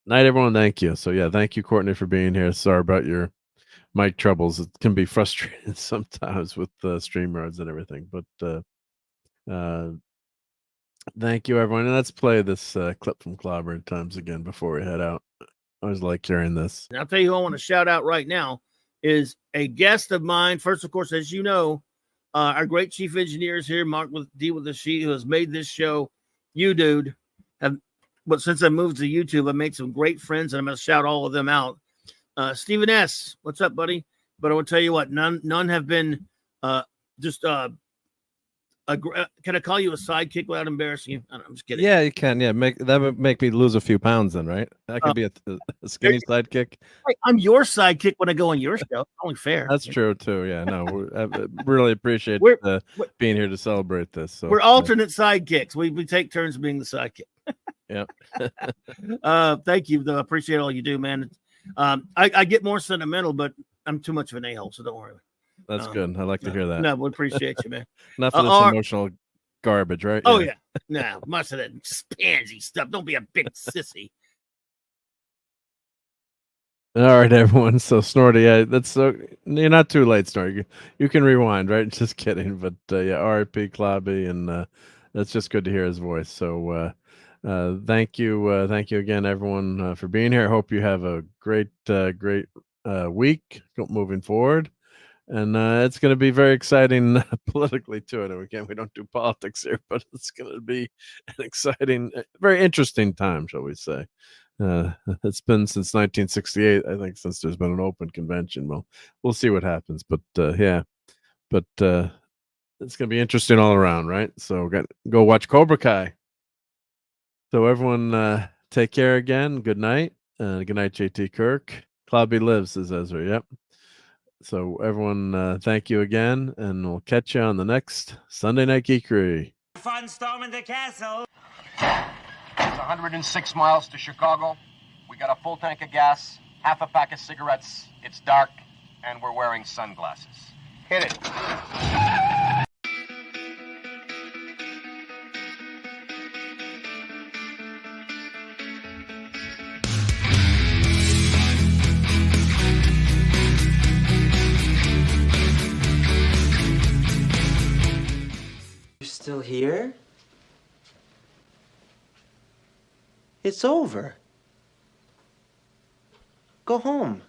night everyone, thank you. So yeah, thank you Courtney for being here. Sorry about your mic troubles. It can be frustrating sometimes with StreamYards and everything, but thank you everyone. And let's play this clip from Clobber Times again before we head out. I always like hearing this. And I'll tell you who I want to shout out right now is a guest of mine. First, of course, as you know, our great chief engineers here, Marc D with the She, who has made this show. You, dude, but since I moved to YouTube, I made some great friends, and I'm going to shout all of them out. Stephen S., what's up, buddy? But I will tell you what, none have been can I call you a sidekick without embarrassing you? I'm just kidding. Yeah, you can. Yeah, that would make me lose a few pounds then, right? That could be a skinny sidekick. I'm your sidekick when I go on your show. Only fair. That's true too. Yeah, no, I really appreciate being here to celebrate this. So we're alternate sidekicks. We take turns being the sidekick. Yeah. Thank you, though. I appreciate all you do, man. I get more sentimental, but I'm too much of an a-hole, so don't worry. That's good. I like to hear that. No, we appreciate you, man. Not for this emotional garbage, right? Oh yeah. No, much of that pansy stuff. Don't be a big sissy. All right, everyone. So Snorty, yeah, you're not too late, Snorty. You can rewind, right? Just kidding. But yeah, R.I.P. Clobby, and that's just good to hear his voice. So thank you again, everyone, for being here. I hope you have a great week moving forward. And it's going to be very exciting politically too. And again, we don't do politics here, but it's going to be an exciting, very interesting time, shall we say. It's been since 1968, I think, since there's been an open convention. Well, we'll see what happens. But yeah, but it's going to be interesting all around, right? So go watch Cobra Kai. So everyone, take care again. Good night. Good night, JT Kirk. Cloudby lives, says Ezra. Yep. So everyone, thank you again, and we'll catch you on the next Sunday Night Geekery. Fun storming the castle. It's 106 miles to Chicago. We got a full tank of gas, half a pack of cigarettes. It's dark, and we're wearing sunglasses. Hit it. You're still here? It's over. Go home.